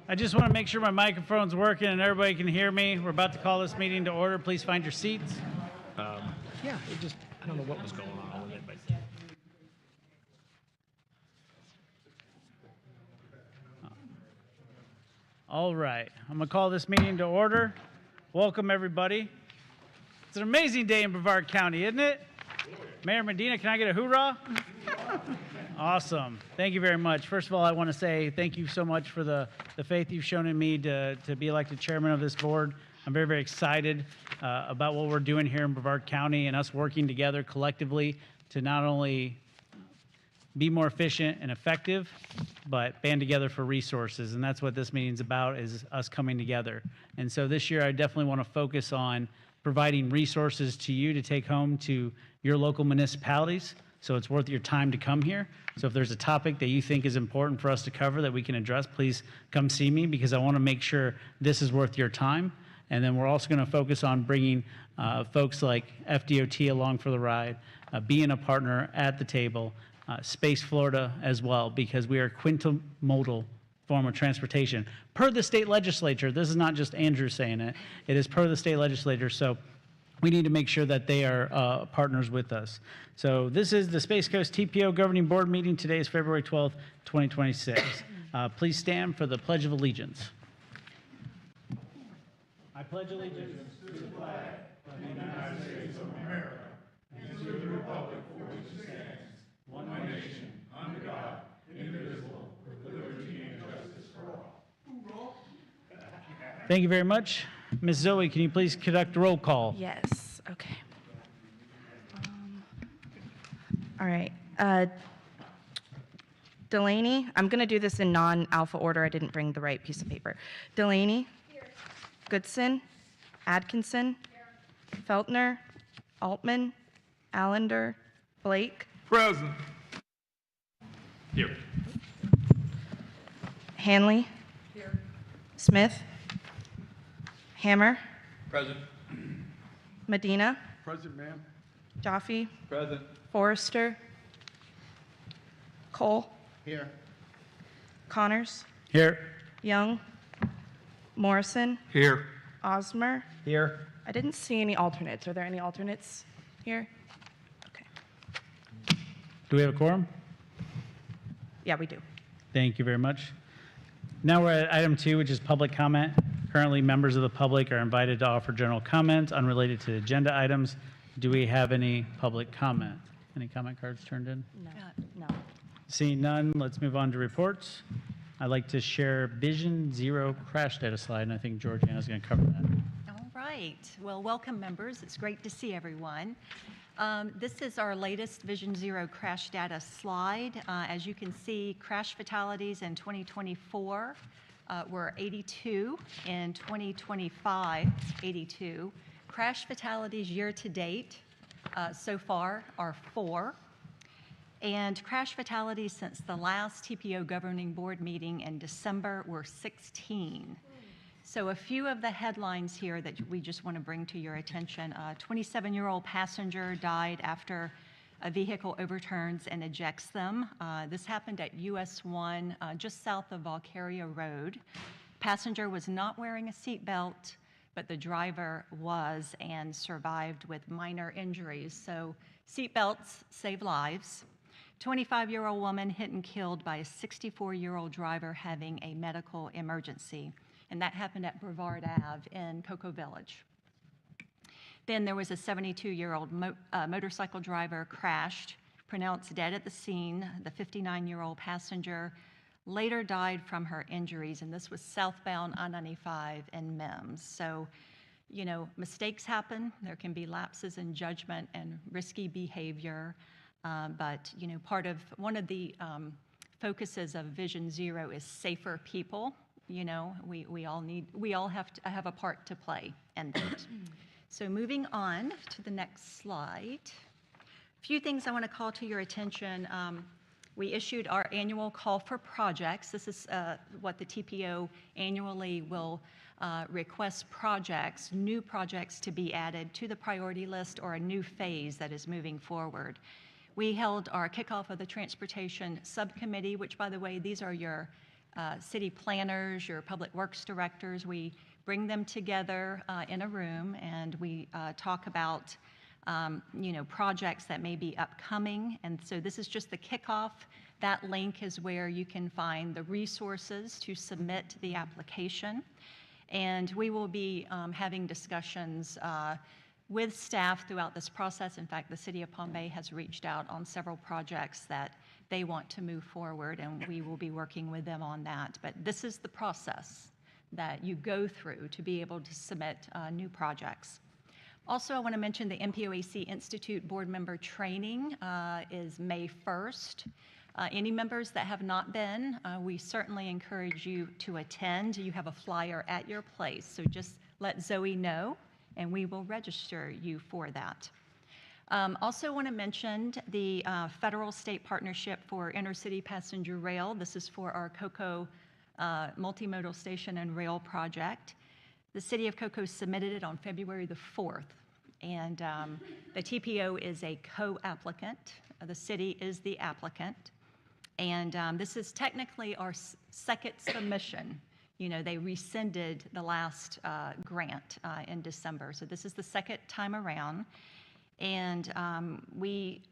I just want to make sure my microphone's working and everybody can hear me. We're about to call this meeting to order. Please find your seats. Yeah, I don't know what was going on with it, but. All right, I'm going to call this meeting to order. Welcome, everybody. It's an amazing day in Brevard County, isn't it? Mayor Medina, can I get a hoorah? Awesome. Thank you very much. First of all, I want to say thank you so much for the faith you've shown in me to be elected chairman of this board. I'm very, very excited about what we're doing here in Brevard County and us working together collectively to not only be more efficient and effective, but band together for resources. And that's what this meeting's about, is us coming together. And so this year, I definitely want to focus on providing resources to you to take home to your local municipalities. So it's worth your time to come here. So if there's a topic that you think is important for us to cover that we can address, please come see me, because I want to make sure this is worth your time. And then we're also going to focus on bringing folks like FDOT along for the ride, being a partner at the table, Space Florida as well, because we are a quintimodal form of transportation per the state legislature. This is not just Andrew saying it. It is per the state legislature. So we need to make sure that they are partners with us. So this is the Space Coast TPO Governing Board meeting. Today is February 12th, 2026. Please stand for the Pledge of Allegiance. I pledge allegiance to the flag of the United States of America and to the republic for which it stands, one nation, under God, indivisible, with liberty and justice for all. Thank you very much. Ms. Zoe, can you please conduct a roll call? Yes, okay. All right. Delaney, I'm going to do this in non-alpha order. I didn't bring the right piece of paper. Delaney. Here. Goodson. Atkinson. Here. Feltner. Altman. Allender. Blake. Present. Here. Hanley. Here. Smith. Hammer. Present. Medina. Present, ma'am. Jaffe. Present. Forrester. Cole. Here. Connors. Here. Young. Morrison. Here. Osmer. Here. I didn't see any alternates. Are there any alternates here? Okay. Do we have a quorum? Yeah, we do. Thank you very much. Now we're at item 2, which is public comment. Currently, members of the public are invited to offer general comments unrelated to agenda items. Do we have any public comment? Any comment cards turned in? No. Seeing none, let's move on to reports. I'd like to share Vision Zero crash data slide, and I think Georgiana's going to cover that. All right. Well, welcome, members. It's great to see everyone. This is our latest Vision Zero crash data slide. As you can see, crash fatalities in 2024 were 82. In 2025, 82. Crash fatalities year to date so far are 4. And crash fatalities since the last TPO Governing Board meeting in December were 16. So a few of the headlines here that we just want to bring to your attention. A 27-year-old passenger died after a vehicle overturns and ejects them. This happened at US 1, just south of Valcaria Road. Passenger was not wearing a seatbelt, but the driver was and survived with minor injuries. So seatbelts save lives. 25-year-old woman hit and killed by a 64-year-old driver having a medical emergency. And that happened at Brevard Ave in Cocoa Village. Then there was a 72-year-old motorcycle driver crashed, pronounced dead at the scene. The 59-year-old passenger later died from her injuries, and this was southbound I-95 in Mims. So, you know, mistakes happen. There can be lapses in judgment and risky behavior. But, you know, one of the focuses of Vision Zero is safer people. You know, we all have to have a part to play in that. So moving on to the next slide. A few things I want to call to your attention. We issued our annual call for projects. This is what the TPO annually will request projects, new projects to be added to the priority list or a new phase that is moving forward. we held our kickoff of the Transportation Subcommittee, which, by the way, these are your city planners, your public works directors. We bring them together in a room, and we talk about projects that may be upcoming. And so this is just the kickoff. That link is where you can find the resources to submit the application. And we will be having discussions with staff throughout this process. In fact, the City of Palm Bay has reached out on several projects that they want to move forward, and we will be working with them on that. But this is the process that you go through to be able to submit new projects. Also, I want to mention the MPOAC Institute board member training is May 1st. Any members that have not been, we certainly encourage you to attend. You have a flyer at your place, so just let Zoe know, and we will register you for that. Also want to mention the federal-state partnership for intercity passenger rail. This is for our Cocoa multimodal station and rail project. The City of Cocoa submitted it on February the 4th, and the TPO is a co-applicant. The city is the applicant, and this is technically our second submission. They rescinded the last grant in December, so this is the second time around. And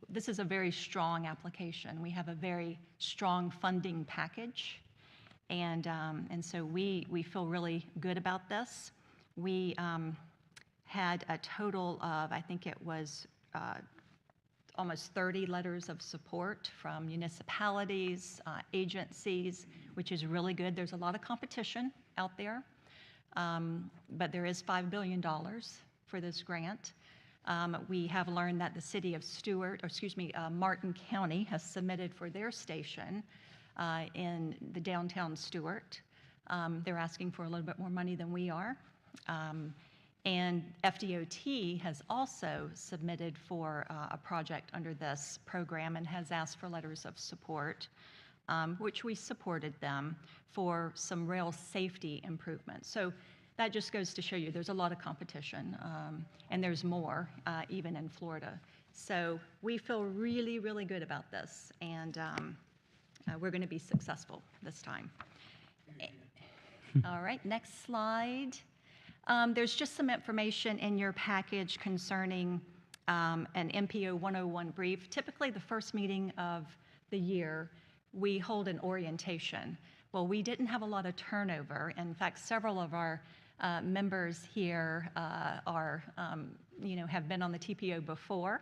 this is a very strong application. We have a very strong funding package, and so we feel really good about this. We had a total of, I think it was almost 30 letters of support from municipalities, agencies, which is really good. There's a lot of competition out there, but there is $5 billion for this grant. We have learned that the city of Martin County has submitted for their station in the downtown Stuart. They're asking for a little bit more money than we are. And FDOT has also submitted for a project under this program and has asked for letters of support, which we supported them for some rail safety improvements. So that just goes to show you there's a lot of competition, and there's more even in Florida. So we feel really, really good about this, and we're going to be successful this time. All right, next slide. There's just some information in your package concerning an MPO 101 brief. Typically, the first meeting of the year, we hold an orientation. Well, we didn't have a lot of turnover. In fact, several of our members here have been on the TPO before.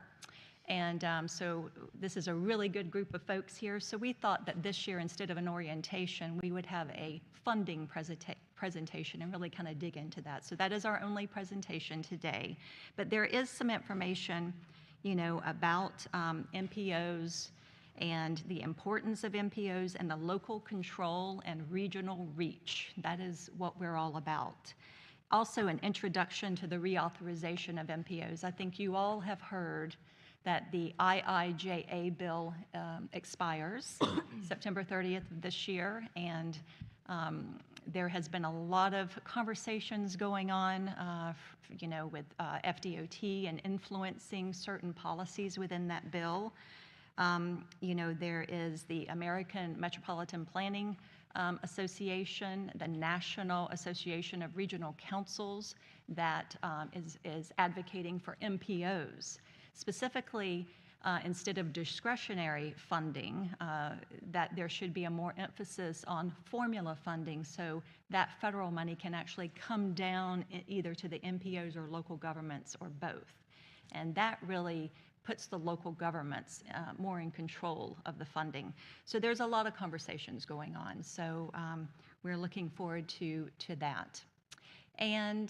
And so this is a really good group of folks here. So we thought that this year, instead of an orientation, we would have a funding presentation and really kind of dig into that. So that is our only presentation today. But there is some information, about MPOs and the importance of MPOs and the local control and regional reach. That is what we're all about. Also, an introduction to the reauthorization of MPOs. I think you all have heard that the IIJA bill expires September 30th of this year, and there has been a lot of conversations going on, with FDOT and influencing certain policies within that bill. There is the American Metropolitan Planning Association, the National Association of Regional Councils that is advocating for MPOs. Specifically, instead of discretionary funding, that there should be a more emphasis on formula funding so that federal money can actually come down either to the MPOs or local governments or both. And that really puts the local governments more in control of the funding. So there's a lot of conversations going on. So we're looking forward to that. And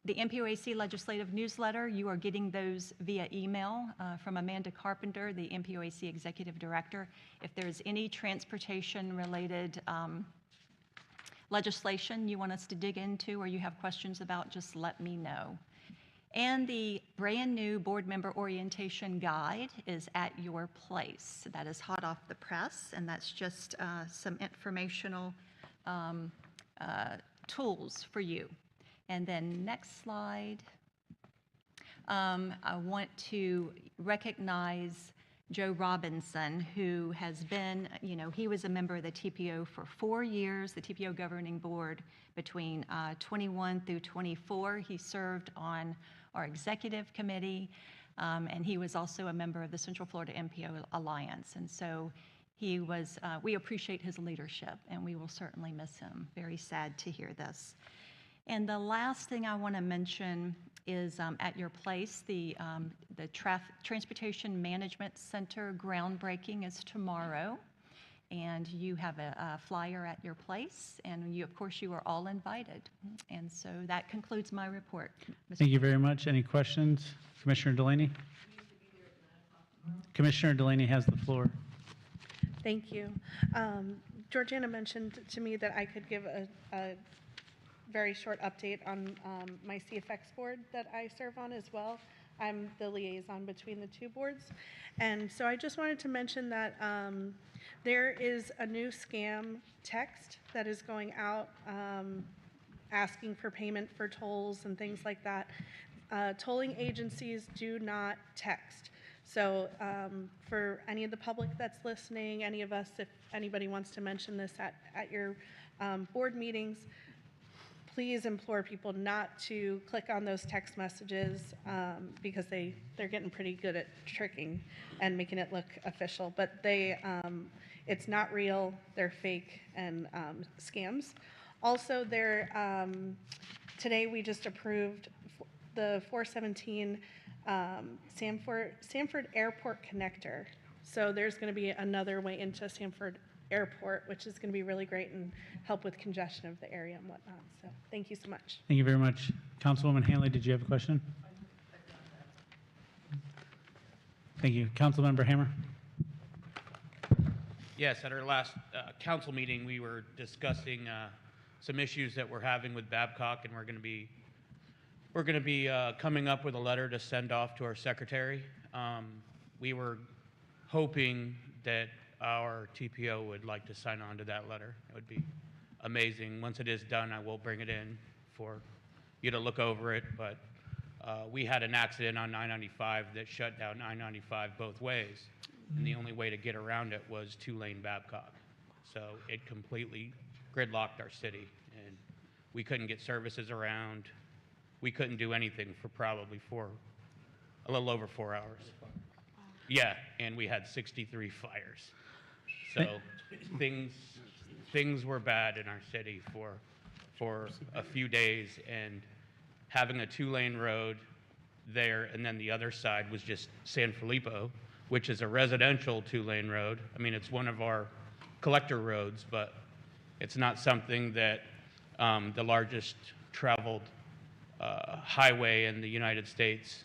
the MPOAC legislative newsletter, you are getting those via email from Amanda Carpenter, the MPOAC executive director. If there's any transportation-related legislation you want us to dig into or you have questions about, just let me know. And the brand new board member orientation guide is at your place. That is hot off the press, and that's just some informational tools for you. And then next slide. I want to recognize Joe Robinson, who has been, he was a member of the TPO for 4 years, the TPO governing board between 21 through 24. He served on our executive committee, and he was also a member of the Central Florida MPO Alliance. And so we appreciate his leadership, and we will certainly miss him. Very sad to hear this. And the last thing I want to mention is at your place, the Transportation Management Center groundbreaking is tomorrow, and you have a flyer at your place, and of course, you are all invited. And so that concludes my report. Thank you very much. Any questions? Commissioner Delaney? Commissioner Delaney has the floor. Thank you. Georgiana mentioned to me that I could give a very short update on my CFX board that I serve on as well. I'm the liaison between the two boards. And so I just wanted to mention that there is a new scam text that is going out asking for payment for tolls and things like that. Tolling agencies do not text. So for any of the public that's listening, any of us, if anybody wants to mention this at your board meetings, please implore people not to click on those text messages because they're getting pretty good at tricking and making it look official. But it's not real, they're fake and scams. Also, today we just approved the 417 Sanford Airport connector. So there's going to be another way into Sanford Airport, which is going to be really great and help with congestion of the area and whatnot. So thank you so much. Thank you very much. Councilwoman Hanley, did you have a question? Thank you. Councilmember Hammer? Yes, at our last council meeting, we were discussing some issues that we're having with Babcock, and we're going to be coming up with a letter to send off to our secretary. We were hoping that our TPO would like to sign on to that letter. It would be amazing. Once it is done, I will bring it in for you to look over it. But we had an accident on 995 that shut down 995 both ways. And the only way to get around it was 2-lane Babcock. So it completely gridlocked our city. And we couldn't get services around. We couldn't do anything for probably a little over 4 hours. Yeah, and we had 63 fires. So things were bad in our city for a few days, and having a 2-lane road there, and then the other side was just San Filippo, which is a residential 2-lane road. I mean, it's one of our collector roads, but it's not something that the largest traveled highway in the United States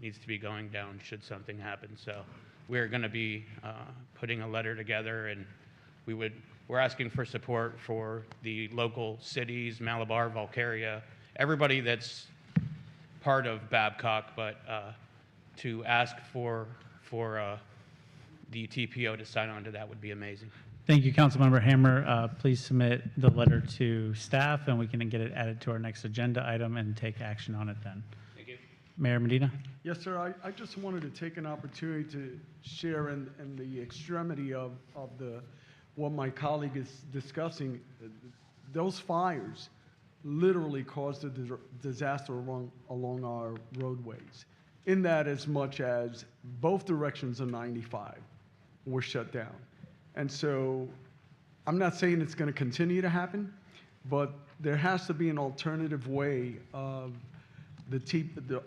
needs to be going down should something happen. So we're going to be putting a letter together, and we're asking for support for the local cities, Malabar, Valcaria, everybody that's part of Babcock, but to ask for the TPO to sign on to that would be amazing. Thank you, Councilmember Hammer. Please submit the letter to staff, and we can get it added to our next agenda item and take action on it then. Thank you. Mayor Medina? Yes, sir. I just wanted to take an opportunity to share in the extremity of what my colleague is discussing. Those fires literally caused a disaster along our roadways, in that as much as both directions of 95 were shut down. And so I'm not saying it's going to continue to happen, but there has to be an alternative way of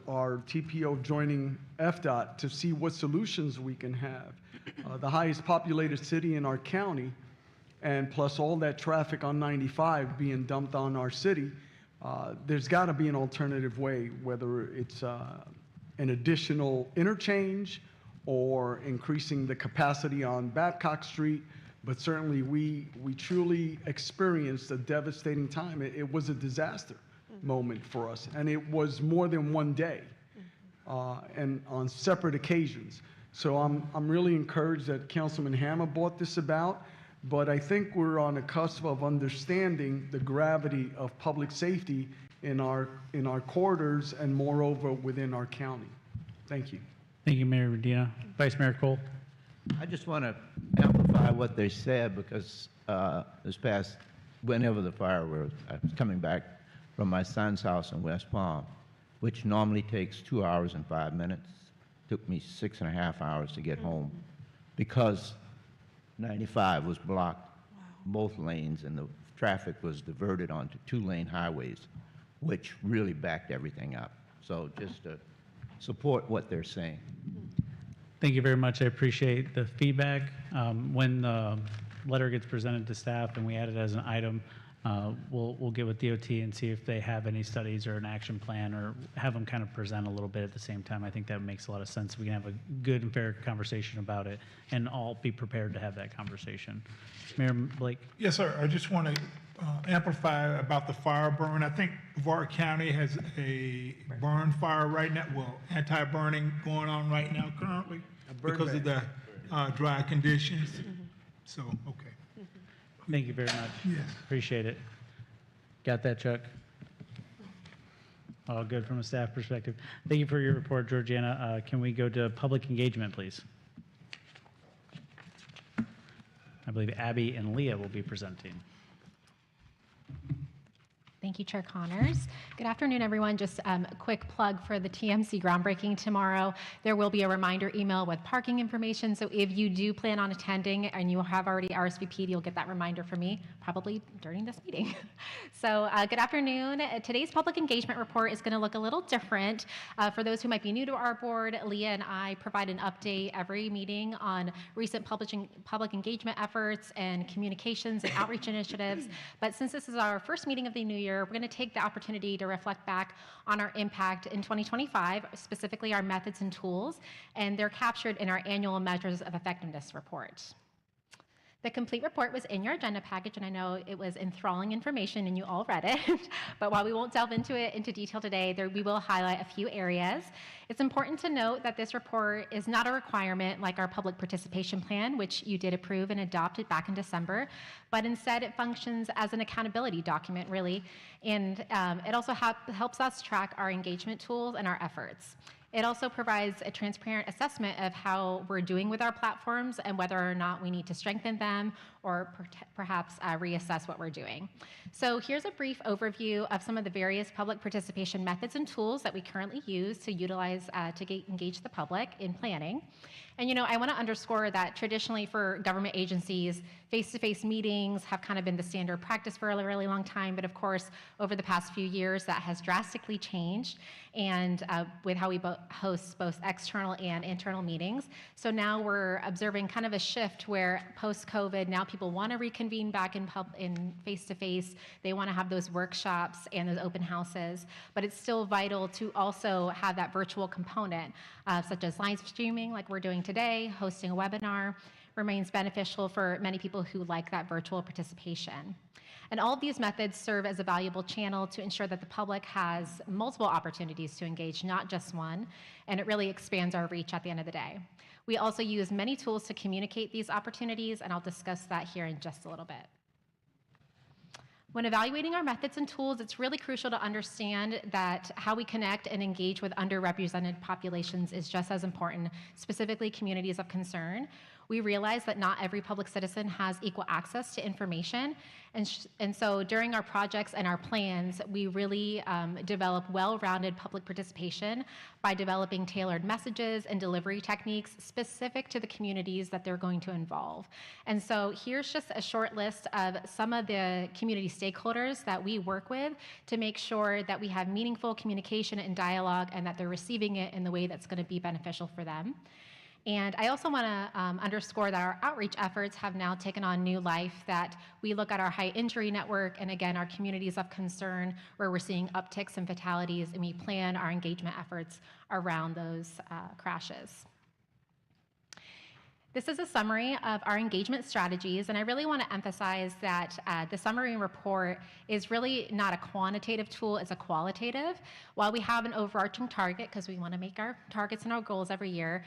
our TPO joining FDOT to see what solutions we can have. The highest populated city in our county, and plus all that traffic on 95 being dumped on our city, there's got to be an alternative way, whether it's an additional interchange or increasing the capacity on Babcock Street. But certainly we truly experienced a devastating time. It was a disaster moment for us, and it was more than one day and on separate occasions. So I'm really encouraged that Councilman Hammer brought this about, but I think we're on a cusp of understanding the gravity of public safety in our corridors and moreover within our county. Thank you. Thank you, Mayor Medina. Vice Mayor Cole. I just want to amplify what they said because this past, whenever the fire was, I was coming back from my son's house in West Palm, which normally takes 2 hours and 5 minutes. Took me 6.5 hours to get home because 95 was blocked, both lanes, and the traffic was diverted onto 2-lane highways, which really backed everything up. So just to support what they're saying. Thank you very much. I appreciate the feedback. When the letter gets presented to staff and we add it as an item, we'll get with DOT and see if they have any studies or an action plan, or have them kind of present a little bit at the same time. I think that makes a lot of sense. We can have a good and fair conversation about it and all be prepared to have that conversation. Mayor Blake? Yes, sir. I just want to amplify about the fire burn. I think Brevard County has a burn fire right now, well, anti-burning going on right now currently because of the dry conditions. So, okay. Thank you very much. Yes. Appreciate it. Got that, Chuck? All good from a staff perspective. Thank you for your report, Georgiana. Can we go to public engagement, please? I believe Abby and Leah will be presenting. Thank you, Chair Connors. Good afternoon, everyone. Just a quick plug for the TMC groundbreaking tomorrow. There will be a reminder email with parking information. So if you do plan on attending and you have already RSVP'd, you'll get that reminder from me probably during this meeting. So good afternoon. Today's public engagement report is going to look a little different. For those who might be new to our board, Leah and I provide an update every meeting on recent public engagement efforts and communications and outreach initiatives. But since this is our first meeting of the new year, we're going to take the opportunity to reflect back on our impact in 2025, specifically our methods and tools, and they're captured in our annual measures of effectiveness report. The complete report was in your agenda package, and I know it was enthralling information and you all read it, but while we won't delve into it into detail today, we will highlight a few areas. It's important to note that this report is not a requirement like our public participation plan, which you did approve and adopted back in December, but instead it functions as an accountability document, really, and it also helps us track our engagement tools and our efforts. It also provides a transparent assessment of how we're doing with our platforms and whether or not we need to strengthen them or perhaps reassess what we're doing. So here's a brief overview of some of the various public participation methods and tools that we currently use to utilize to engage the public in planning. And you know, I want to underscore that traditionally for government agencies, face-to-face meetings have kind of been the standard practice for a really long time, but of course, over the past few years, that has drastically changed, and with how we host both external and internal meetings. So now we're observing kind of a shift where post-COVID, now people want to reconvene back in face-to-face. They want to have those workshops and those open houses, but it's still vital to also have that virtual component, such as live streaming like we're doing today, hosting a webinar, remains beneficial for many people who like that virtual participation. And all of these methods serve as a valuable channel to ensure that the public has multiple opportunities to engage, not just one, and it really expands our reach at the end of the day. We also use many tools to communicate these opportunities, and I'll discuss that here in just a little bit. When evaluating our methods and tools, it's really crucial to understand that how we connect and engage with underrepresented populations is just as important, specifically communities of concern. We realize that not every public citizen has equal access to information, and so during our projects and our plans, we really develop well-rounded public participation by developing tailored messages and delivery techniques specific to the communities that they're going to involve. And so here's just a short list of some of the community stakeholders that we work with to make sure that we have meaningful communication and dialogue and that they're receiving it in the way that's going to be beneficial for them. And I also want to underscore that our outreach efforts have now taken on new life, that we look at our high injury network and again, our communities of concern where we're seeing upticks in fatalities, and we plan our engagement efforts around those crashes. This is a summary of our engagement strategies, and I really want to emphasize that the summary report is really not a quantitative tool, it's a qualitative. While we have an overarching target, because we want to make our targets and our goals every year,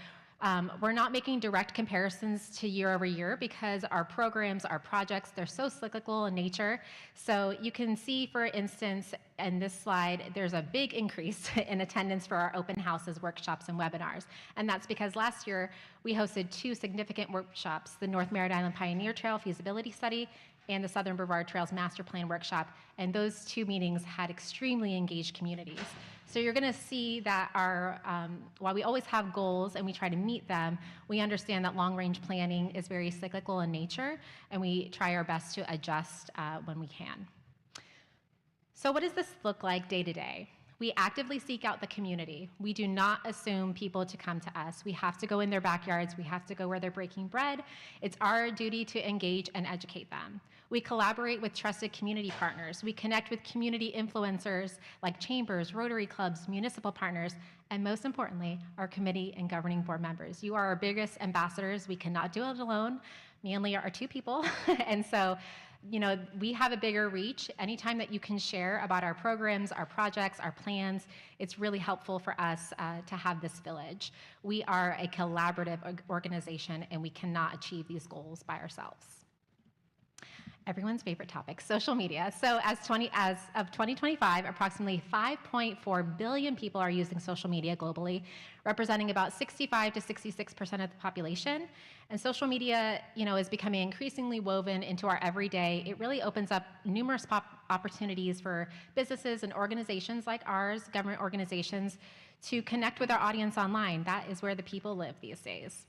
We're not making direct comparisons to year over year because our programs, our projects, they're so cyclical in nature. So you can see, for instance, in this slide, there's a big increase in attendance for our open houses, workshops, and webinars. And that's because last year we hosted 2 significant workshops, the North Merritt Island Pioneer Trail Feasibility Study and the Southern Brevard Trails Master Plan Workshop. And those 2 meetings had extremely engaged communities. So you're going to see that while we always have goals and we try to meet them, we understand that long-range planning is very cyclical in nature, and we try our best to adjust when we can. So what does this look like day to day? We actively seek out the community. We do not assume people to come to us. We have to go in their backyards. We have to go where they're breaking bread. It's our duty to engage and educate them. We collaborate with trusted community partners. We connect with community influencers like chambers, Rotary clubs, municipal partners, and most importantly, our committee and governing board members. You are our biggest ambassadors. We cannot do it alone. Me and Leah are 2 people. And so, we have a bigger reach. Anytime that you can share about our programs, our projects, our plans, it's really helpful for us to have this village. We are a collaborative organization, and we cannot achieve these goals by ourselves. Everyone's favorite topic, social media. So as of 2025, approximately 5.4 billion people are using social media globally, representing about 65 to 66% of the population. And social media, is becoming increasingly woven into our everyday. It really opens up numerous opportunities for businesses and organizations like ours, government organizations, to connect with our audience online. That is where the people live these days.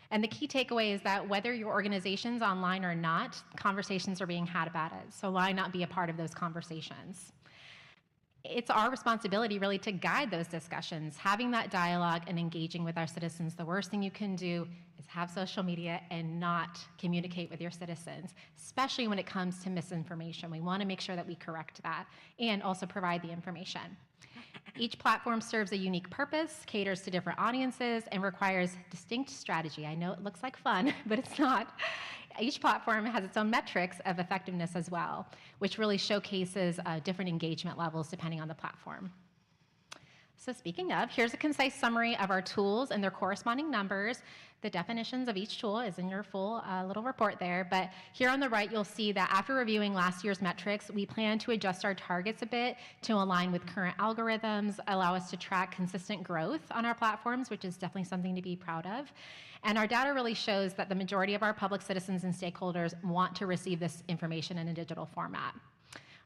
And the key takeaway is that whether your organization's online or not, conversations are being had about it. So why not be a part of those conversations? It's our responsibility really to guide those discussions, having that dialogue and engaging with our citizens. The worst thing you can do is have social media and not communicate with your citizens, especially when it comes to misinformation. We want to make sure that we correct that and also provide the information. Each platform serves a unique purpose, caters to different audiences, and requires distinct strategy. I know it looks like fun, but it's not. Each platform has its own metrics of effectiveness as well, which really showcases different engagement levels depending on the platform. So speaking of, here's a concise summary of our tools and their corresponding numbers. The definitions of each tool is in your full little report there, but here on the right, you'll see that after reviewing last year's metrics, we plan to adjust our targets a bit to align with current algorithms, allow us to track consistent growth on our platforms, which is definitely something to be proud of. And our data really shows that the majority of our public citizens and stakeholders want to receive this information in a digital format.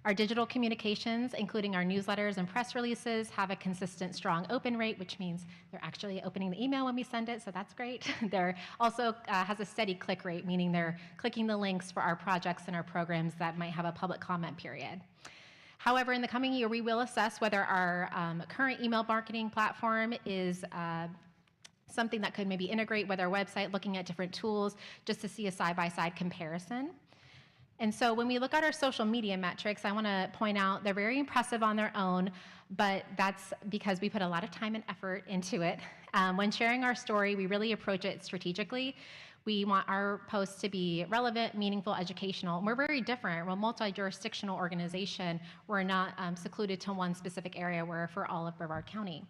Our digital communications, including our newsletters and press releases, have a consistent, strong open rate, which means they're actually opening the email when we send it, so that's great. They're also has a steady click rate, meaning they're clicking the links for our projects and our programs that might have a public comment period. However, in the coming year, we will assess whether our current email marketing platform is something that could maybe integrate with our website, looking at different tools just to see a side-by-side comparison. And so when we look at our social media metrics, I want to point out they're very impressive on their own, but that's because we put a lot of time and effort into it. When sharing our story, we really approach it strategically. We want our posts to be relevant, meaningful, educational. And we're very different. We're a multi-jurisdictional organization. We're not secluded to one specific area. We're for all of Brevard County.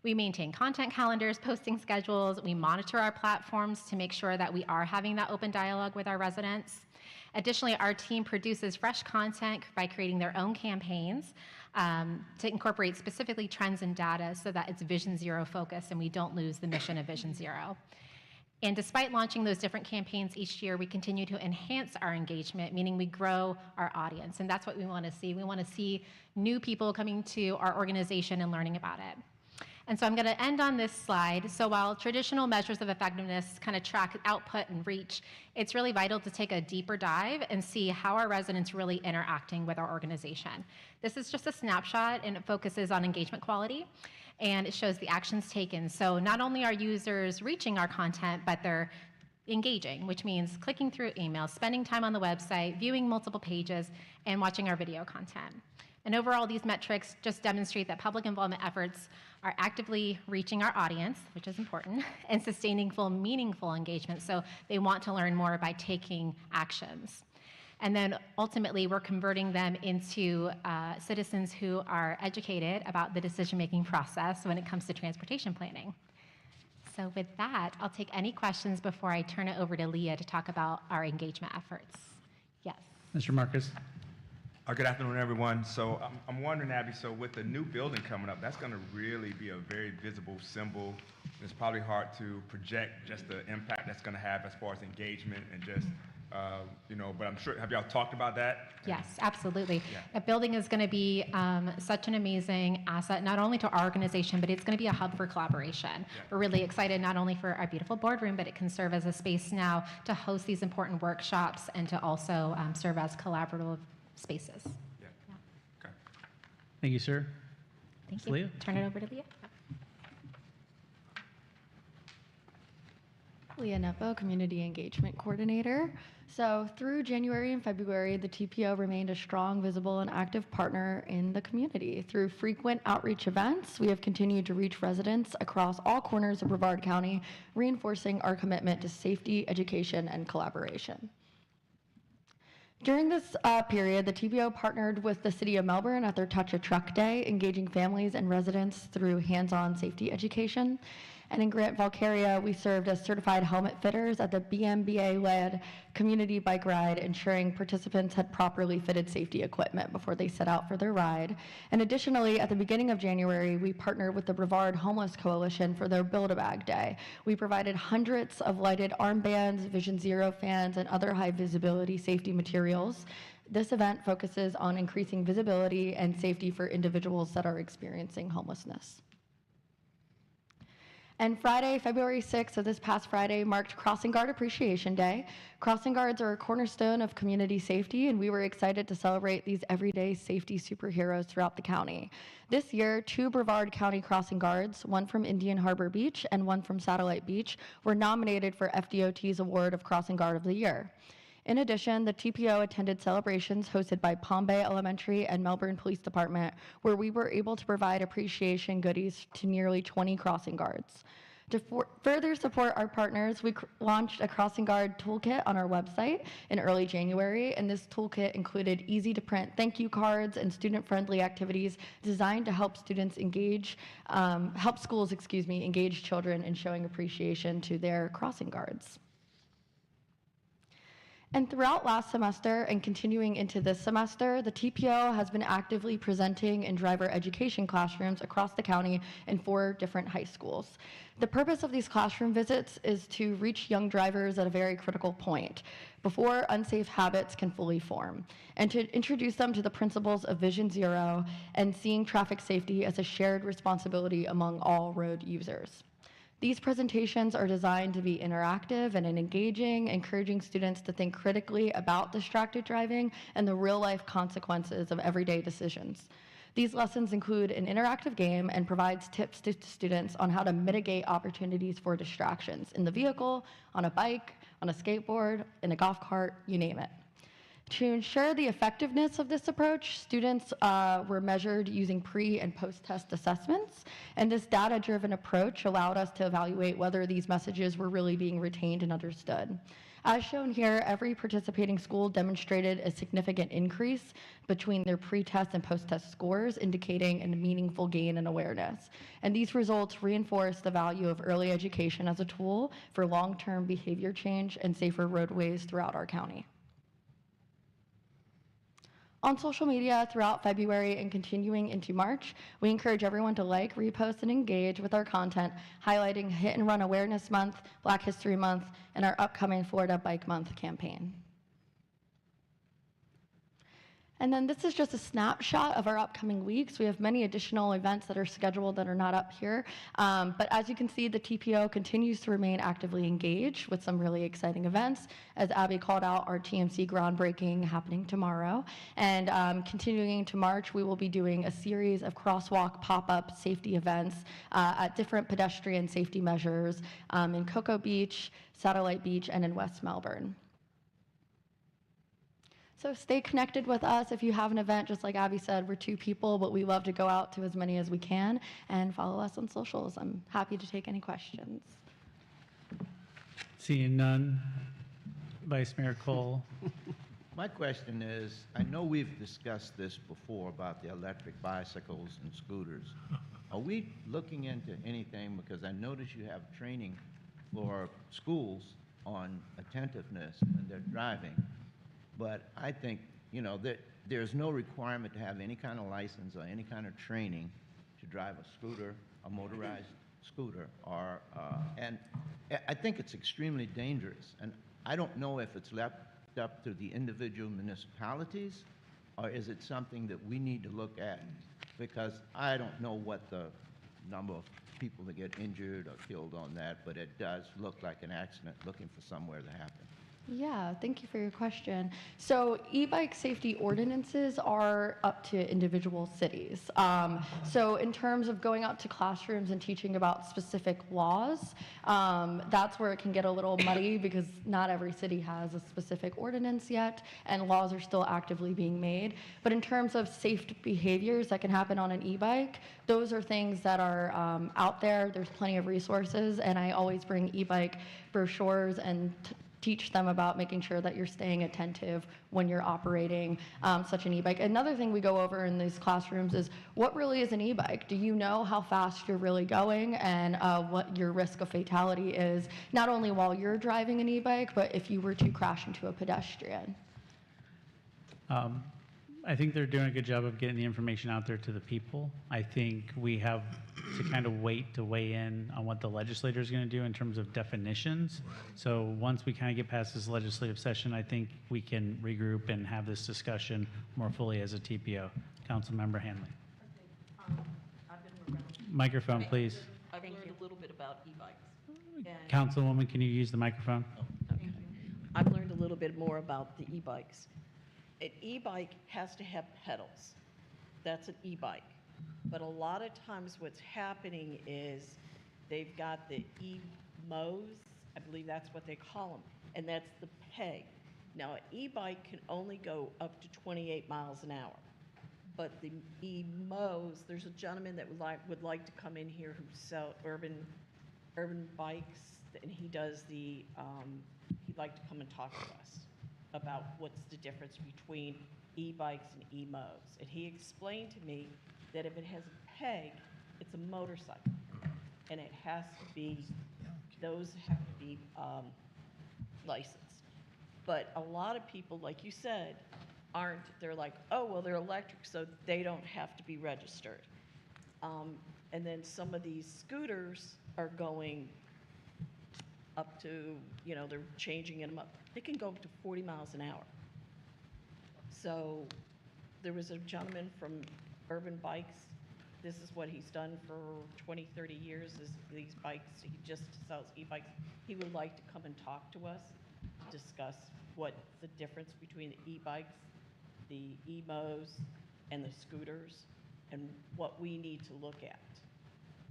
We maintain content calendars, posting schedules. We monitor our platforms to make sure that we are having that open dialogue with our residents. Additionally, our team produces fresh content by creating their own campaigns to incorporate specifically trends and data so that it's Vision Zero focus and we don't lose the mission of Vision Zero. And despite launching those different campaigns each year, we continue to enhance our engagement, meaning we grow our audience. And that's what we want to see. We want to see new people coming to our organization and learning about it. And so I'm going to end on this slide. So while traditional measures of effectiveness kind of track output and reach, it's really vital to take a deeper dive and see how our residents really interacting with our organization. This is just a snapshot, and it focuses on engagement quality, and it shows the actions taken. So not only are users reaching our content, but they're engaging, which means clicking through emails, spending time on the website, viewing multiple pages, and watching our video content. And overall, these metrics just demonstrate that public involvement efforts are actively reaching our audience, which is important, and sustaining full, meaningful engagement. So they want to learn more by taking actions. And then ultimately, we're converting them into citizens who are educated about the decision-making process when it comes to transportation planning. So with that, I'll take any questions before I turn it over to Leah to talk about our engagement efforts. Yes. Mr. Marcus. Good afternoon, everyone. So I'm wondering, Abby, so with the new building coming up, that's going to really be a very visible symbol. It's probably hard to project just the impact that's going to have as far as engagement and just, but I'm sure, have y'all talked about that? Yes, absolutely. Yeah. That building is going to be such an amazing asset, not only to our organization, but it's going to be a hub for collaboration. Yeah. We're really excited not only for our beautiful boardroom, but it can serve as a space now to host these important workshops and to also serve as collaborative spaces. Yeah. Okay. Thank you, sir. Thank Ms. you. Leah? Turn it over to Leah. Leah Nepo, Community Engagement Coordinator. So through January and February, the TPO remained a strong, visible, and active partner in the community. Through frequent outreach events, we have continued to reach residents across all corners of Brevard County, reinforcing our commitment to safety, education, and collaboration. During this period, the TPO partnered with the City of Melbourne at their Touch a Truck Day, engaging families and residents through hands-on safety education. And in Grant Valcaria, we served as certified helmet fitters at the BMBA-led community bike ride, ensuring participants had properly fitted safety equipment before they set out for their ride. And additionally, at the beginning of January, we partnered with the Brevard Homeless Coalition for their Build-A-Bag Day. We provided hundreds of lighted armbands, Vision Zero fans, and other high visibility safety materials. This event focuses on increasing visibility and safety for individuals that are experiencing homelessness. And Friday, February 6th, so this past Friday, marked Crossing Guard Appreciation Day. Crossing guards are a cornerstone of community safety, and we were excited to celebrate these everyday safety superheroes throughout the county. This year, 2 Brevard County crossing guards, one from Indian Harbor Beach and one from Satellite Beach, were nominated for FDOT's Award of Crossing Guard of the Year. In addition, the TPO attended celebrations hosted by Palm Bay Elementary and Melbourne Police Department, where we were able to provide appreciation goodies to nearly 20 crossing guards. To further support our partners, we launched a crossing guard toolkit on our website in early January, and this toolkit included easy-to-print thank you cards and student-friendly activities designed to help students engage, help schools, engage children in showing appreciation to their crossing guards. And throughout last semester and continuing into this semester, the TPO has been actively presenting in driver education classrooms across the county in 4 different high schools. The purpose of these classroom visits is to reach young drivers at a very critical point, before unsafe habits can fully form, and to introduce them to the principles of Vision Zero and seeing traffic safety as a shared responsibility among all road users. These presentations are designed to be interactive and engaging, encouraging students to think critically about distracted driving and the real-life consequences of everyday decisions. These lessons include an interactive game and provides tips to students on how to mitigate opportunities for distractions in the vehicle, on a bike, on a skateboard, in a golf cart, you name it. To ensure the effectiveness of this approach, students were measured using pre- and post-test assessments, and this data-driven approach allowed us to evaluate whether these messages were really being retained and understood. As shown here, every participating school demonstrated a significant increase between their pre-test and post-test scores, indicating a meaningful gain in awareness. And these results reinforce the value of early education as a tool for long-term behavior change and safer roadways throughout our county. On social media throughout February and continuing into March, we encourage everyone to like, repost, and engage with our content, highlighting Hit and Run Awareness Month, Black History Month, and our upcoming Florida Bike Month campaign. And then this is just a snapshot of our upcoming weeks. We have many additional events that are scheduled that are not up here. But as you can see, the TPO continues to remain actively engaged with some really exciting events. As Abby called out, our TMC groundbreaking happening tomorrow. And continuing to March, we will be doing a series of crosswalk pop-up safety events at different pedestrian safety measures in Cocoa Beach, Satellite Beach, and in West Melbourne. So stay connected with us. If you have an event, just like Abby said, we're 2 people, but we love to go out to as many as we can, and follow us on socials. I'm happy to take any questions. Seeing none. Vice Mayor Cole. My question is, I know we've discussed this before about the electric bicycles and scooters. are we looking into anything, because I notice you have training for schools on attentiveness when they're driving, but I think, you know, that there's no requirement to have any kind of license or any kind of training to drive a scooter, a motorized scooter, or, and I think it's extremely dangerous. And I don't know if it's left up to the individual municipalities, or is it something that we need to look at? Because I don't know what the number of people that get injured or killed on that, but it does look like an accident looking for somewhere to happen. Yeah, thank you for your question. So e-bike safety ordinances are up to individual cities. So in terms of going out to classrooms and teaching about specific laws, that's where it can get a little muddy because not every city has a specific ordinance yet, and laws are still actively being made. But in terms of safe behaviors that can happen on an e-bike, those are things that are out there. There's plenty of resources, and I always bring e-bike brochures and teach them about making sure that you're staying attentive when you're operating such an e-bike. Another thing we go over in these classrooms is what really is an e-bike? Do you know how fast you're really going and what your risk of fatality is, not only while you're driving an e-bike, but if you were to crash into a pedestrian? I think they're doing a good job of getting the information out there to the people. I think we have to kind of wait to weigh in on what the legislator is going to do in terms of definitions. So once we kind of get past this legislative session, I think we can regroup and have this discussion more fully as a TPO. Councilmember Hanley. Microphone, please. I've learned a little bit about e-bikes. Councilwoman, can you use the microphone? Okay. I've learned a little bit more about the e-bikes. An e-bike has to have pedals. That's an e-bike. But a lot of times what's happening is they've got the e-mows, I believe that's what they call them, and that's the peg. Now, an e-bike can only go up to 28 miles an hour. But the e-mows, there's a gentleman that would like to come in here who sells urban bikes, and he does the, he'd like to come and talk to us about what's the difference between e-bikes and e-mows. And he explained to me that if it has a peg, it's a motorcycle. And it has to be, those have to be licensed. But a lot of people, like you said, aren't, they're like, oh, well, they're electric, so they don't have to be registered. And then some of these scooters are going up to, you know, they're changing them up. They can go up to 40 miles an hour. So there was a gentleman from Urban Bikes. This is what he's done for 20, 30 years, is these bikes. He just sells e-bikes. He would like to come and talk to us, to discuss what the difference between the e-bikes, the e-mows, and the scooters, and what we need to look at.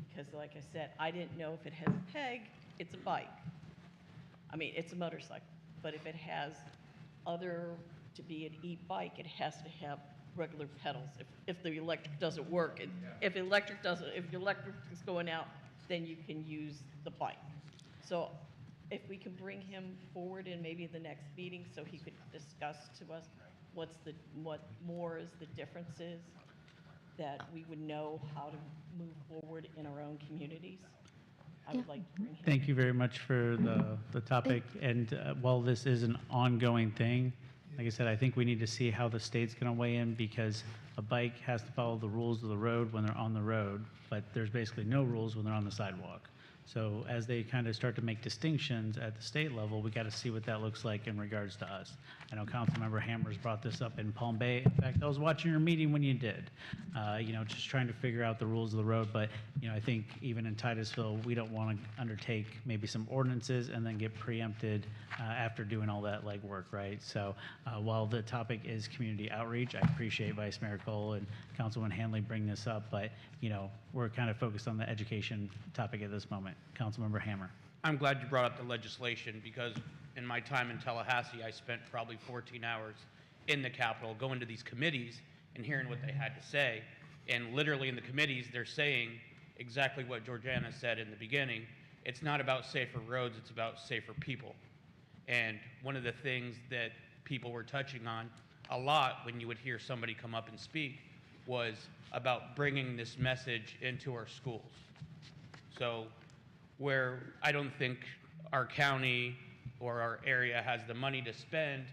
Because like I said, I didn't know if it has a peg, it's a bike. I mean, it's a motorcycle. But if it has to be an e-bike, it has to have regular pedals. If the electric doesn't work, and if the electric is going out, then you can use the bike. So if we can bring him forward in maybe the next meeting so he could discuss to us what more is the differences, that we would know how to move forward in our own communities. I would like to bring him. Thank you very much for the topic. And while this is an ongoing thing, like I said, I think we need to see how the state's going to weigh in, because a bike has to follow the rules of the road when they're on the road, but there's basically no rules when they're on the sidewalk. So as they kind of start to make distinctions at the state level, we got to see what that looks like in regards to us. I know Councilmember Hammers brought this up in Palm Bay. In fact, I was watching your meeting when you did. You know, just trying to figure out the rules of the road. But, you know, I think even in Titusville, we don't want to undertake maybe some ordinances and then get preempted after doing all that legwork, right? So while the topic is community outreach, I appreciate Vice Mayor Cole and Councilman Hanley bring this up, but, you know, we're kind of focused on the education topic at this moment. Councilmember Hammer. I'm glad you brought up the legislation, because in my time in Tallahassee, I spent probably 14 hours in the Capitol going to these committees and hearing what they had to say. And literally in the committees, they're saying exactly what Georgiana said in the beginning. It's not about safer roads, it's about safer people. And one of the things that people were touching on a lot when you would hear somebody come up and speak was about bringing this message into our schools. So where I don't think our county or our area has the money to spend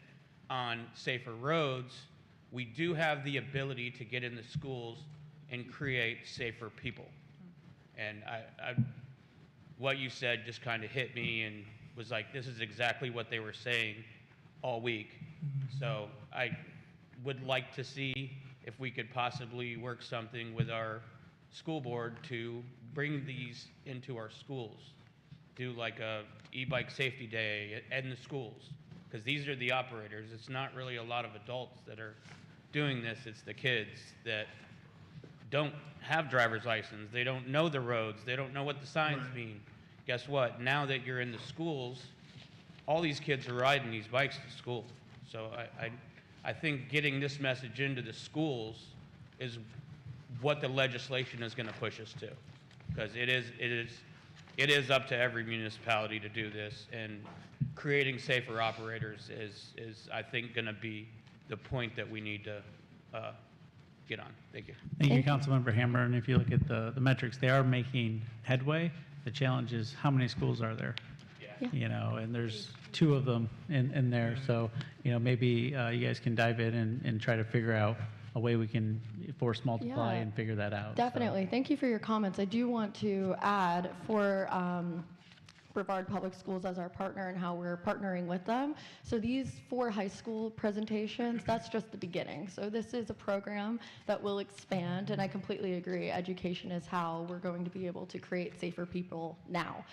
on safer roads, we do have the ability to get in the schools and create safer people. And what you said just kind of hit me and was like, this is exactly what they were saying all week. So I would like to see if we could possibly work something with our school board to bring these into our schools. Do like a e-bike safety day in the schools, because these are the operators. It's not really a lot of adults that are doing this. It's the kids that don't have driver's license. They don't know the roads. They don't know what the signs mean. Guess what? Now that you're in the schools, all these kids are riding these bikes to school. So I think getting this message into the schools is what the legislation is going to push us to, because it is up to every municipality to do this, and creating safer operators is I think going to be the point that we need to get on. Thank you. Thank you, Councilmember Hammer. And if you look at the metrics, they are making headway. The challenge is how many schools are there? Yeah. You know, and there's 2 of them in there. So, you know, maybe you guys can dive in and try to figure out a way we can force multiply Yeah, and figure that out. Definitely. Thank you for your comments. I do want to add for Brevard Public Schools as our partner and how we're partnering with them. So these 4 high school presentations, that's just the beginning. So this is a program that will expand, and I completely agree. Education is how we're going to be able to create safer people now.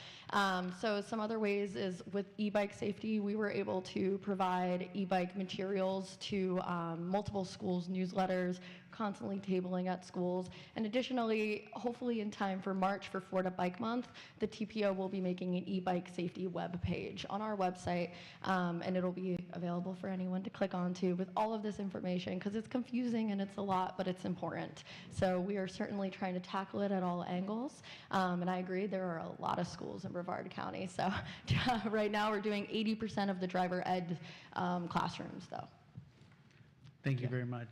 So some other ways is with e-bike safety, we were able to provide e-bike materials to multiple schools' newsletters, constantly tabling at schools. And additionally, hopefully in time for March for Florida Bike Month, the TPO will be making an e-bike safety web page on our website, and it'll be available for anyone to click onto with all of this information, because it's confusing and it's a lot, but it's important. So we are certainly trying to tackle it at all angles. And I agree, there are a lot of schools in Brevard County. So right now we're doing 80% of the driver ed classrooms though. Thank you very much.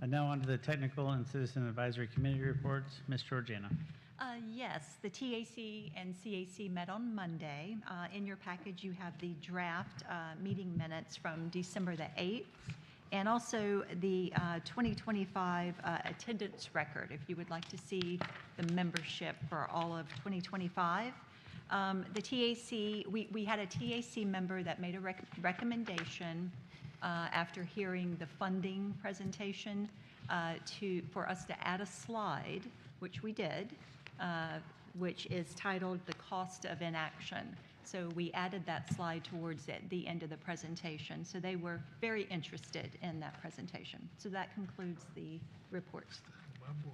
And now on to the Technical and Citizen Advisory Committee reports. Ms. Georgiana. Yes, the TAC and CAC met on Monday. In your package, you have the draft meeting minutes from December the 8th, and also the 2025 attendance record, if you would like to see the membership for all of 2025. The TAC, we had a TAC member that made a recommendation after hearing the funding presentation for us to add a slide, which we did, which is titled "The Cost of Inaction." So we added that slide towards the end of the presentation. So they were very interested in that presentation. So that concludes the reports.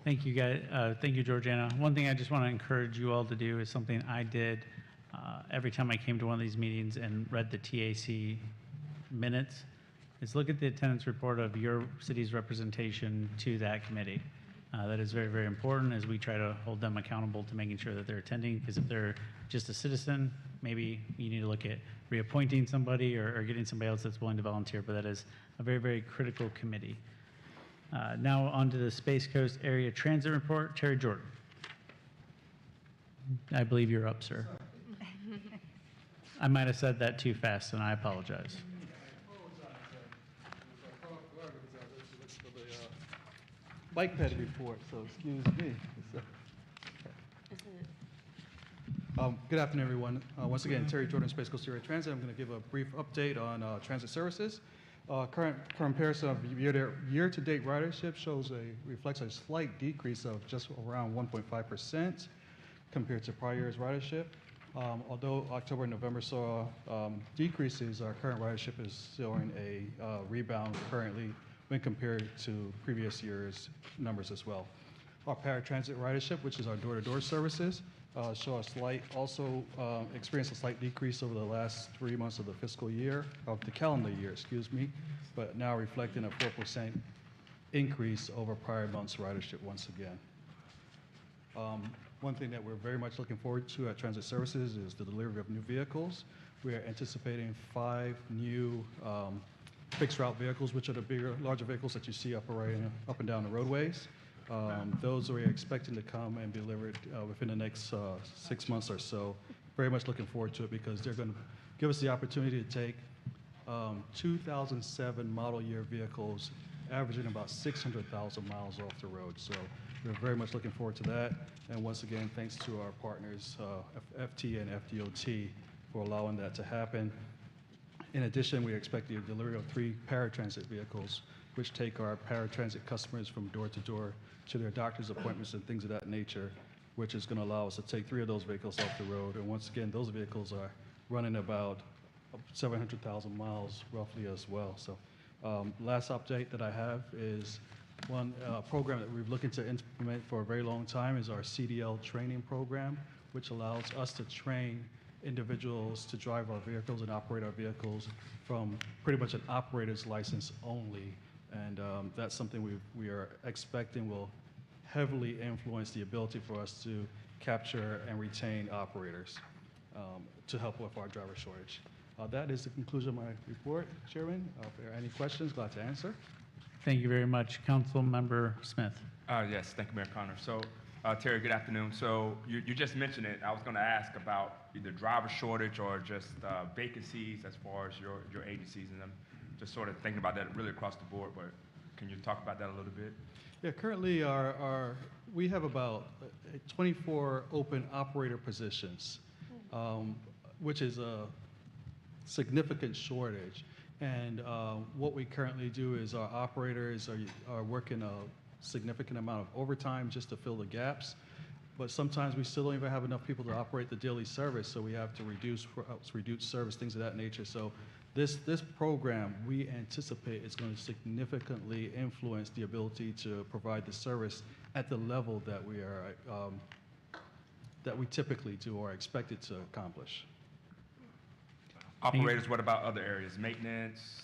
Thank you, guys. Thank you, Georgiana. One thing I just want to encourage you all to do is something I did every time I came to one of these meetings and read the TAC minutes, is look at the attendance report of your city's representation to that committee. That is very, very important as we try to hold them accountable to making sure that they're attending, because if they're just a citizen, maybe you need to look at reappointing somebody or getting somebody else that's willing to volunteer, but that is a very, very critical committee. Now on to the Space Coast Area Transit Report. Terry Jordan. I believe you're up, sir. I might have said that too fast, and I apologize. Bike ped report, so excuse me. Good afternoon, everyone. Once again, Terry Jordan, Space Coast Area Transit. I'm going to give a brief update on transit services. Current comparison of year-to-date ridership reflects a slight decrease of just around 1.5% compared to prior year's ridership. Although October and November saw decreases, our current ridership is showing a rebound currently when compared to previous year's numbers as well. Our paratransit ridership, which is our door-to-door services, experienced a slight decrease over the last 3 months of the fiscal year, of the calendar year, excuse me, but now reflecting a 4% increase over prior months' ridership once again. One thing that we're very much looking forward to at Transit Services is the delivery of new vehicles. We are anticipating 5 new fixed route vehicles, which are the bigger, larger vehicles that you see up and down the roadways. Those we're expecting to come and be delivered within the next 6 months or so. Very much looking forward to it because they're going to give us the opportunity to take 2007 model year vehicles averaging about 600,000 miles off the road. So we're very much looking forward to that. And once again, thanks to our partners, FT and FDOT, for allowing that to happen. In addition, we expect the delivery of 3 paratransit vehicles, which take our paratransit customers from door to door to their doctor's appointments and things of that nature, which is going to allow us to take 3 of those vehicles off the road. And once again, those vehicles are running about 700,000 miles roughly as well. So last update that I have is one program that we've looking to implement for a very long time is our CDL training program, which allows us to train individuals to drive our vehicles and operate our vehicles from pretty much an operator's license only. And that's something we are expecting will heavily influence the ability for us to capture and retain operators to help with our driver shortage. That is the conclusion of my report, Chairman. If there are any questions, glad to answer. Thank you very much. Council Member Smith. Yes, thank you, Mayor Connor. So, Terry, good afternoon. So you just mentioned it. I was going to ask about either driver shortage or just vacancies as far as your agencies, and I'm just sort of thinking about that really across the board, but can you talk about that a little bit? Yeah, currently we have about 24 open operator positions, which is a significant shortage. And what we currently do is our operators are working a significant amount of overtime just to fill the gaps. But sometimes we still don't even have enough people to operate the daily service, so we have to reduce service, things of that nature. So this program, we anticipate, is going to significantly influence the ability to provide the service at the level that we typically do or are expected to accomplish. Operators, what about other areas? Maintenance,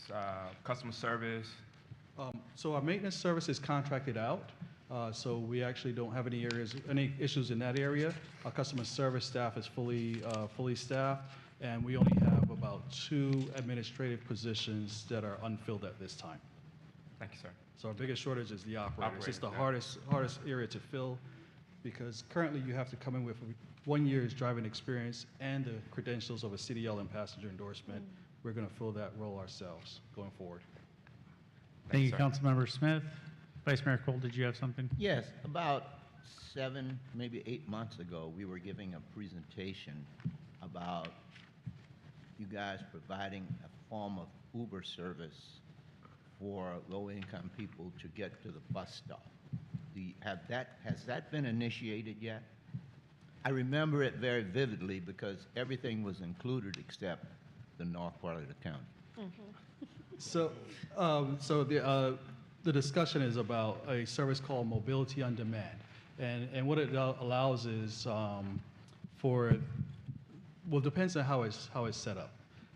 customer service? So our maintenance service is contracted out. So we actually don't have any issues in that area. Our customer service staff is fully staffed, and we only have about 2 administrative positions that are unfilled at this time. Thank you, sir. So our biggest shortage is the operators. It's the yeah. hardest area to fill because currently you have to come in with 1 year's driving experience and the credentials of a CDL and passenger endorsement. We're going to fill that role ourselves going forward. Thank you, sir. Councilmember Smith. Vice Mayor Cole, did you have something? Yes, about 7, maybe 8 months ago, we were giving a presentation about you guys providing a form of Uber service for low-income people to get to the bus stop. Has that been initiated yet? I remember it very vividly because everything was included except the north part of the county. So, the discussion is about a service called Mobility on Demand, and what it allows is depends on how it's set up.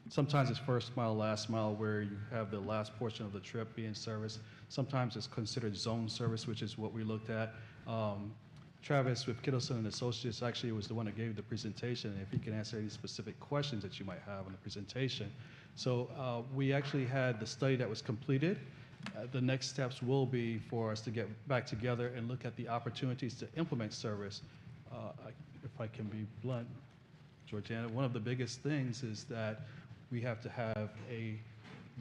Sometimes it's first mile, last mile, where you have the last portion of the trip being serviced. Sometimes it's considered zone service, which is what we looked at. Travis with Kittleson and Associates actually was the one that gave the presentation, and if he can answer any specific questions that you might have on the presentation. So we actually had the study that was completed. The next steps will be for us to get back together and look at the opportunities to implement service. If I can be blunt, Georgiana, one of the biggest things is that we have to have a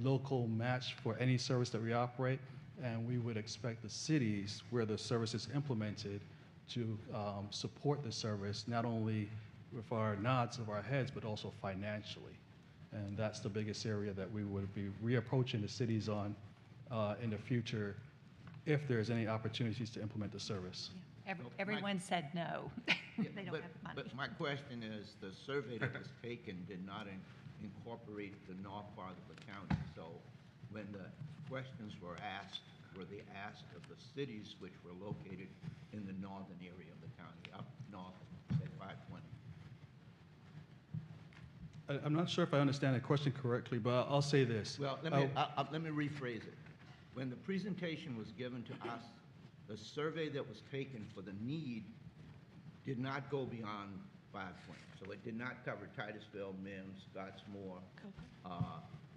local match for any service that we operate, and we would expect the cities where the service is implemented to support the service, not only with our nods of our heads, but also financially. And that's the biggest area that we would be reapproaching the cities on in the future if there's any opportunities to implement the service. Everyone said no. They don't have the money. But my question is, the survey that was taken did not incorporate the north part of the county. So when the questions were they asked of the cities which were located in the northern area of the county, up north, say 520? I'm not sure if I understand the question correctly, but I'll say this. Well, let me rephrase it. When the presentation was given to us, the survey that was taken for the need did not go beyond 520. So it did not cover Titusville, Mims, Scottsmore,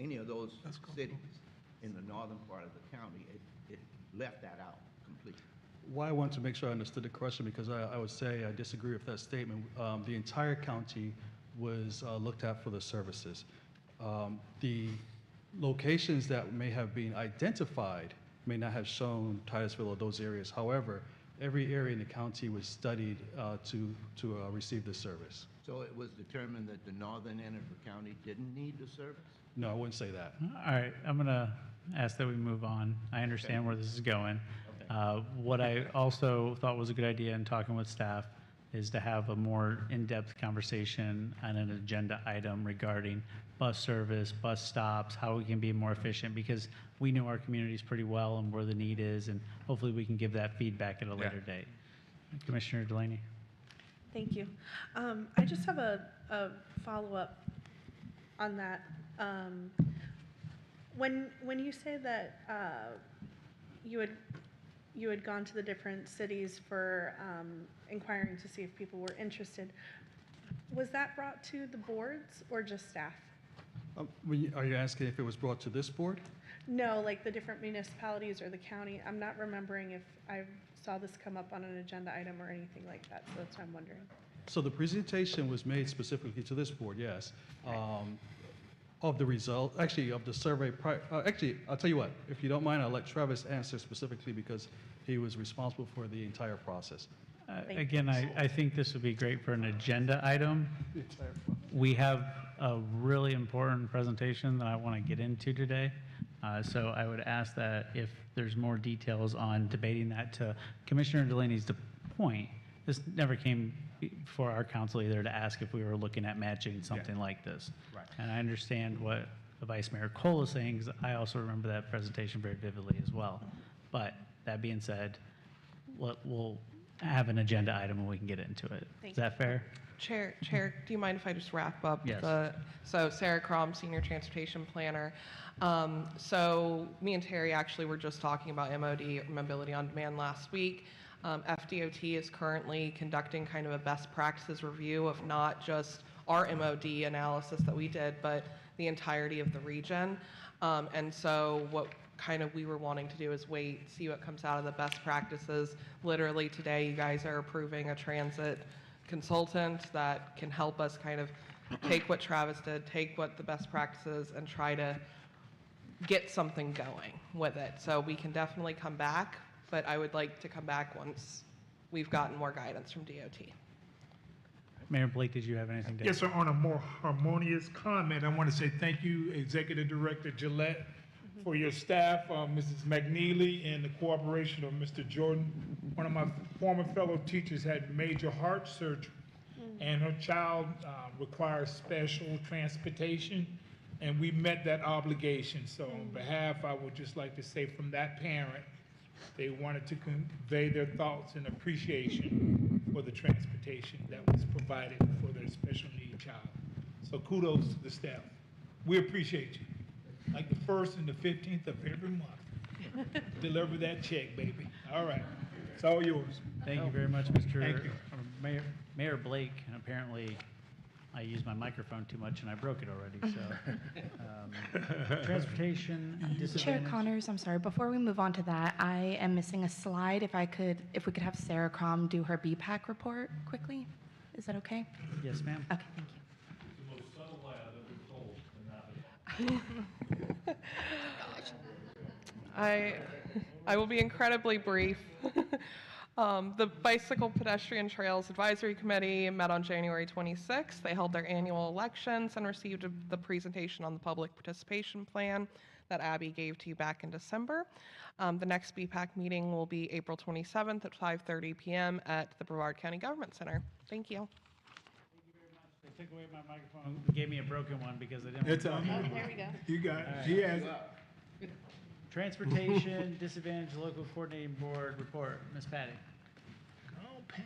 any of those cities. in the northern part of the county, it left that out completely. Why I want to make sure I understood the question, because I would say I disagree with that statement. The entire county was looked at for the services. The locations that may have been identified may not have shown Titusville or those areas. However, every area in the county was studied to receive this service. So it was determined that the northern end of the county didn't need the service? No, I wouldn't say that. All right, I'm going to ask that we move on. I understand where this is going. What I also thought was a good idea in talking with staff is to have a more in-depth conversation on an agenda item regarding bus service, bus stops, how we can be more efficient, because we know our communities pretty well and where the need is, and hopefully we can give that feedback at a later date. Commissioner Delaney. Thank you. I just have a follow-up on that. When you say that you had gone to the different cities for inquiring to see if people were interested, was that brought to the boards or just staff? Are you asking if it was brought to this board? No, like the different municipalities or the county. I'm not remembering if I saw this come up on an agenda item or anything like that, so that's what I'm wondering. So the presentation was made specifically to this board, yes. Of the result, actually, of the survey. Actually, I'll tell you what, if you don't mind, I'll let Travis answer specifically because he was responsible for the entire process. Again, I think this would be great for an agenda item. We have a really important presentation that I want to get into today. So I would ask that if there's more details on debating that, to Commissioner Delaney's point, this never came before our council either to ask if we were looking at matching something like this. Right. And I understand what Vice Mayor Cole is saying, because I also remember that presentation very vividly as well. But that being said, we'll have an agenda item and we can get into it. Is that fair? Chair, do you mind if I just wrap up? Yes. So Sarah Crom, Senior Transportation Planner. So me and Terry actually were just talking about MOD, Mobility on Demand, last week. FDOT is currently conducting kind of a best practices review of not just our MOD analysis that we did, but the entirety of the region. And so what kind of we were wanting to do is wait, see what comes out of the best practices. Literally today, you guys are approving a transit consultant that can help us kind of take what Travis did, take what the best practices, and try to get something going with it. So we can definitely come back, but I would like to come back once we've gotten more guidance from DOT. Mayor Blake, did you have anything to add? Yes, sir. On a more harmonious comment, I want to say thank you, Executive Director Gillette, for your staff, Mrs. McNeely, and the cooperation of Mr. Jordan. One of my former fellow teachers had major heart surgery, and her child requires special transportation, and we met that obligation. So on behalf, I would just like to say from that parent, they wanted to convey their thoughts and appreciation for the transportation that was provided for their special need child. So kudos to the staff. We appreciate you. Like the 1st and the 15th of every month. Deliver that check, baby. All right. It's all yours. Thank you very much, Mr. Thank you. Mayor Blake. And apparently, I used my microphone too much and I broke it already. So, transportation disadvantage. Chair Connors, I'm sorry. Before we move on to that, I am missing a slide. If we could have Sarah Crom do her BPAC report quickly, is that okay? Yes, ma'am. Okay, thank you. I will be incredibly brief. The Bicycle Pedestrian Trails Advisory Committee met on January 26th. They held their annual elections and received the presentation on the public participation plan that Abby gave to you back in December. The next BPAC meeting will be April 27th at 5:30 p.m. at the Brevard County Government Center. Thank you. They took away my microphone, gave me a broken one because I didn't. It's on. There we go. You got it. All She right. has it. Transportation Disadvantage Local Coordinating Board report. Ms. Patty. Oh, Patty.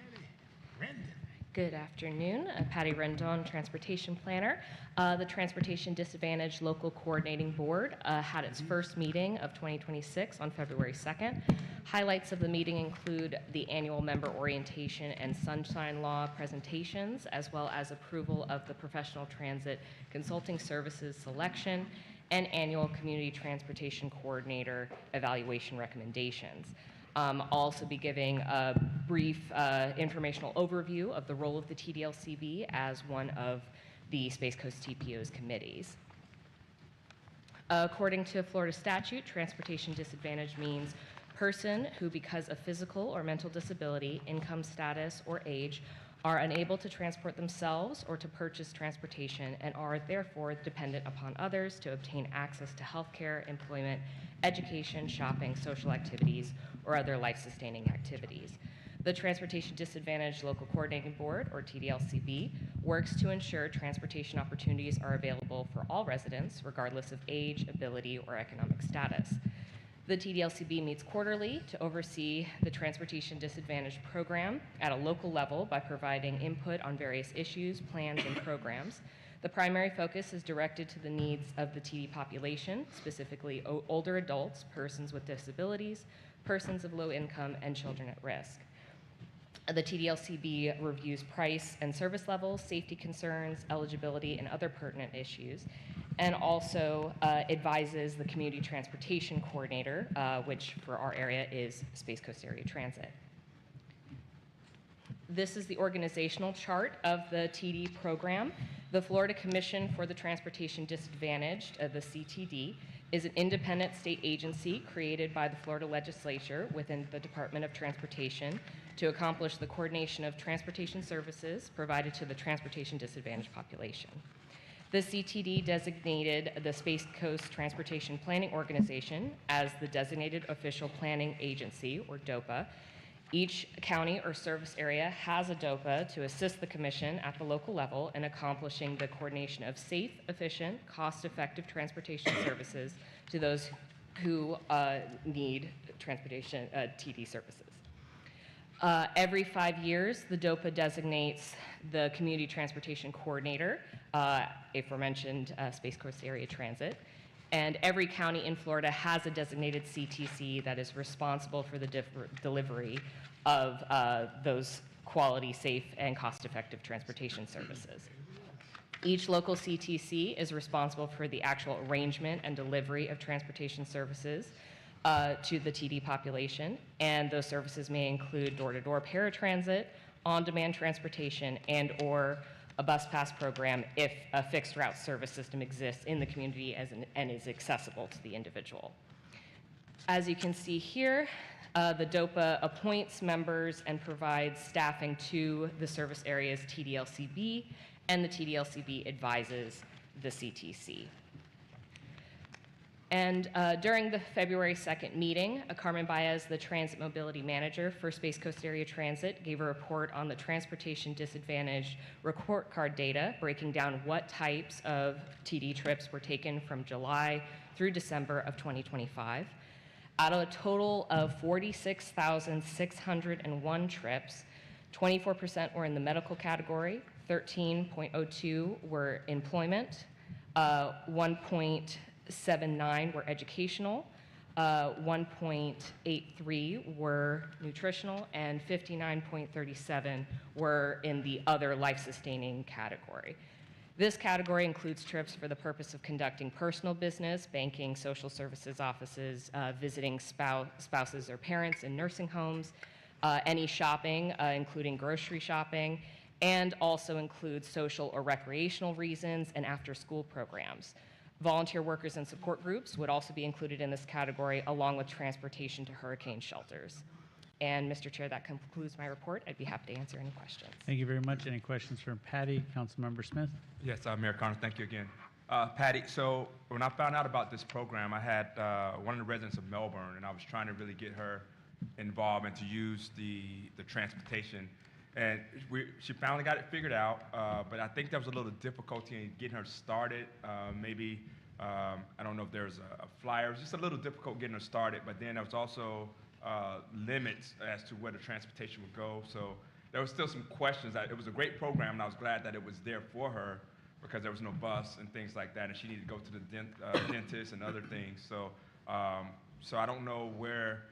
Rendon. Good afternoon. Patty Rendon, Transportation Planner. The Transportation Disadvantage Local Coordinating Board had its first meeting of 2026 on February 2nd. Highlights of the meeting include the annual member orientation and sunshine law presentations, as well as approval of the professional transit consulting services selection and annual community transportation coordinator evaluation recommendations. I'll also be giving a brief informational overview of the role of the TDLCB as one of the Space Coast TPO's committees. According to Florida statute, transportation disadvantage means person who, because of physical or mental disability, income status, or age, are unable to transport themselves or to purchase transportation and are therefore dependent upon others to obtain access to healthcare, employment, education, shopping, social activities, or other life-sustaining activities. The Transportation Disadvantaged Local Coordinating Board, or TDLCB, works to ensure transportation opportunities are available for all residents, regardless of age, ability, or economic status. The TDLCB meets quarterly to oversee the Transportation Disadvantaged program at a local level by providing input on various issues, plans, and programs. The primary focus is directed to the needs of the TD population, specifically older adults, persons with disabilities, persons of low income, and children at risk. The TDLCB reviews price and service levels, safety concerns, eligibility, and other pertinent issues, and also advises the Community Transportation Coordinator, which for our area is Space Coast Area Transit. This is the organizational chart of the TD program. The Florida Commission for the Transportation Disadvantaged, the CTD, is an independent state agency created by the Florida legislature within the Department of Transportation to accomplish the coordination of transportation services provided to the transportation disadvantaged population. The CTD designated the Space Coast Transportation Planning Organization as the designated official planning agency, or DOPA. Each county or service area has a DOPA to assist the commission at the local level in accomplishing the coordination of safe, efficient, cost-effective transportation services to those who need transportation TD services. Every 5 years, the DOPA designates the Community Transportation Coordinator, aforementioned Space Coast Area Transit, and every county in Florida has a designated CTC that is responsible for the delivery of those quality, safe, and cost-effective transportation services. Each local CTC is responsible for the actual arrangement and delivery of transportation services to the TD population, and those services may include door-to-door paratransit, on-demand transportation, and/or a bus pass program if a fixed route service system exists in the community and is accessible to the individual. As you can see here, the DOPA appoints members and provides staffing to the service areas TDLCB, and the TDLCB advises the CTC. And during the February 2nd meeting, Carmen Baez, the Transit Mobility Manager for Space Coast Area Transit, gave a report on the transportation disadvantaged report card data, breaking down what types of TD trips were taken from July through December of 2025. Out of a total of 46,601 trips, 24% were in the medical category, 13.02 were employment, 1.79 were educational, 1.83 were nutritional, and 59.37 were in the other life-sustaining category. This category includes trips for the purpose of conducting personal business, banking, social services offices, visiting spouses or parents in nursing homes, any shopping, including grocery shopping, and also includes social or recreational reasons and after-school programs. Volunteer workers and support groups would also be included in this category, along with transportation to hurricane shelters. And Mr. Chair, that concludes my report. I'd be happy to answer any questions. Thank you very much. Any questions from Patty? Councilmember Smith? Yes, Mayor Connor, thank you again. Patty, so when I found out about this program, I had one of the residents of Melbourne, and I was trying to really get her involved and to use the transportation. And she finally got it figured out, but I think there was a little difficulty in getting her started. Maybe, I don't know if there's a flyer. It was just a little difficult getting her started, but then there was also limits as to where the transportation would go. So there was still some questions. It was a great program, and I was glad that it was there for her because there was no bus and things like that, and she needed to go to the dentist and other things. So, so I don't know where,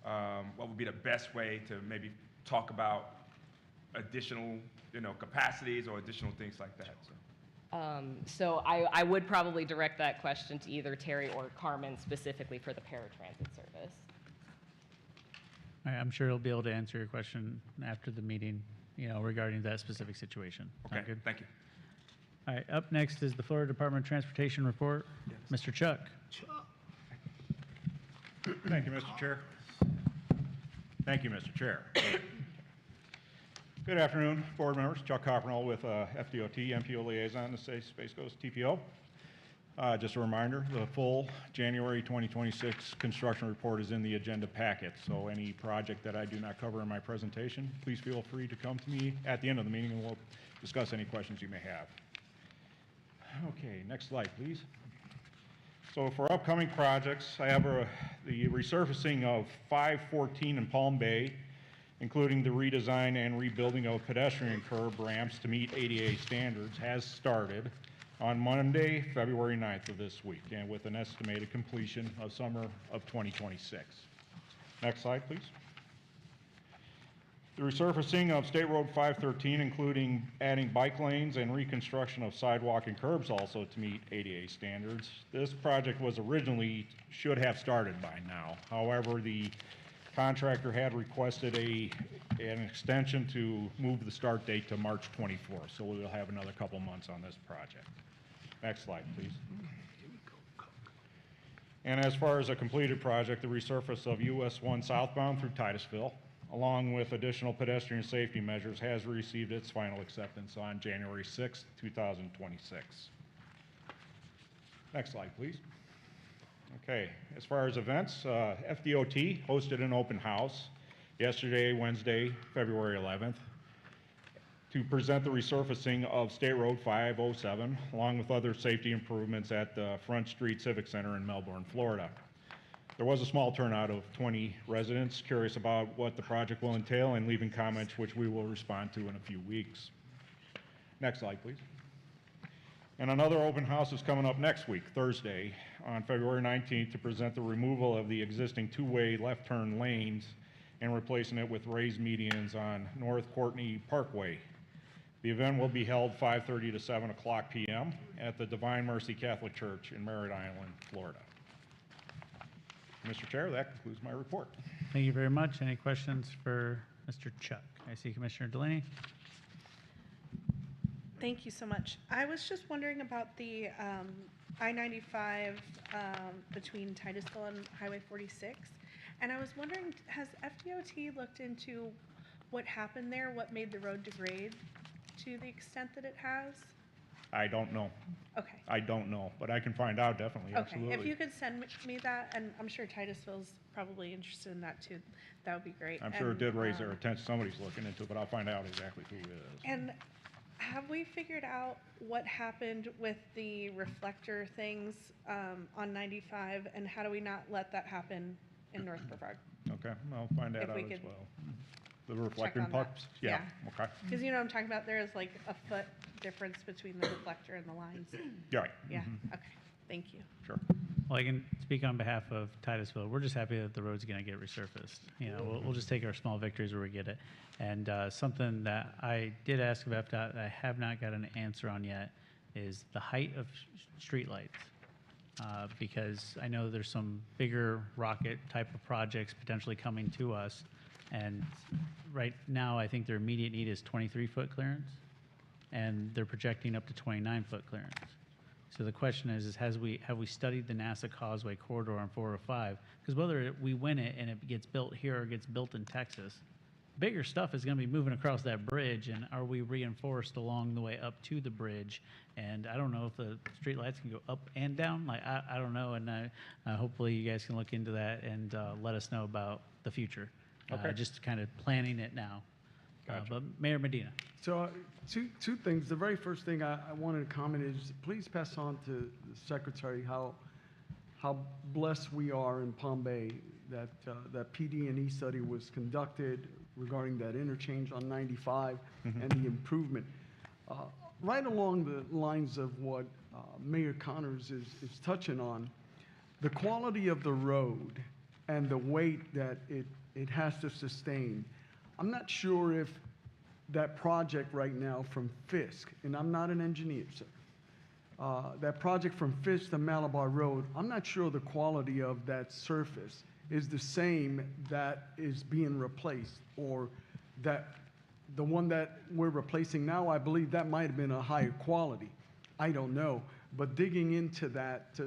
what would be the best way to maybe talk about additional, capacities or additional things like that. So. So I would probably direct that question to either Terry or Carmen specifically for the paratransit service. All right, I'm sure he'll be able to answer your question after the meeting, regarding that specific situation. Okay, Sound good? thank you. All right, up next is the Florida Department of Transportation report. Mr. Chuck. Thank you, Mr. Chair. Thank you, Mr. Chair. Good afternoon, board members. Chuck Coppernall with FDOT, MPO liaison to Space Coast TPO. Just a reminder, the full January 2026 construction report is in the agenda packet, so any project that I do not cover in my presentation, please feel free to come to me at the end of the meeting and we'll discuss any questions you may have. Okay, next slide, please. So for upcoming projects, I have the resurfacing of 514 in Palm Bay, including the redesign and rebuilding of pedestrian curb ramps to meet ADA standards, has started on Monday, February 9th of this week, and with an estimated completion of summer of 2026. Next slide, please. The resurfacing of State Road 513, including adding bike lanes and reconstruction of sidewalk and curbs also to meet ADA standards. This project was originally should have started by now. However, the contractor had requested an extension to move the start date to March 24th, so we'll have another couple months on this project. Next slide, please. And as far as a completed project, the resurface of US 1 southbound through Titusville, along with additional pedestrian safety measures, has received its final acceptance on January 6th, 2026. Next slide, please. Okay, as far as events, FDOT hosted an open house yesterday, Wednesday, February 11th, to present the resurfacing of State Road 507, along with other safety improvements at the Front Street Civic Center in Melbourne, Florida. There was a small turnout of 20 residents curious about what the project will entail and leaving comments which we will respond to in a few weeks. Next slide, please. And another open house is coming up next week, Thursday, on February 19th, to present the removal of the existing two-way left turn lanes and replacing it with raised medians on North Courtney Parkway. The event will be held 5:30 to 7 o'clock p.m. at the Divine Mercy Catholic Church in Merritt Island, Florida. Mr. Chair, that concludes my report. Thank you very much. Any questions for Mr. Chuck? I see Commissioner Delaney. Thank you so much. I was just wondering about the I-95 between Titusville and Highway 46. And I was wondering, has FDOT looked into what happened there? What made the road degrade to the extent that it has? I don't know. Okay. I don't know, but I can find out definitely, Okay, absolutely. if you could send me that, and I'm sure Titusville's probably interested in that too, that would be great. I'm sure it did raise their um, attention. Somebody's looking into it, but I'll find out exactly who it is. And have we figured out what happened with the reflector things on 95, and how do we not let that happen in North Brevard? Okay, I'll find that If out we as could well. The reflecting on that. pucks? Yeah, okay. Because you know what I'm talking about, there is like a foot difference between the reflector and the lines. Yeah, right. Yeah, Mhm. okay, thank you. Sure. Well, I can speak on behalf of Titusville. We're just happy that the road's going to get resurfaced. We'll just take our small victories where we get it. And something that I did ask of FDOT that I have not got an answer on yet is the height of streetlights. Because I know there's some bigger rocket type of projects potentially coming to us. And right now, I think their immediate need is 23-foot clearance, and they're projecting up to 29-foot clearance. So the question is have we studied the NASA Causeway corridor on 405? Because whether we win it and it gets built here or gets built in Texas, bigger stuff is going to be moving across that bridge, and are we reinforced along the way up to the bridge? And I don't know if the street lights can go up and down. Like I don't know, and hopefully you guys can look into that and let us know about the future. Okay. Just kind of planning it now. But Mayor Medina. So two things. The very first thing I wanted to comment is please pass on to the Secretary how blessed we are in Palm Bay that that PD&E study was conducted regarding that interchange on 95 and the improvement. Right along the lines of what Mayor Connors is touching on, the quality of the road and the weight that it has to sustain. I'm not sure if that project right now from Fisk, and I'm not an engineer, sir, that project from Fish to Malabar Road, I'm not sure the quality of that surface is the same that is being replaced, or that the one that we're replacing now, I believe that might have been a higher quality. I don't know, but digging into that,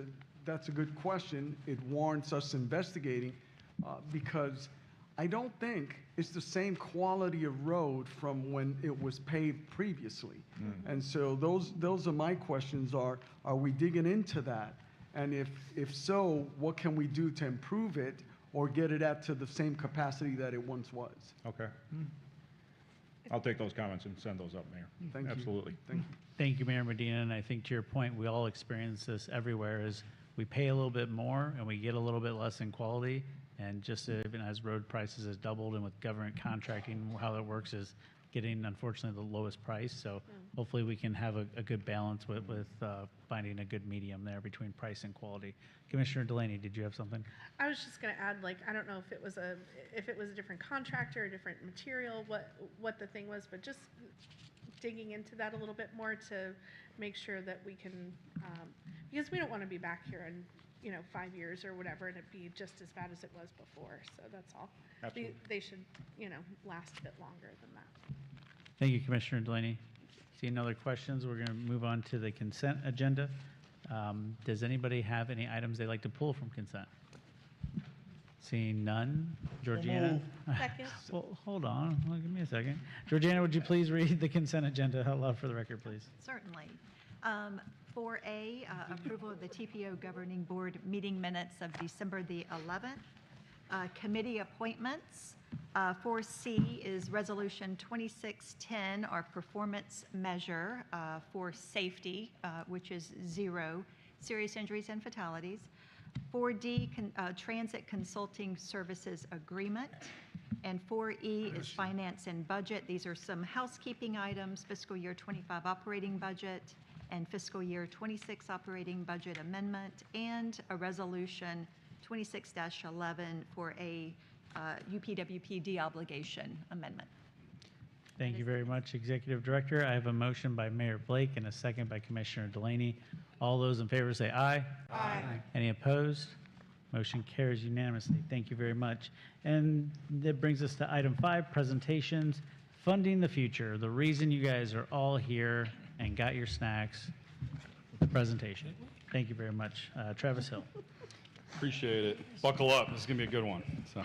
that's a good question. It warrants us investigating, because I don't think it's the same quality of road from when it was paved previously. And so those are my questions: are we digging into that? And if so, what can we do to improve it or get it at to the same capacity that it once was? Okay. I'll take those comments and send those up, Mayor. Thank you. Absolutely. Thank you. Thank you, Mayor Medina, and I think to your point, we all experience this everywhere, is we pay a little bit more and we get a little bit less in quality. And just even as road prices has doubled, and with government contracting, how it works is getting, unfortunately, the lowest price. So hopefully we can have a good balance with finding a good medium there between price and quality. Commissioner Delaney, did you have something? I was just going to add, like, I don't know if it was a different contractor, a different material, what the thing was, but just digging into that a little bit more to make sure that we can, because we don't want to be back here in 5 years or whatever, and it be just as bad as it was before. So that's all. Absolutely. They should, last a bit longer than that. Thank you, Commissioner Delaney. Seeing no other questions, we're going to move on to the consent agenda. Does anybody have any items they'd like to pull from consent? Seeing none. Georgiana? Second. Well, hold on. Well, give me a second. Georgiana, would you please read the consent agenda out loud for the record, please? Certainly. 4A, approval of the TPO Governing Board meeting minutes of December the 11th. Committee appointments. 4C is Resolution 2610, our performance measure for safety, which is 0 serious injuries and fatalities. 4D, Transit Consulting Services Agreement. And 4E is Finance and Budget. These are some housekeeping items: fiscal year 25 operating budget and fiscal year 26 operating budget amendment, and a resolution 26-11 for a UPWP deobligation amendment. Thank you very much, Executive Director. I have a motion by Mayor Blake and a second by Commissioner Delaney. All those in favor say aye. Aye. Any opposed? Motion carries unanimously. Thank you very much. And that brings us to item 5, presentations, funding the future. The reason you guys are all here and got your snacks, the presentation. Thank you very much. Travis Hill. Appreciate it. Buckle up. This is going to be a good one. So,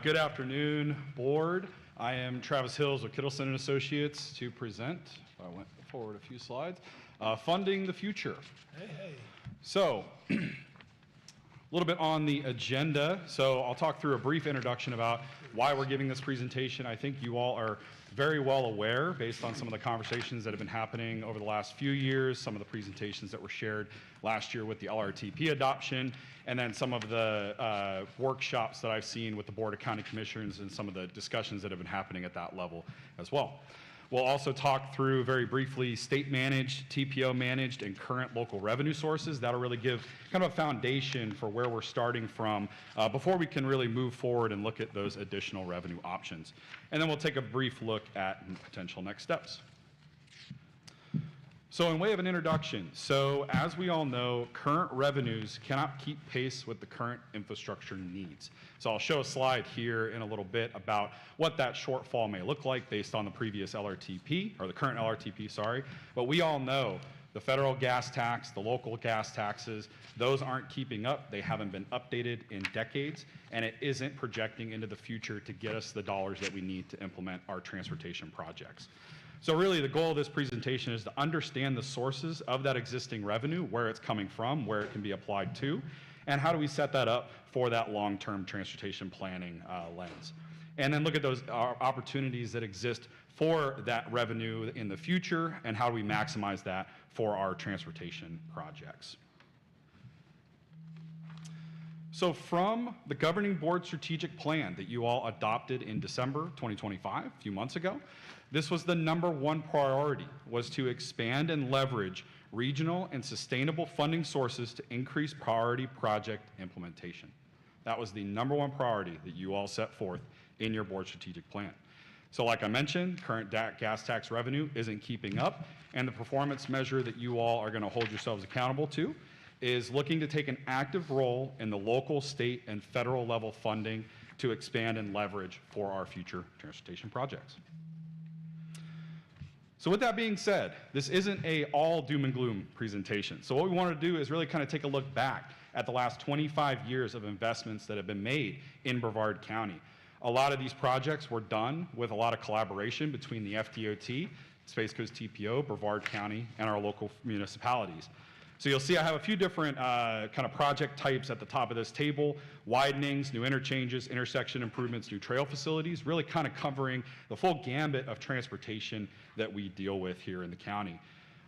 good afternoon, board. I am Travis Hills with Kittleson and Associates to present. I went forward a few slides. Funding the future. So, a little bit on the agenda. So I'll talk through a brief introduction about why we're giving this presentation. I think you all are very well aware, based on some of the conversations that have been happening over the last few years, some of the presentations that were shared last year with the LRTP adoption, and then some of the workshops that I've seen with the Board of County Commissioners and some of the discussions that have been happening at that level as well. We'll also talk through very briefly state-managed, TPO-managed, and current local revenue sources. That'll really give kind of a foundation for where we're starting from before we can really move forward and look at those additional revenue options. And then we'll take a brief look at potential next steps. So in way of an introduction, so as we all know, current revenues cannot keep pace with the current infrastructure needs. So I'll show a slide here in a little bit about what that shortfall may look like based on the previous LRTP, or the current LRTP, sorry. But we all know the federal gas tax, the local gas taxes, those aren't keeping up. They haven't been updated in decades, and it isn't projecting into the future to get us the dollars that we need to implement our transportation projects. So really the goal of this presentation is to understand the sources of that existing revenue, where it's coming from, where it can be applied to, and how do we set that up for that long-term transportation planning lens. And then look at those opportunities that exist for that revenue in the future, and how do we maximize that for our transportation projects. So from the governing board strategic plan that you all adopted in December 2025, a few months ago, this was the #1 priority, was to expand and leverage regional and sustainable funding sources to increase priority project implementation. That was the #1 priority that you all set forth in your board strategic plan. So like I mentioned, current gas tax revenue isn't keeping up, and the performance measure that you all are going to hold yourselves accountable to is looking to take an active role in the local, state, and federal level funding to expand and leverage for our future transportation projects. So with that being said, this isn't a all doom and gloom presentation. So what we want to do is really kind of take a look back at the last 25 years of investments that have been made in Brevard County. A lot of these projects were done with a lot of collaboration between the FDOT, Space Coast TPO, Brevard County, and our local municipalities. So you'll see I have a few different kind of project types at the top of this table: widenings, new interchanges, intersection improvements, new trail facilities, really kind of covering the full gambit of transportation that we deal with here in the county.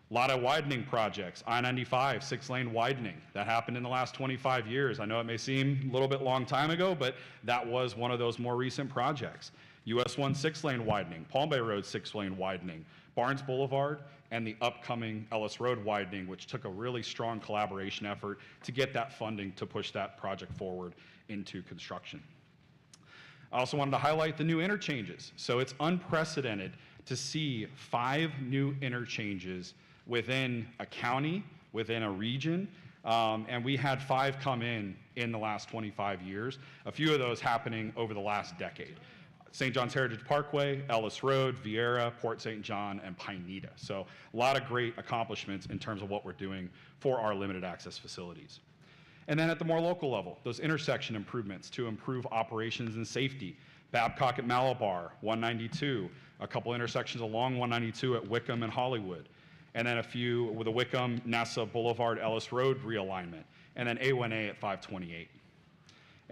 A lot of widening projects, I-95, 6-lane widening. That happened in the last 25 years. I know it may seem a little bit long time ago, but that was one of those more recent projects. US 1 6-lane widening, Palm Bay Road 6-lane widening, Barnes Boulevard, and the upcoming Ellis Road widening, which took a really strong collaboration effort to get that funding to push that project forward into construction. I also wanted to highlight the new interchanges. So it's unprecedented to see 5 new interchanges within a county, within a region, and we had 5 come in the last 25 years, a few of those happening over the last decade. St. John's Heritage Parkway, Ellis Road, Vieira, Port St. John, and Pineda. So a lot of great accomplishments in terms of what we're doing for our limited access facilities. And then at the more local level, those intersection improvements to improve operations and safety. Babcock at Malabar, 192, a couple intersections along 192 at Wickham and Hollywood, and then a few with the Wickham, Nassau Boulevard, Ellis Road realignment, and then A1A at 528.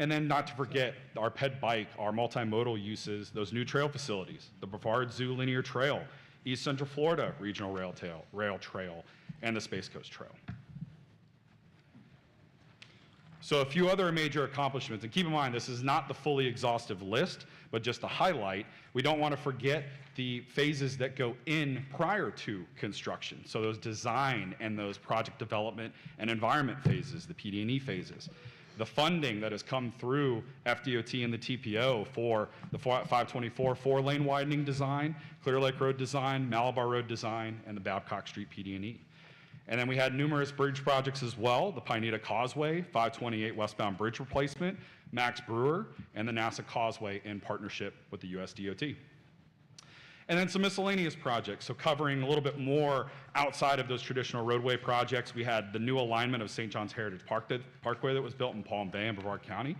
And then not to forget our ped bike, our multimodal uses, those new trail facilities, the Brevard Zoo Linear Trail, East Central Florida Regional Rail Trail, and the Space Coast Trail. So a few other major accomplishments, and keep in mind, this is not the fully exhaustive list, but just to highlight, we don't want to forget the phases that go in prior to construction. So those design and those project development and environment phases, the PD&E phases. The funding that has come through FDOT and the TPO for the 524 4-lane widening design, Clear Lake Road design, Malabar Road design, and the Babcock Street PD&E. And then we had numerous bridge projects as well: the Pineda Causeway, 528 westbound bridge replacement, Max Brewer, and the NASA Causeway in partnership with the US DOT. And then some miscellaneous projects, so covering a little bit more outside of those traditional roadway projects. We had the new alignment of St. John's Heritage Parkway that was built in Palm Bay and Brevard County,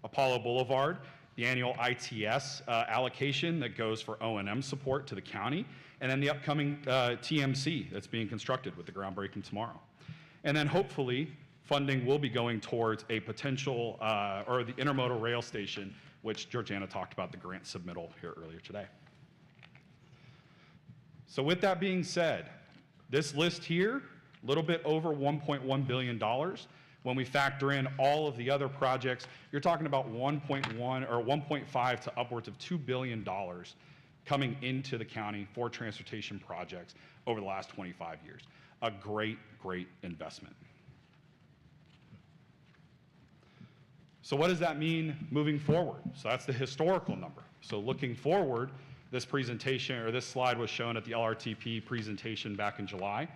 Apollo Boulevard, the annual ITS allocation that goes for O&M support to the county, and then the upcoming TMC that's being constructed with the groundbreaking tomorrow. And then hopefully funding will be going towards a potential, or the intermodal rail station, which Georgiana talked about the grant submittal here earlier today. So with that being said, this list here, a little bit over $1.1 billion. When we factor in all of the other projects, you're talking about 1.1 or 1.5 to upwards of $2 billion coming into the county for transportation projects over the last 25 years. A great, great investment. So what does that mean moving forward? So that's the historical number. So looking forward, this presentation, or this slide was shown at the LRTP presentation back in July.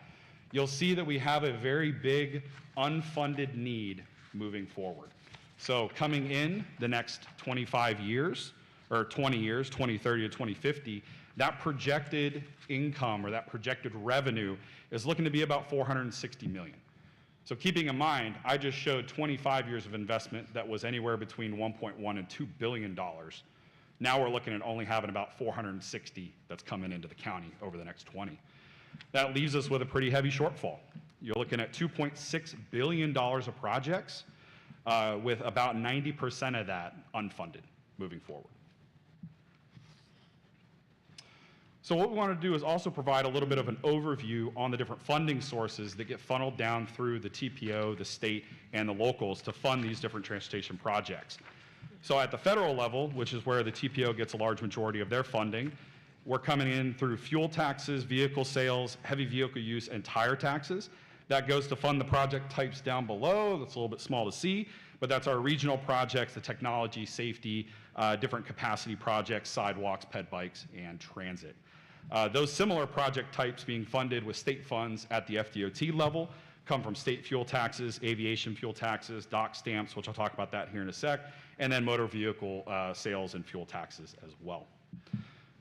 You'll see that we have a very big unfunded need moving forward. So coming in the next 25 years, or 20 years, 2030 to 2050, that projected income or that projected revenue is looking to be about $460 million. So keeping in mind, I just showed 25 years of investment that was anywhere between $1.1 and $2 billion. Now we're looking at only having about 460 that's coming into the county over the next 20. That leaves us with a pretty heavy shortfall. You're looking at $2.6 billion of projects, with about 90% of that unfunded moving forward. So what we want to do is also provide a little bit of an overview on the different funding sources that get funneled down through the TPO, the state, and the locals to fund these different transportation projects. So at the federal level, which is where the TPO gets a large majority of their funding, we're coming in through fuel taxes, vehicle sales, heavy vehicle use, and tire taxes. That goes to fund the project types down below. That's a little bit small to see, but that's our regional projects, the technology, safety, different capacity projects, sidewalks, ped bikes, and transit. Those similar project types being funded with state funds at the FDOT level come from state fuel taxes, aviation fuel taxes, dock stamps, which I'll talk about that here in a sec, and then motor vehicle sales and fuel taxes as well.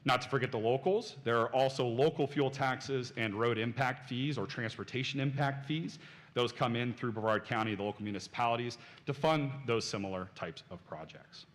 Not to forget the locals, there are also local fuel taxes and road impact fees or transportation impact fees. Those come in through Brevard County, the local municipalities, to fund those similar types of projects.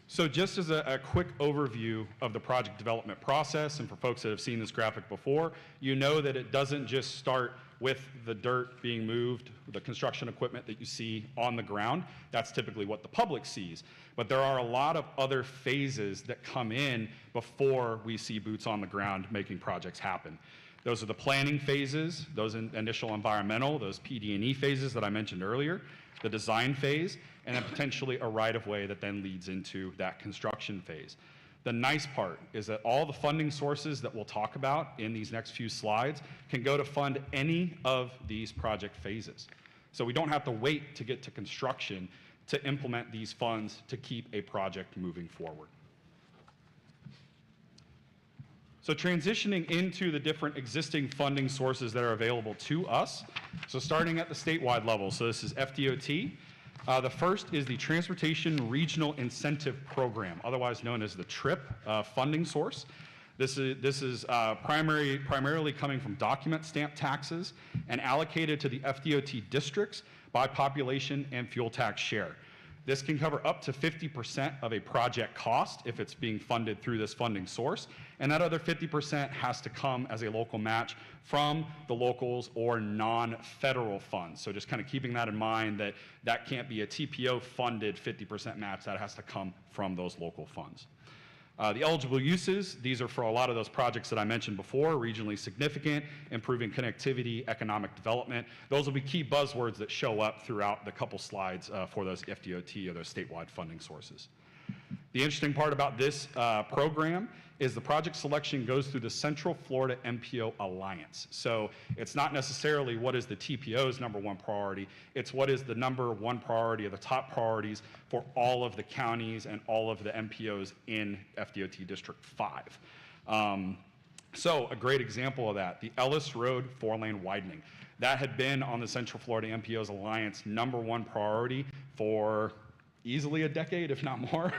So just as a quick overview of the project development process, and for folks that have seen this graphic before, you know that it doesn't just start with the dirt being moved, the construction equipment that you see on the ground. That's typically what the public sees. But there are a lot of other phases that come in before we see boots on the ground making projects happen. Those are the planning phases, those initial environmental, those PD&E phases that I mentioned earlier, the design phase, and then potentially a right-of-way that then leads into that construction phase. The nice part is that all the funding sources that we'll talk about in these next few slides can go to fund any of these project phases. So we don't have to wait to get to construction to implement these funds to keep a project moving forward. So transitioning into the different existing funding sources that are available to us. So starting at the statewide level, so this is FDOT. The first is the Transportation Regional Incentive Program, otherwise known as the TRIP funding source. This is primarily coming from document stamp taxes and allocated to the FDOT districts by population and fuel tax share. This can cover up to 50% of a project cost if it's being funded through this funding source, and that other 50% has to come as a local match from the locals or non-federal funds. So just kind of keeping that in mind, that that can't be a TPO funded 50% match, that has to come from those local funds. The eligible uses, these are for a lot of those projects that I mentioned before, regionally significant, improving connectivity, economic development. Those will be key buzzwords that show up throughout the couple slides for those FDOT or those statewide funding sources. The interesting part about this program is the project selection goes through the Central Florida MPO Alliance. So it's not necessarily what is the TPO's #1 priority, it's what is the #1 priority or the top priorities for all of the counties and all of the MPOs in FDOT District 5. So a great example of that, the Ellis Road 4-lane widening. That had been on the Central Florida MPO's Alliance #1 priority for easily a decade, if not more.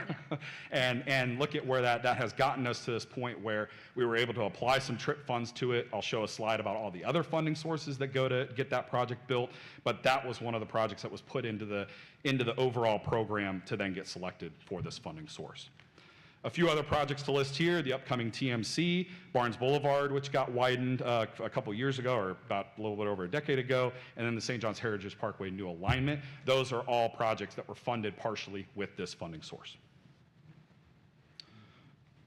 and look at where that has gotten us to this point where we were able to apply some TRIP funds to it. I'll show a slide about all the other funding sources that go to get that project built, but that was one of the projects that was put into the overall program to then get selected for this funding source. A few other projects to list here, the upcoming TMC, Barnes Boulevard, which got widened a couple years ago, or about a little bit over a decade ago, and then the St. John's Heritage Parkway new alignment. Those are all projects that were funded partially with this funding source.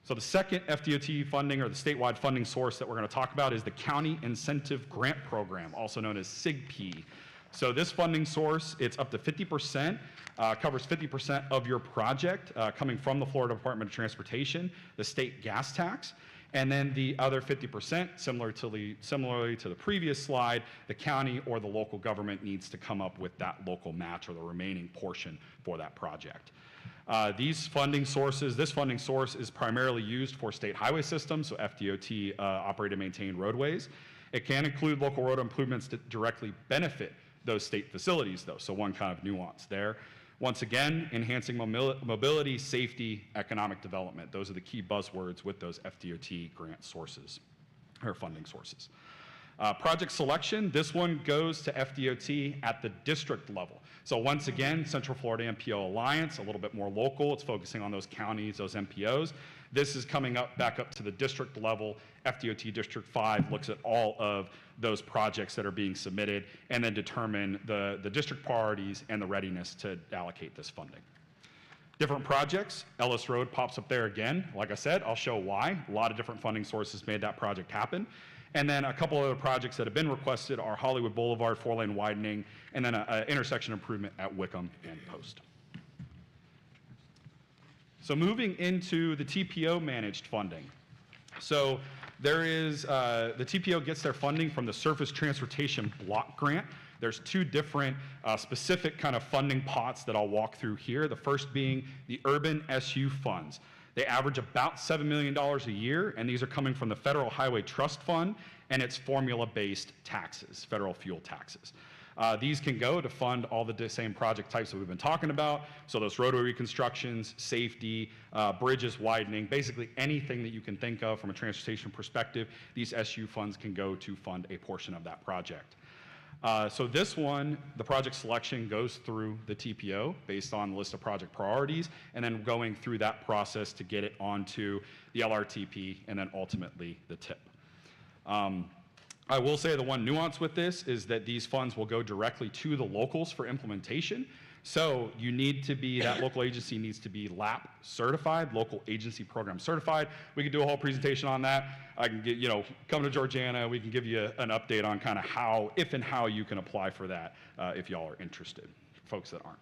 So the second FDOT funding, or the statewide funding source that we're going to talk about, is the County Incentive Grant Program, also known as SCTPO. So this funding source, it's up to 50%, covers 50% of your project coming from the Florida Department of Transportation, the state gas tax, and then the other 50%, similarly to the previous slide, the county or the local government needs to come up with that local match or the remaining portion for that project. This funding source is primarily used for state highway systems, so FDOT operated and maintained roadways. It can include local road improvements that directly benefit those state facilities, though, so one kind of nuance there. Once again, enhancing mobility, safety, economic development. Those are the key buzzwords with those FDOT grant sources, or funding sources. Project selection, this one goes to FDOT at the district level. So once again, Central Florida MPO Alliance, a little bit more local. It's focusing on those counties, those MPOs. This is coming back up to the district level. FDOT District 5 looks at all of those projects that are being submitted and then determine the district priorities and the readiness to allocate this funding. Different projects, Ellis Road pops up there again. Like I said, I'll show why. A lot of different funding sources made that project happen. And then a couple other projects that have been requested are Hollywood Boulevard 4-lane widening, and then an intersection improvement at Wickham and Post. So moving into the TPO managed funding. So there is, the TPO gets their funding from the Surface Transportation Block Grant. There's two different specific kind of funding pots that I'll walk through here. The first being the Urban SU funds. They average about $7 million a year, and these are coming from the Federal Highway Trust Fund and its formula-based taxes, federal fuel taxes. These can go to fund all the same project types that we've been talking about. So those roadway reconstructions, safety, bridges widening, basically anything that you can think of from a transportation perspective, these SU funds can go to fund a portion of that project. So this one, the project selection goes through the TPO based on the list of project priorities, and then going through that process to get it onto the LRTP and then ultimately the TIP. I will say the one nuance with this is that these funds will go directly to the locals for implementation. So you need to be, that local agency needs to be LAP certified, local agency program certified. We could do a whole presentation on that. I can get, come to Georgiana, we can give you an update on kind of how, if and how you can apply for that if y'all are interested, folks that aren't.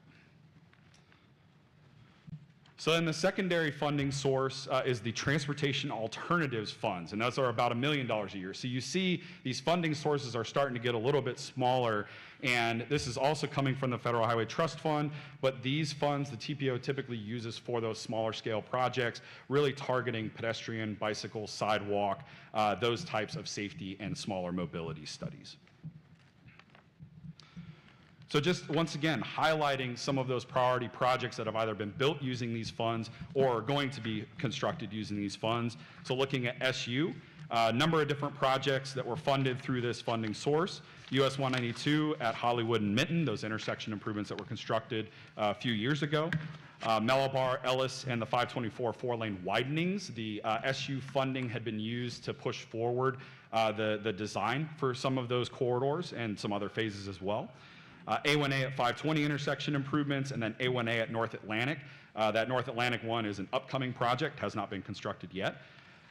So then the secondary funding source is the Transportation Alternatives Funds, and those are about $1 million a year. So you see these funding sources are starting to get a little bit smaller, and this is also coming from the Federal Highway Trust Fund, but these funds the TPO typically uses for those smaller scale projects, really targeting pedestrian, bicycle, sidewalk, those types of safety and smaller mobility studies. So just once again, highlighting some of those priority projects that have either been built using these funds or are going to be constructed using these funds. So looking at SU, a number of different projects that were funded through this funding source. US 192 at Hollywood and Minton, those intersection improvements that were constructed a few years ago. Malabar, Ellis, and the 524 four-lane widenings. The SU funding had been used to push forward the design for some of those corridors and some other phases as well. A1A at 520 intersection improvements, and then A1A at North Atlantic. That North Atlantic one is an upcoming project, has not been constructed yet.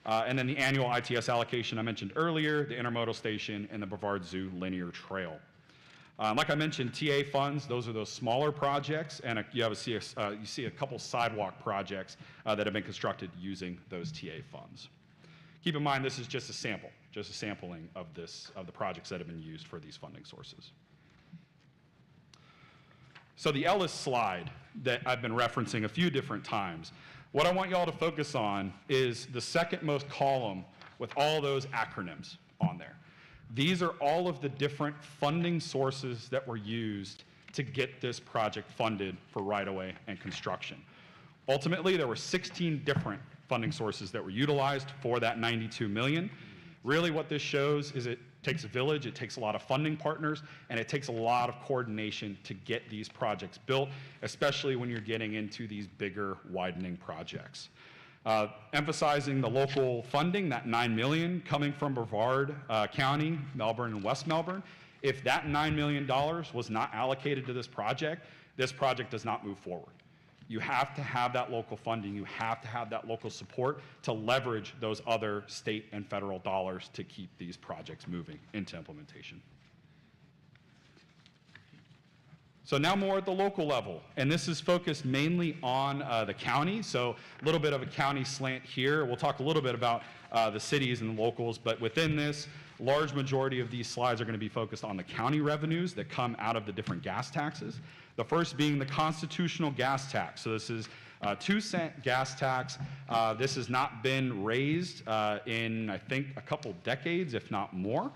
And then the annual ITS allocation I mentioned earlier, the intermodal station, and the Brevard Zoo linear trail. Like I mentioned, TA funds, those are those smaller projects, and you see a couple sidewalk projects that have been constructed using those TA funds. Keep in mind, this is just a sample, just a sampling of the projects that have been used for these funding sources. So the Ellis slide that I've been referencing a few different times, what I want y'all to focus on is the second most column with all those acronyms on there. These are all of the different funding sources that were used to get this project funded for right-of-way and construction. Ultimately, there were 16 different funding sources that were utilized for that $92 million. Really what this shows is it takes a village, it takes a lot of funding partners, and it takes a lot of coordination to get these projects built, especially when you're getting into these bigger widening projects. Emphasizing the local funding, that $9 million coming from Brevard County, Melbourne, and West Melbourne. If that $9 million was not allocated to this project does not move forward. You have to have that local funding, you have to have that local support to leverage those other state and federal dollars to keep these projects moving into implementation. So now more at the local level, and this is focused mainly on the county, so a little bit of a county slant here. We'll talk a little bit about the cities and the locals, but within this, large majority of these slides are going to be focused on the county revenues that come out of the different gas taxes. The first being the constitutional gas tax. So this is a 2-cent gas tax. This has not been raised in, I think, a couple decades, if not more.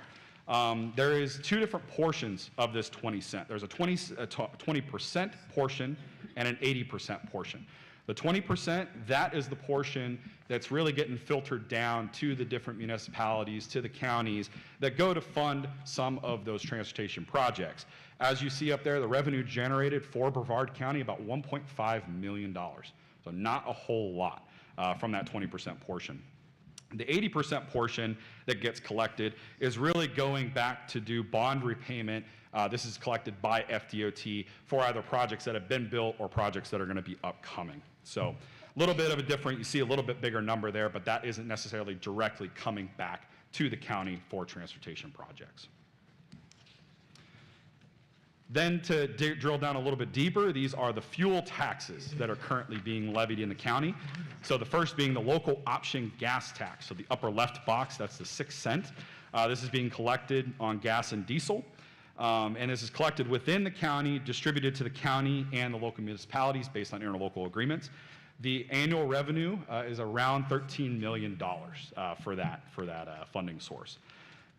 There is two different portions of this 20 cent. There's a 20% portion and an 80% portion. The 20%, that is the portion that's really getting filtered down to the different municipalities, to the counties that go to fund some of those transportation projects. As you see up there, the revenue generated for Brevard County, about $1.5 million. So not a whole lot from that 20% portion. The 80% portion that gets collected is really going back to do bond repayment. This is collected by FDOT for either projects that have been built or projects that are going to be upcoming. So a little bit of a different, you see a little bit bigger number there, but that isn't necessarily directly coming back to the county for transportation projects. Then to drill down a little bit deeper, these are the fuel taxes that are currently being levied in the county. So the first being the local option gas tax. So the upper left box, that's the 6 cent. This is being collected on gas and diesel. And this is collected within the county, distributed to the county and the local municipalities based on interlocal agreements. The annual revenue is around $13 million for that funding source.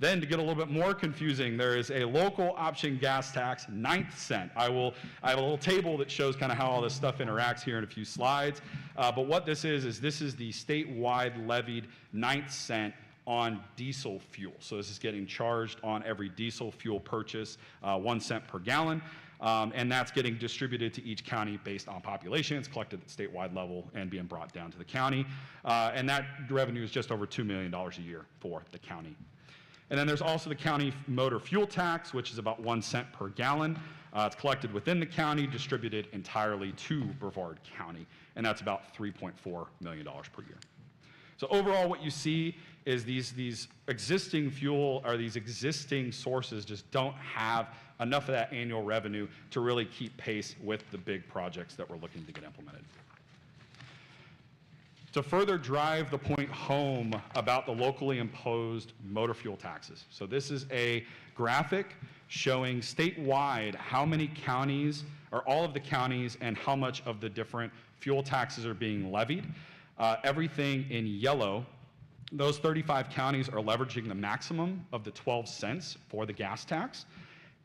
Then to get a little bit more confusing, there is a local option gas tax, 9th cent. I have a little table that shows kind of how all this stuff interacts here in a few slides. But what this is this is the statewide levied 9th cent on diesel fuel. So this is getting charged on every diesel fuel purchase, 1 cent per gallon. And that's getting distributed to each county based on population. It's collected at the statewide level and being brought down to the county. And that revenue is just over $2 million a year for the county. And then there's also the county motor fuel tax, which is about 1 cent per gallon. It's collected within the county, distributed entirely to Brevard County, and that's about $3.4 million per year. So overall, what you see is these existing fuel or these existing sources just don't have enough of that annual revenue to really keep pace with the big projects that we're looking to get implemented. To further drive the point home about the locally imposed motor fuel taxes. So this is a graphic showing statewide how many counties, or all of the counties, and how much of the different fuel taxes are being levied. Everything in yellow, those 35 counties are leveraging the maximum of the 12 cents for the gas tax.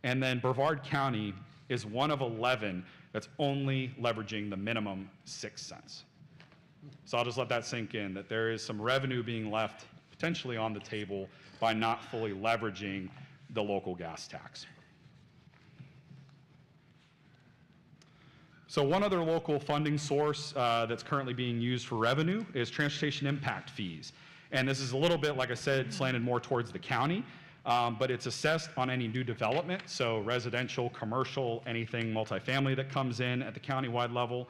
And then Brevard County is one of 11 that's only leveraging the minimum 6 cents. So I'll just let that sink in, that there is some revenue being left potentially on the table by not fully leveraging the local gas tax. So one other local funding source that's currently being used for revenue is transportation impact fees. And this is a little bit, like I said, slanted more towards the county, but it's assessed on any new development, so residential, commercial, anything multifamily that comes in at the countywide level.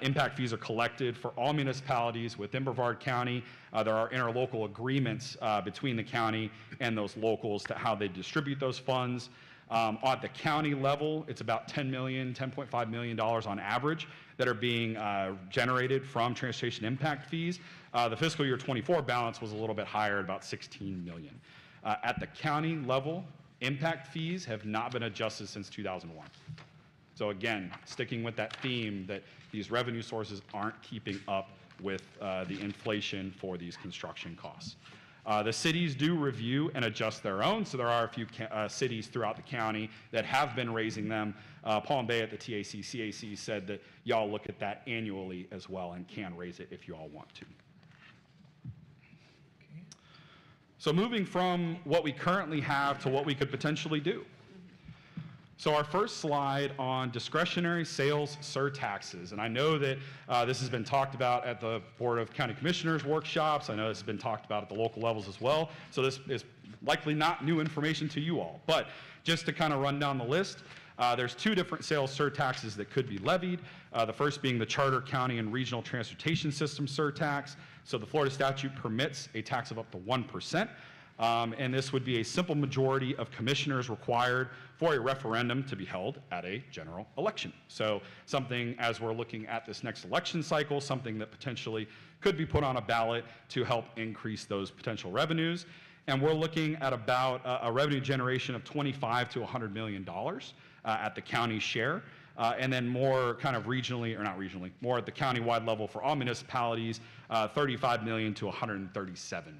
Impact fees are collected for all municipalities within Brevard County. There are interlocal agreements between the county and those locals to how they distribute those funds. At the county level, it's about $10.5 million on average that are being generated from transportation impact fees. The fiscal year 24 balance was a little bit higher at about $16 million. At the county level, impact fees have not been adjusted since 2001. So again, sticking with that theme that these revenue sources aren't keeping up with the inflation for these construction costs. The cities do review and adjust their own, so there are a few cities throughout the county that have been raising them. Palm Bay at the CAC said that y'all look at that annually as well and can raise it if you all want to. So moving from what we currently have to what we could potentially do. So our first slide on discretionary sales surtaxes, and I know that this has been talked about at the Board of County Commissioners workshops. I know this has been talked about at the local levels as well. So this is likely not new information to you all, but just to kind of run down the list, there's 2 different sales surtaxes that could be levied. The first being the Charter County and Regional Transportation System surtax. So the Florida statute permits a tax of up to 1%. And this would be a simple majority of commissioners required for a referendum to be held at a general election. So something, as we're looking at this next election cycle, something that potentially could be put on a ballot to help increase those potential revenues. And we're looking at about a revenue generation of $25 to $100 million at the county share. And then more kind of regionally, or not regionally, more at the county-wide level for all municipalities, $35 million to $137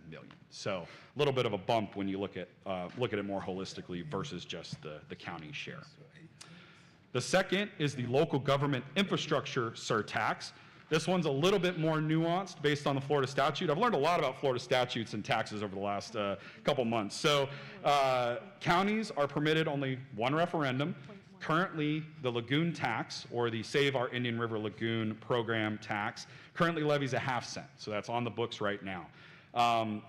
million. So a little bit of a bump when you look at it more holistically versus just the county share. The second is the local government infrastructure surtax. This one's a little bit more nuanced based on the Florida statute. I've learned a lot about Florida statutes and taxes over the last couple months. So counties are permitted only one referendum. Currently, the lagoon tax, or the Save Our Indian River Lagoon program tax, currently levies a ½ cent. So that's on the books right now.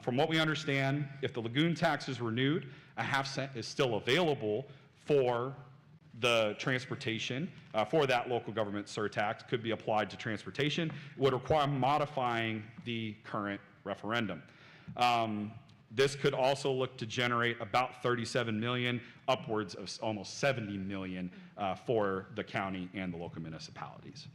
From what we understand, if the lagoon tax is renewed, a ½ cent is still available for the transportation, for that local government surtax, could be applied to transportation. It would require modifying the current referendum. This could also look to generate about 37 million, upwards of almost 70 million for the county and the local municipalities.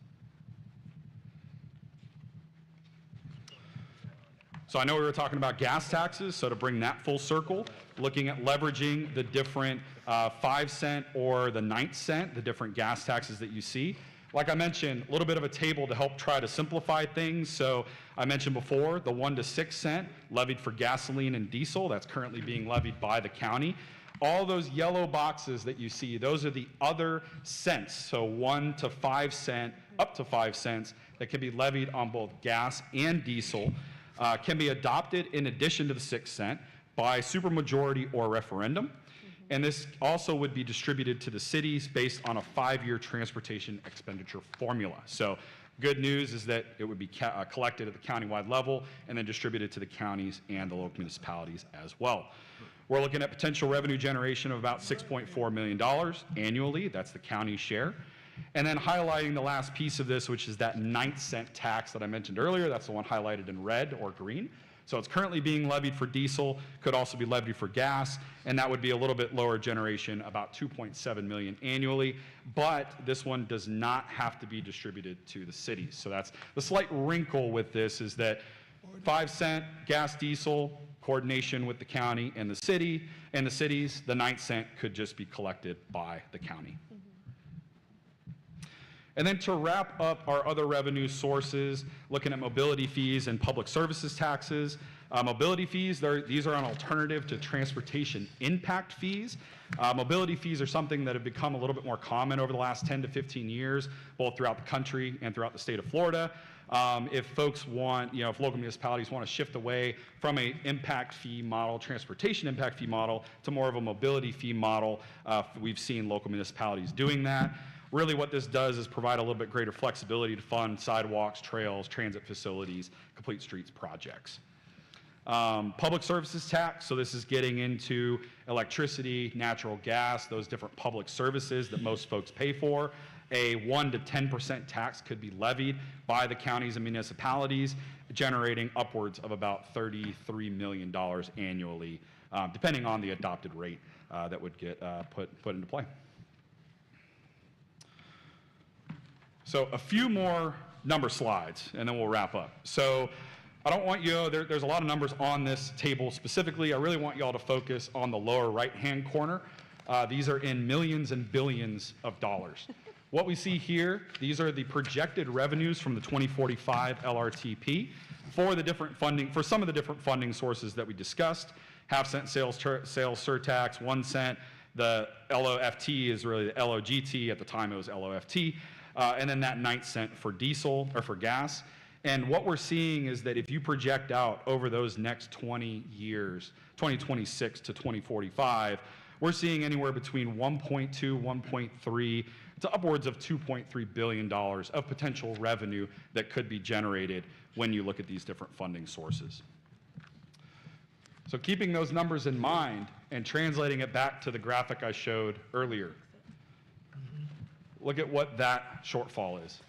So I know we were talking about gas taxes, so to bring that full circle, looking at leveraging the different 5-cent or the 9-cent, the different gas taxes that you see. Like I mentioned, a little bit of a table to help try to simplify things. So I mentioned before, the 1 to 6 cent levied for gasoline and diesel, that's currently being levied by the county. All those yellow boxes that you see, those are the other cents, so 1 to 5 cent, up to 5 cents, that can be levied on both gas and diesel. Can be adopted in addition to the 6 cent by supermajority or referendum. And this also would be distributed to the cities based on a 5-year transportation expenditure formula. So good news is that it would be collected at the countywide level and then distributed to the counties and the local municipalities as well. We're looking at potential revenue generation of about $6.4 million annually. That's the county share. And then highlighting the last piece of this, which is that 9-cent tax that I mentioned earlier. That's the one highlighted in red or green. So it's currently being levied for diesel, could also be levied for gas, and that would be a little bit lower generation, about 2.7 million annually. But this one does not have to be distributed to the cities. So that's the slight wrinkle with this, is that 5-cent gas, diesel, coordination with the county and the city and the cities, the 9-cent could just be collected by the county. And then to wrap up our other revenue sources, looking at mobility fees and public services taxes. Mobility fees, these are an alternative to transportation impact fees. Mobility fees are something that have become a little bit more common over the last 10 to 15 years, both throughout the country and throughout the state of Florida. If folks want, if local municipalities want to shift away from a impact fee model, transportation impact fee model, to more of a mobility fee model, we've seen local municipalities doing that. Really what this does is provide a little bit greater flexibility to fund sidewalks, trails, transit facilities, complete streets projects. Public services tax, so this is getting into electricity, natural gas, those different public services that most folks pay for. A 1 to 10% tax could be levied by the counties and municipalities, generating upwards of about $33 million annually, depending on the adopted rate that would get put into play. So a few more number slides, and then we'll wrap up. So I don't want you, there's a lot of numbers on this table specifically. I really want you all to focus on the lower right-hand corner. These are in millions and billions of dollars. What we see here, these are the projected revenues from the 2045 LRTP for the different funding, for some of the different funding sources that we discussed. Half-cent sales surtax, 1 cent. The LOFT is really the LOGT. At the time, it was LOFT. And then that 9 cent for diesel or for gas. And what we're seeing is that if you project out over those next 20 years, 2026 to 2045, we're seeing anywhere between 1.2, 1.3 to upwards of $2.3 billion of potential revenue that could be generated when you look at these different funding sources. So keeping those numbers in mind and translating it back to the graphic I showed earlier, look at what that shortfall is,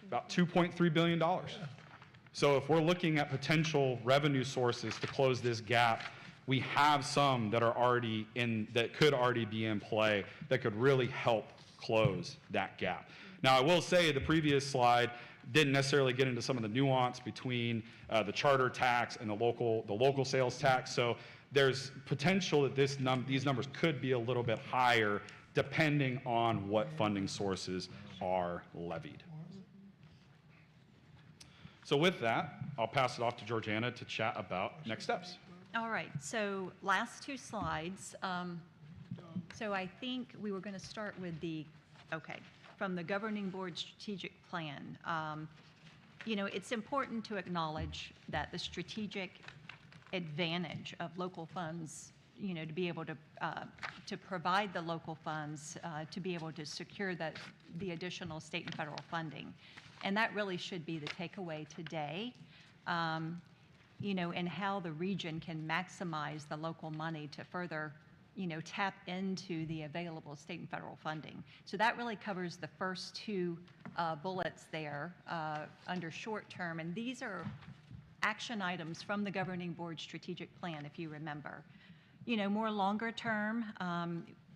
about $2.3 billion. So if we're looking at potential revenue sources to close this gap, we have some that are already in, that could already be in play, that could really help close that gap. Now, I will say the previous slide didn't necessarily get into some of the nuance between the charter tax and the local sales tax. So there's potential that these numbers could be a little bit higher depending on what funding sources are levied. So with that, I'll pass it off to Georgiana to chat about next steps. All right, so last 2 slides. So I think we were going to start with from the governing board strategic plan. It's important to acknowledge that the strategic advantage of local funds, to be able to provide the local funds to be able to secure the additional state and federal funding. And that really should be the takeaway today, and how the region can maximize the local money to further, tap into the available state and federal funding. So that really covers the first 2 bullets there under short term. And these are action items from the governing board strategic plan, if you remember. You know, more longer term,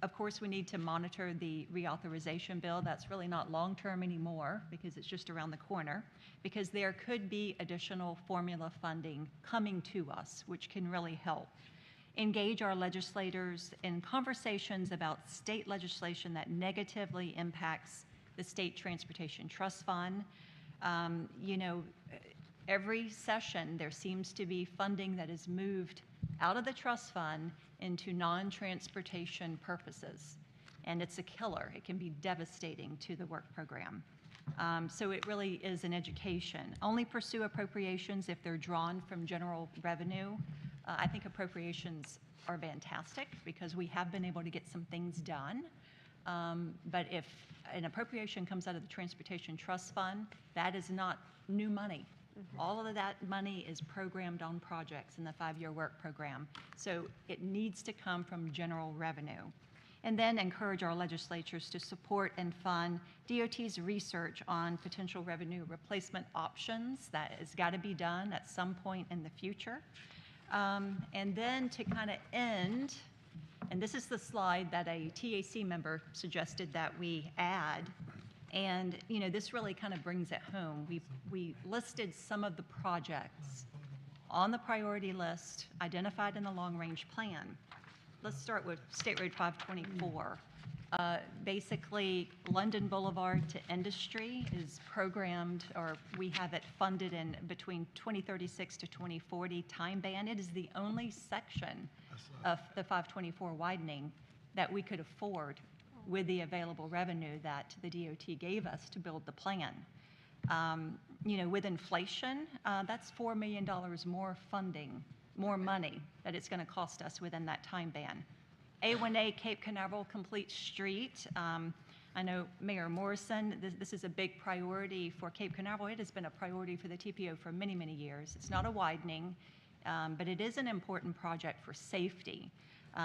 of course, we need to monitor the reauthorization bill. That's really not long-term anymore because it's just around the corner, because there could be additional formula funding coming to us, which can really help engage our legislators in conversations about state legislation that negatively impacts the State Transportation Trust Fund. You know, every session there seems to be funding that is moved out of the trust fund into non-transportation purposes. And it's a killer. It can be devastating to the work program. So it really is an education. Only pursue appropriations if they're drawn from general revenue. I think appropriations are fantastic because we have been able to get some things done. But if an appropriation comes out of the Transportation Trust Fund, that is not new money. All of that money is programmed on projects in the 5-year work program. So it needs to come from general revenue. And then encourage our legislatures to support and fund DOT's research on potential revenue replacement options. That has got to be done at some point in the future. And then to kind of end, and this is the slide that a TAC member suggested that we add. And, you know, this really kind of brings it home. We listed some of the projects on the priority list identified in the long-range plan. Let's start with State Road 524. Basically, London Boulevard to Industry is programmed, or we have it funded in between 2036 to 2040 time band. It is the only section of the 524 widening that we could afford with the available revenue that the DOT gave us to build the plan. You know, with inflation, that's $4 million more funding, more money that it's going to cost us within that time band. A1A Cape Canaveral Complete Street. I know Mayor Morrison, this is a big priority for Cape Canaveral. It has been a priority for the TPO for many, many years. It's not a widening, but it is an important project for safety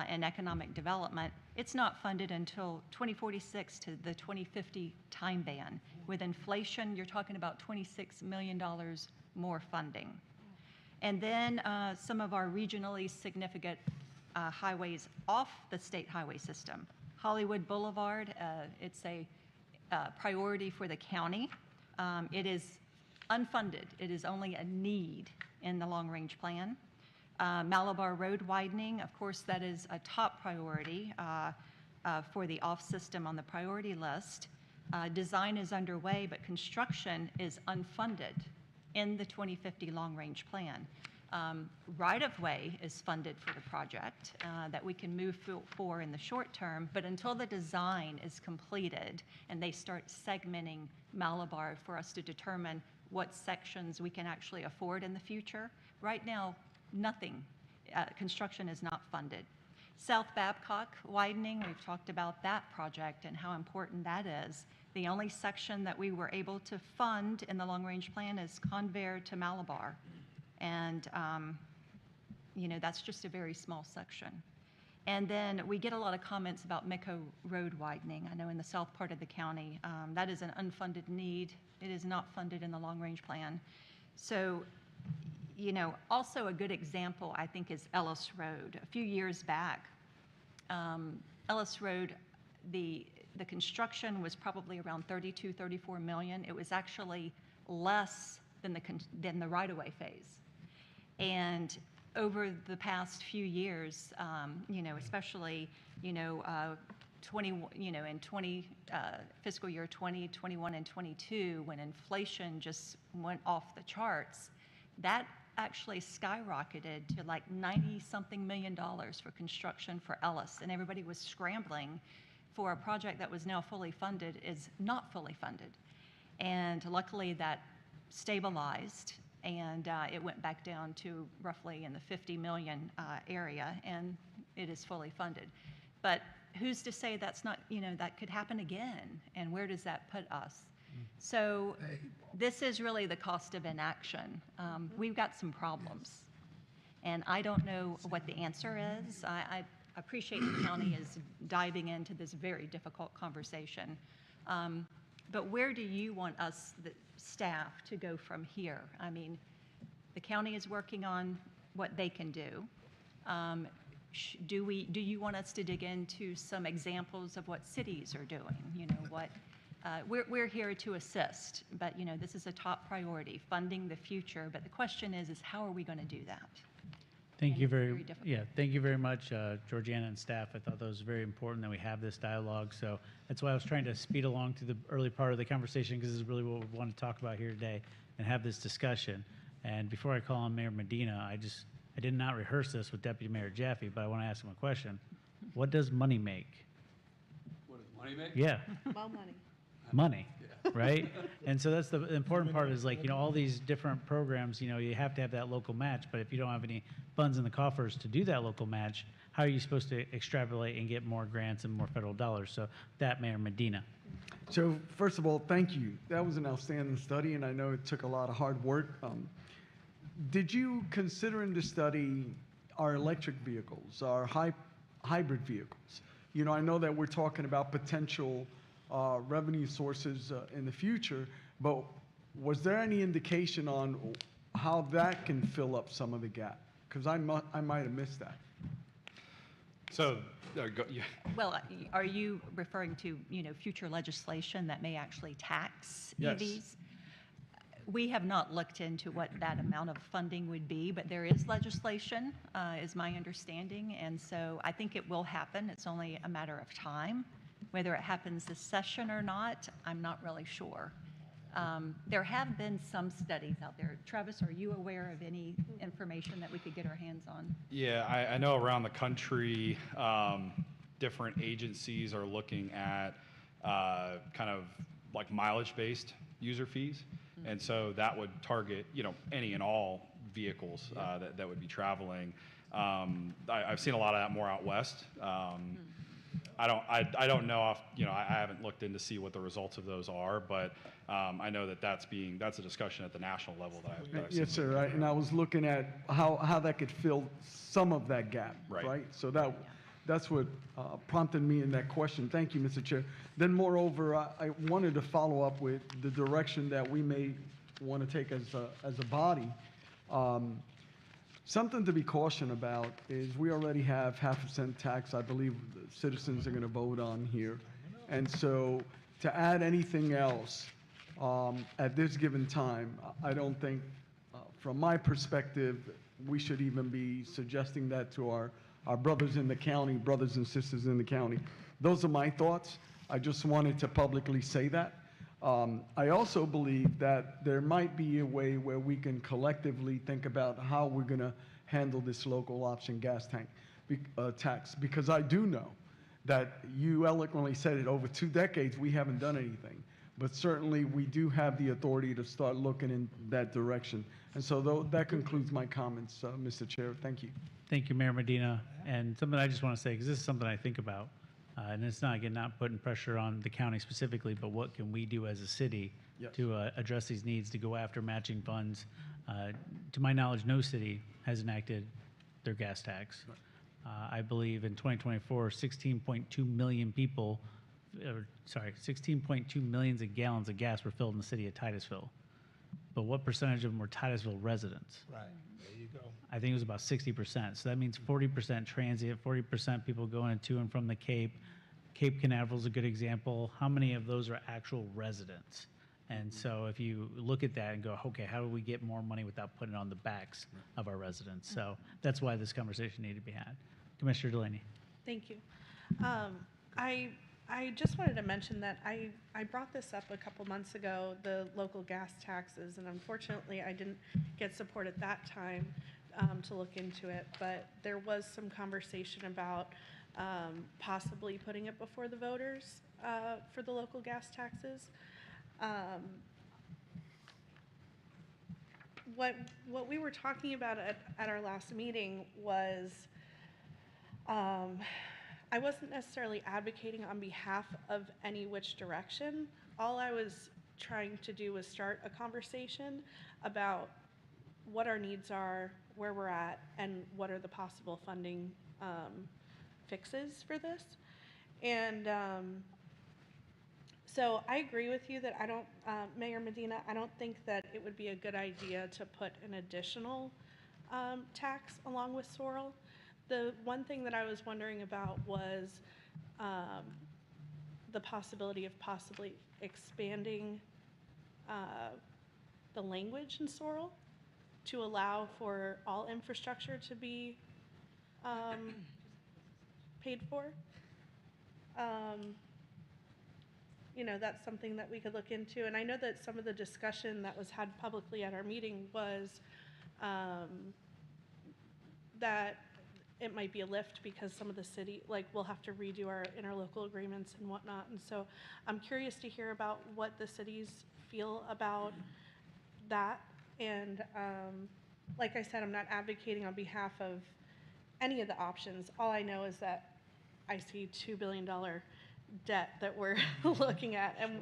and economic development. It's not funded until 2046 to the 2050 time band. With inflation, you're talking about $26 million more funding. And then some of our regionally significant highways off the state highway system. Hollywood Boulevard, it's a priority for the county. It is unfunded. It is only a need in the long-range plan. Malabar Road widening, of course, that is a top priority for the off-system on the priority list. Design is underway, but construction is unfunded in the 2050 long-range plan. Right-of-way is funded for the project that we can move for in the short term, but until the design is completed and they start segmenting Malabar for us to determine what sections we can actually afford in the future, right now, nothing. Construction is not funded. South Babcock widening, we've talked about that project and how important that is. The only section that we were able to fund in the long-range plan is Convair to Malabar. And, you know, that's just a very small section. And then we get a lot of comments about Mecco Road widening. I know in the south part of the county, that is an unfunded need. It is not funded in the long-range plan. So, you know, also a good example, I think, is Ellis Road. A few years back, Ellis Road, the construction was probably around 32, 34 million. It was actually less than the right-of-way phase. And over the past few years, you know, especially, you know, in fiscal year 20, 21, and 22, when inflation just went off the charts, that actually skyrocketed to like $90-something million for construction for Ellis, and everybody was scrambling for a project that was now fully funded is not fully funded. And luckily that stabilized, and it went back down to roughly in the 50 million area, and it is fully funded. But who's to say that's not, you know, that could happen again, and where does that put us? So this is really the cost of inaction. We've got some problems, and I don't know what the answer is. I appreciate the county is diving into this very difficult conversation. But where do you want us, the staff, to go from here? I mean, The county is working on what they can do. Do you want us to dig into some examples of what cities are doing? You know, what, we're here to assist, but you know, this is a top priority, funding the future. But the question is how are we going to do that? Thank you very difficult. yeah, thank you very much, Georgiana and staff. I thought that was very important that we have this dialogue. So that's why I was trying to speed along to the early part of the conversation, because this is really what we want to talk about here today and have this discussion. And before I call on Mayor Medina, I did not rehearse this with Deputy Mayor Jaffe, but I want to ask him a question. What does money make? What does money make? Yeah. Well, money. Money, right? And so that's the important part is like, you know, all these different programs, you know, you have to have that local match, but if you don't have any funds in the coffers to do that local match, how are you supposed to extrapolate and get more grants and more federal dollars? So that, Mayor Medina. So first of all, thank you. That was an outstanding study, and I know it took a lot of hard work. Did you consider in the study our electric vehicles, our hybrid vehicles? You know, I know that we're talking about potential revenue sources in the future, but was there any indication on how that can fill up some of the gap? Because I might have missed that. So, yeah. Well, are you referring to, you know, future legislation that may actually tax Yes. EVs? We have not looked into what that amount of funding would be, but there is legislation, is my understanding, and so I think it will happen. It's only a matter of time. Whether it happens this session or not, I'm not really sure. There have been some studies out there. Travis, are you aware of any information that we could get our hands on? Yeah, I know around the country, different agencies are looking at kind of like mileage-based user fees. And so that would target, you know, any and all vehicles that would be traveling. I've seen a lot of that more out west. I don't know if, you know, I haven't looked in to see what the results of those are, but I know that that's a discussion at the national level that I've Yes, seen. sir. And I was looking at how that could fill some of that gap, right? So that's what prompted me in that question. Thank you, Mr. Chair. Then moreover, I wanted to follow up with the direction that we may want to take as a body. Something to be cautioned about is we already have 0.5% tax, I believe the citizens are going to vote on here. And so to add anything else at this given time, I don't think, from my perspective, we should even be suggesting that to our brothers in the county, brothers and sisters in the county. Those are my thoughts. I just wanted to publicly say that. I also believe that there might be a way where we can collectively think about how we're going to handle this local option gas tank tax, because I do know that you eloquently said it, over 2 decades we haven't done anything, but certainly we do have the authority to start looking in that direction. And so that concludes my comments, Mr. Chair. Thank you. Thank you, Mayor Medina. And something I just want to say, because this is something I think about, and it's not, again, not putting pressure on the county specifically, but what can we do as a city to address these needs, to go after matching funds? To my knowledge, no city has enacted their gas tax. I believe in 2024, 16.2 million people, 16.2 millions of gallons of gas were filled in the city of Titusville. But what percentage of them were Titusville residents? Right, there you go. I think it was about 60%. So that means 40% transient, 40% people going to and from the Cape. Cape Canaveral is a good example. How many of those are actual residents? And so if you look at that and go, okay, how do we get more money without putting it on the backs of our residents? So that's why this conversation needed to be had. Commissioner Delaney. Thank you. I just wanted to mention that I brought this up a couple months ago, the local gas taxes, and unfortunately I didn't get support at that time to look into it, but there was some conversation about possibly putting it before the voters for the local gas taxes. What we were talking about at our last meeting was I wasn't necessarily advocating on behalf of any which direction. All I was trying to do was start a conversation about what our needs are, where we're at, and what are the possible funding fixes for this. And So I agree with you that I don't, Mayor Medina, I don't think that it would be a good idea to put an additional tax along with sorrel. The one thing that I was wondering about was the possibility of possibly expanding the language in sorrel to allow for all infrastructure to be paid for. You know, that's something that we could look into. And I know that some of the discussion that was had publicly at our meeting was that it might be a lift because some of the city, like, we'll have to redo our interlocal agreements and whatnot. And so I'm curious to hear about what the cities feel about that. And like I said, I'm not advocating on behalf of any of the options. All I know is that I see $2 billion debt that we're looking at, and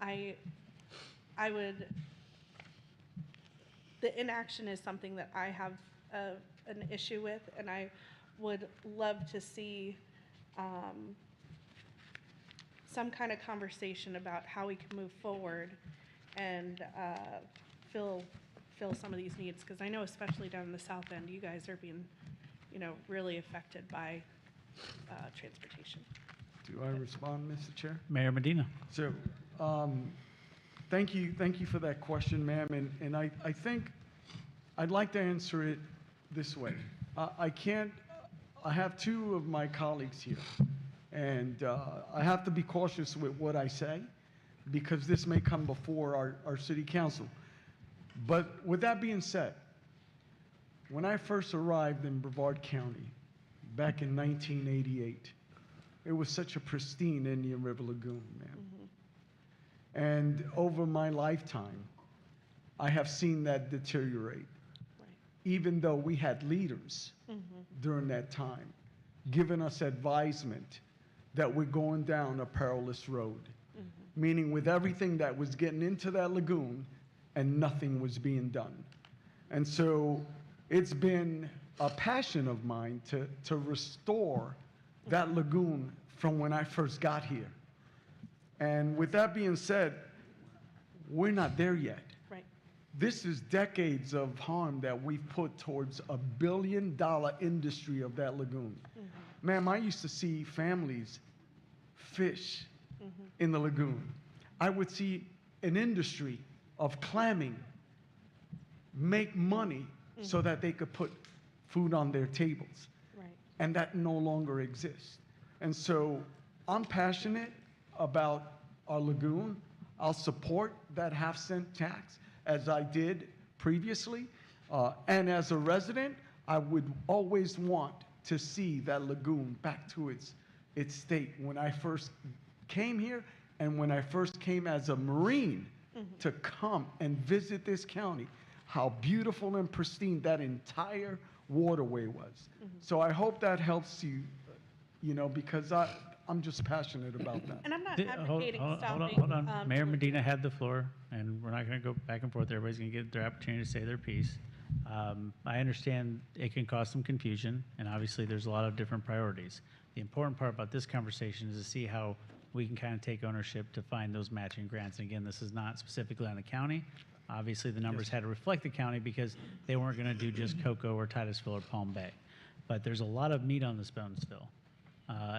I would, the inaction is something that I have an issue with, and I would love to see some kind of conversation about how we can move forward and fill some of these needs, because I know especially down in the south end, you guys are being, you know, really affected by transportation. Do I respond, Mr. Chair? Mayor Medina. So, thank you for that question, ma'am. And I think I'd like to answer it this way. I have two of my colleagues here, and I have to be cautious with what I say because this may come before our city council. But with that being said, when I first arrived in Brevard County back in 1988, it was such a pristine Indian River Lagoon, man. And over my lifetime, I have seen that deteriorate. Even though we had leaders during that time giving us advisement that we're going down a perilous road, meaning with everything that was getting into that lagoon and nothing was being done. And so it's been a passion of mine to restore that lagoon from when I first got here. And with that being said, we're not there yet. Right. This is decades of harm that we've put towards a $1 billion industry of that lagoon. Ma'am, I used to see families fish in the lagoon. I would see an industry of clamming make money so that they could put food on their tables. Right. And that no longer exists. And so I'm passionate about our lagoon. I'll support that half-cent tax as I did previously. And as a resident, I would always want to see that lagoon back to its state. When I first came here and when I first came as a Marine to come and visit this county, how beautiful and pristine that entire waterway was. So I hope that helps you, you know, because I'm just passionate about that. And I'm not advocating stopping. Hold on. Mayor Medina had the floor, and we're not going to go back and forth. Everybody's going to get their opportunity to say their piece. I understand it can cause some confusion, and obviously there's a lot of different priorities. The important part about this conversation is to see how we can kind of take ownership to find those matching grants. And again, this is not specifically on the county. Obviously, the numbers had to reflect the county because they weren't going to do just Cocoa or Titusville or Palm Bay. But there's a lot of meat on this bone still.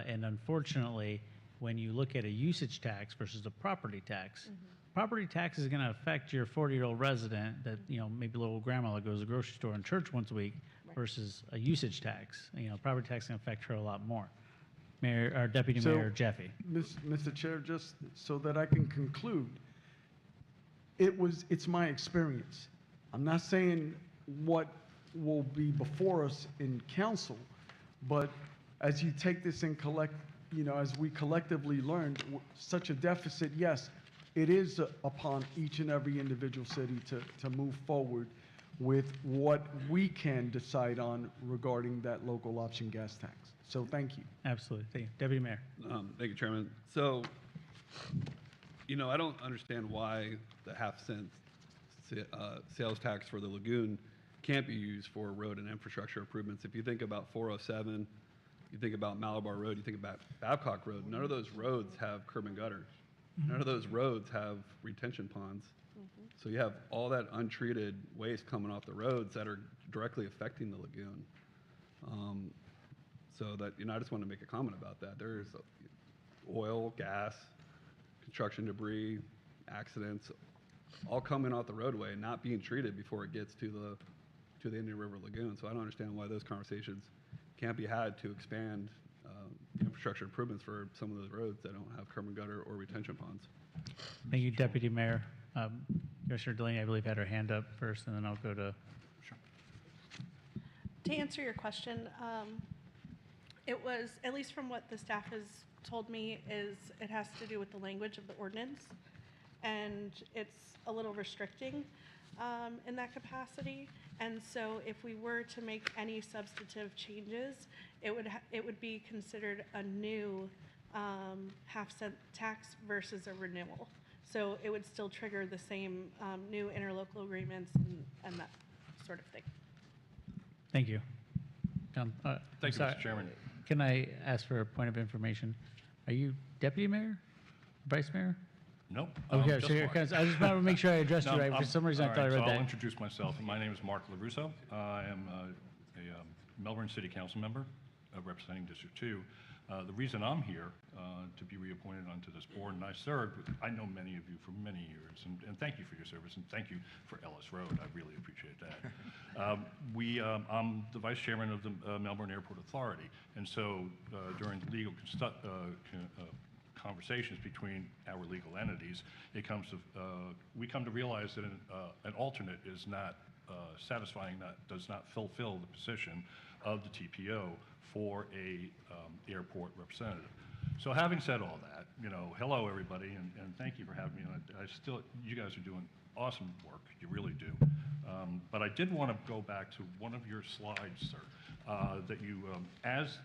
And unfortunately, when you look at a usage tax versus a property tax, property tax is going to affect your 40-year-old resident that, you know, maybe little grandma that goes to the grocery store and church once a week versus a usage tax. You know, property tax can affect her a lot more. Mayor, or Deputy Mayor Jeffy. Mr. Chair, just so that I can conclude, it's my experience. I'm not saying what will be before us in council, but as you take this and as we collectively learn, such a deficit, yes, it is upon each and every individual city to move forward with what we can decide on regarding that local option gas tax. So thank you. Absolutely. Thank you. Deputy Mayor. Thank you, Chairman. So, you know, I don't understand why the half-cent sales tax for the lagoon can't be used for road and infrastructure improvements. If you think about 407, you think about Malabar Road, you think about Babcock Road, none of those roads have curb and gutters. None of those roads have retention ponds. So you have all that untreated waste coming off the roads that are directly affecting the lagoon. So that, I just want to make a comment about that. There's oil, gas, construction debris, accidents, all coming off the roadway and not being treated before it gets to the Indian River Lagoon. So I don't understand why those conversations can't be had to expand infrastructure improvements for some of those roads that don't have curb and gutter or retention ponds. Thank you, Deputy Mayor. Commissioner Delaney, I believe, had her hand up first, and then I'll go to. To answer your question, it was, at least from what the staff has told me, is it has to do with the language of the ordinance, and it's a little restricting in that capacity. And so if we were to make any substantive changes, it would be considered a new half-cent tax versus a renewal. So it would still trigger the same new interlocal agreements and that sort of thing. Thank you. Thank you, Mr. Chairman. Can I ask for a point of information? Are you Deputy Mayor? Vice Mayor? Nope. Okay, just so Mark. I just want to make sure I addressed you No, right. For some reason, I all thought I right, read so that. I'll introduce myself. My name is Mark LaRusso. I am a Melbourne City Council member representing District 2. The reason I'm here to be reappointed onto this board, and I know many of you for many years, and thank you for your service, and thank you for Ellis Road. I really appreciate that. I'm the vice chairman of the Melbourne Airport Authority, and so during legal conversations between our legal entities, we come to realize that an alternate is not satisfying, does not fulfill the position of the TPO for a airport representative. So having said all that, hello everybody, and thank you for having me. And you guys are doing awesome work, you really do. But I did want to go back to one of your slides, sir, that you, as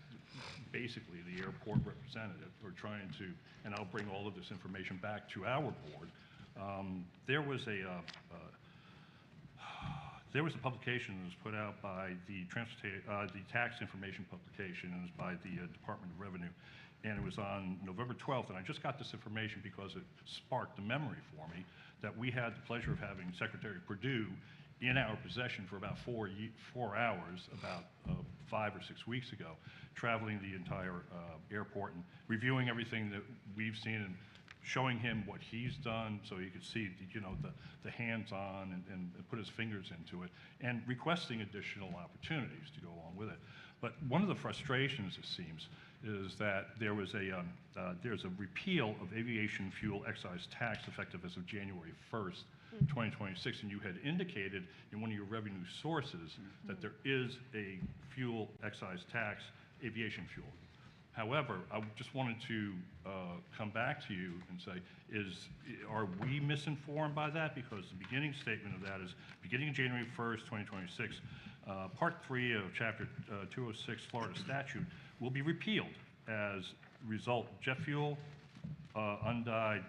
basically the airport representative, are trying to, and I'll bring all of this information back to our board. There was a publication that was put out by the tax information publication, and it was by the Department of Revenue, and it was on November 12th, and I just got this information because it sparked a memory for me that we had the pleasure of having Secretary Perdue in our possession for about 4 hours, about 5 or 6 weeks ago, traveling the entire airport and reviewing everything that we've seen and showing him what he's done so he could see, the hands-on and put his fingers into it, and requesting additional opportunities to go along with it. But one of the frustrations, it seems, is that there's a repeal of aviation fuel excise tax effective as of January 1st, 2026, and you had indicated in one of your revenue sources that there is a fuel excise tax, aviation fuel. However, I just wanted to come back to you and say, are we misinformed by that? Because the beginning statement of that is, beginning January 1st, 2026, Part 3 of Chapter 206 Florida statute will be repealed as result jet fuel, undyed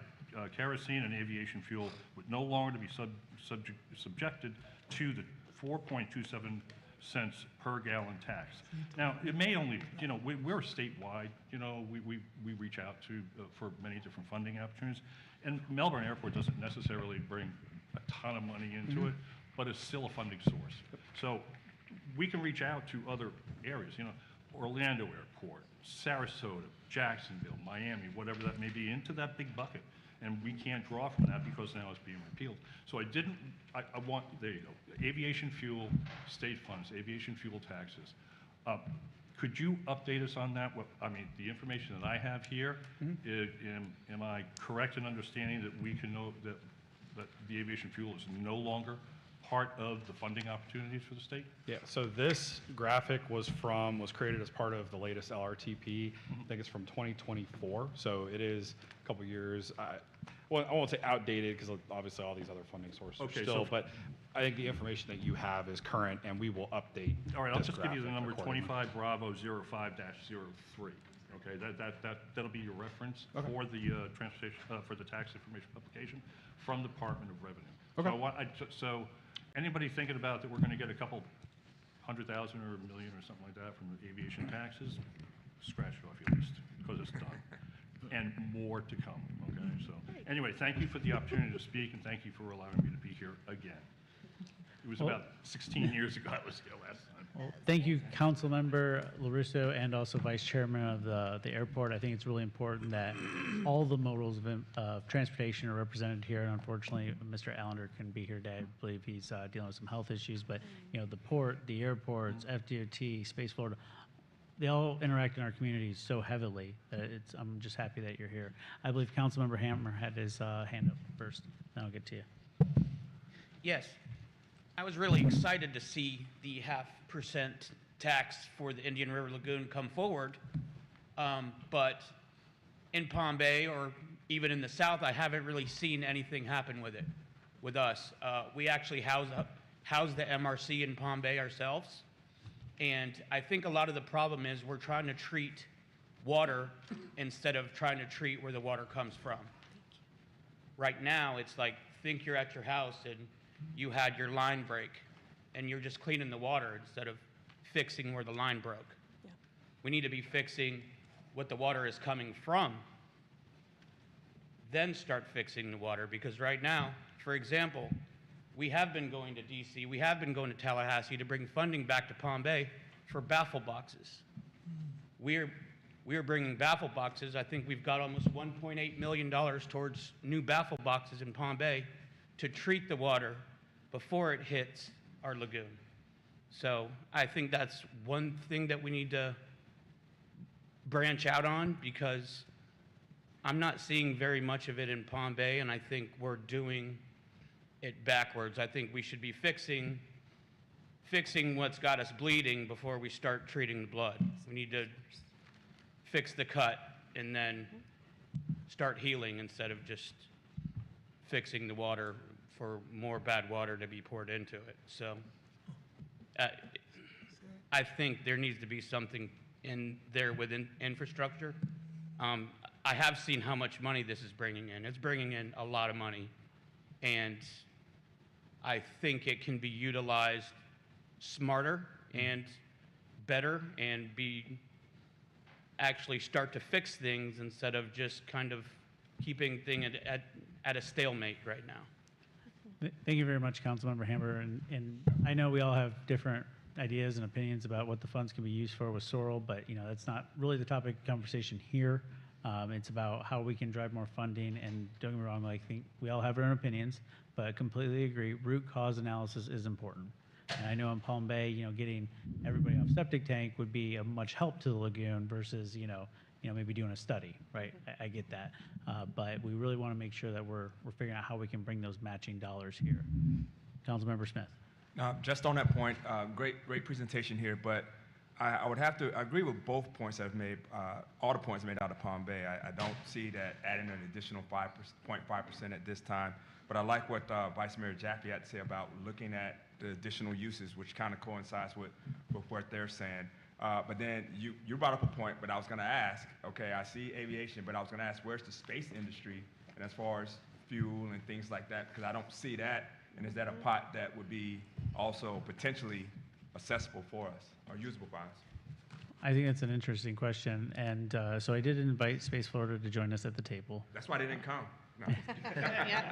kerosene, and aviation fuel would no longer be subjected to the 4.27 cents per gallon tax. Now, it may only, we're statewide, we reach out to for many different funding opportunities, and Melbourne Airport doesn't necessarily bring a ton of money into it, but it's still a funding source. So we can reach out to other areas, Orlando Airport, Sarasota, Jacksonville, Miami, whatever that may be, into that big bucket. And we can't draw from that because now it's being repealed. So I want, there you go, aviation fuel, state funds, aviation fuel taxes. Could you update us on that? The information that I have here, am I correct in understanding that we can know that the aviation fuel is no longer part of the funding opportunities for the state? Yeah, so this graphic was created as part of the latest LRTP. I think it's from 2024, so it is a couple years. I won't say outdated because obviously all these other funding sources are still, but I think the information that you have is current, and we will update. All right, I'll just give you the graphic number accordingly. 25 Bravo 05-03. Okay, that'll be your reference for the transportation for the tax information publication from the Department of Revenue. Okay. So anybody thinking about that we're going to get a couple 100,000 or a million or something like that from the aviation taxes, scratch it off your list because it's done, and more to come. Okay, so Anyway, thank you for the opportunity to speak, and thank you for allowing me to be here again. It was about 16 years ago I was here last time. Well, thank you, Councilmember LaRusso, and also Vice Chairman of the airport. I think it's really important that all the modals of transportation are represented here. And unfortunately, Mr. Allender couldn't be here today. I believe he's dealing with some health issues. But the port, the airports, FDOT, Space Florida, they all interact in our communities so heavily that I'm just happy that you're here. I believe Councilmember Hammer had his hand up first. Then I'll get to you. Yes, I was really excited to see the 0.5% tax for the Indian River Lagoon come forward, but in Palm Bay or even in the South, I haven't really seen anything happen with it, with us. We actually house the MRC in Palm Bay ourselves, and I think a lot of the problem is we're trying to treat water instead of trying to treat where the water comes from. Right now, it's like, think you're at your house and you had your line break, and you're just cleaning the water instead of fixing where the line broke. Yeah. We need to be fixing what the water is coming from, then start fixing the water, because right now, for example, we have been going to DC, we have been going to Tallahassee to bring funding back to Palm Bay for baffle boxes. We're bringing baffle boxes. I think we've got almost $1.8 million towards new baffle boxes in Palm Bay to treat the water before it hits our lagoon. So I think that's one thing that we need to branch out on, because I'm not seeing very much of it in Palm Bay, and I think we're doing it backwards. I think we should be fixing what's got us bleeding before we start treating the blood. We need to fix the cut and then start healing instead of just fixing the water for more bad water to be poured into it. So I think there needs to be something in there within infrastructure. I have seen how much money this is bringing in. It's bringing in a lot of money, and I think it can be utilized smarter and better and actually start to fix things instead of just kind of keeping things at a stalemate right now. Thank you very much, Councilmember Hammer. And I know we all have different ideas and opinions about what the funds can be used for with Sorrel, but that's not really the topic of conversation here. It's about how we can drive more funding. And don't get me wrong, I think we all have our own opinions, but I completely agree. Root cause analysis is important. And I know in Palm Bay, getting everybody off septic tank would be a much help to the lagoon versus, maybe doing a study, right? I get that. But we really want to make sure that we're figuring out how we can bring those matching dollars here. Councilmember Smith. Just on that point, great presentation here, but I would have to agree with both points that I've made, all the points made out of Palm Bay. I don't see that adding an additional 5.5% at this time, but I like what Vice Mayor Jaffe had to say about looking at the additional uses, which kind of coincides with what they're saying. But then you brought up a point, but I was going to ask, okay, I see aviation, but I was going to ask, where's the space industry, and as far as fuel and things like that, because I don't see that, and is that a pot that would be also potentially accessible for us or usable by us? I think that's an interesting question. And so I did invite Space Florida to join us at the table. That's why they didn't come.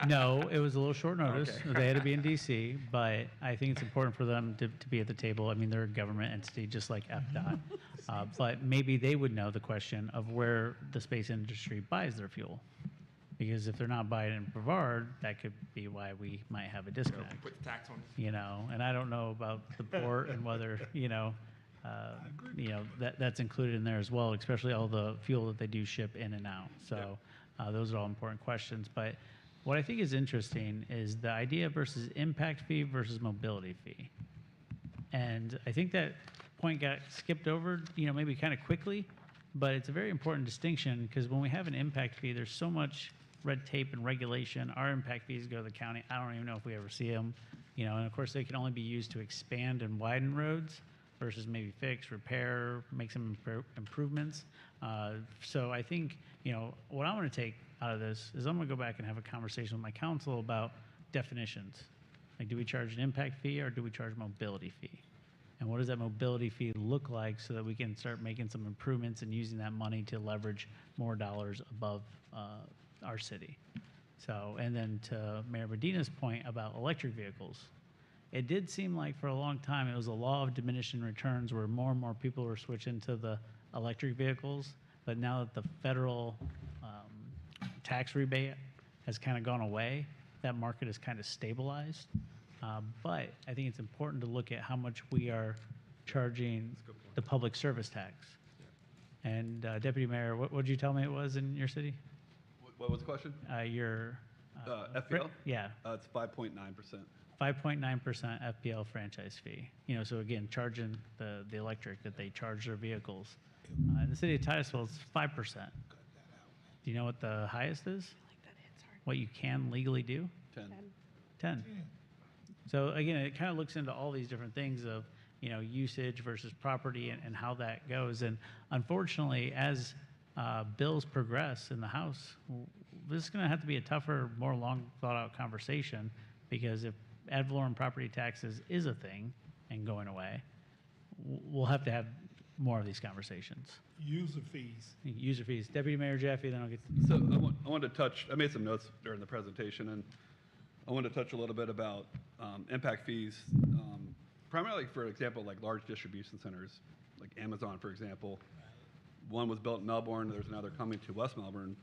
No, it was a little short notice. Okay. They had to be in DC, but I think it's important for them to be at the table. I mean, they're a government entity just like FDOT. But maybe they would know the question of where the space industry buys their fuel. Because if they're not buying it in Brevard, that could be why we might have a disconnect. Put the tax on. And I don't know about the port and whether, that's included in there as well, especially all the fuel that they do ship in and out. So those are all important questions. But what I think is interesting is the idea versus impact fee versus mobility fee. And I think that point got skipped over, maybe kind of quickly, but it's a very important distinction because when we have an impact fee, there's so much red tape and regulation. Our impact fees go to the county. I don't even know if we ever see them, and of course they can only be used to expand and widen roads versus maybe fix, repair, make some improvements. So I think, what I want to take out of this is I'm going to go back and have a conversation with my council about definitions. Like, do we charge an impact fee or do we charge a mobility fee? And what does that mobility fee look like so that we can start making some improvements and using that money to leverage more dollars above our city? So, and then to Mayor Medina's point about electric vehicles, it did seem like for a long time it was a law of diminishing returns where more and more people were switching to the electric vehicles. But now that the federal tax rebate has kind of gone away, that market is kind of stabilized. But I think it's important to look at how much we are charging the public service tax. And Deputy Mayor, what did you tell me it was in your city? What was the question? Your FPL? Yeah. It's 5.9%. 5.9% FPL franchise fee. You know, so again, charging the electric that they charge their vehicles. In the city of Titusville, it's 5%. Do you know what the highest is? What you can legally do? 10. So again, it kind of looks into all these different things of, you know, usage versus property and how that goes. And unfortunately, as bills progress in the House, this is going to have to be a tougher, more long thought out conversation, because if ad valorem property taxes is a thing and going away, we'll have to have more of these conversations. User fees. User fees. Deputy Mayor Jaffe, then I'll get. So I wanted to touch, I made some notes during the presentation, and I wanted to touch a little bit about impact fees, primarily for example, like large distribution centers, like Amazon, for example. One was built in Melbourne, there's another coming to West Melbourne.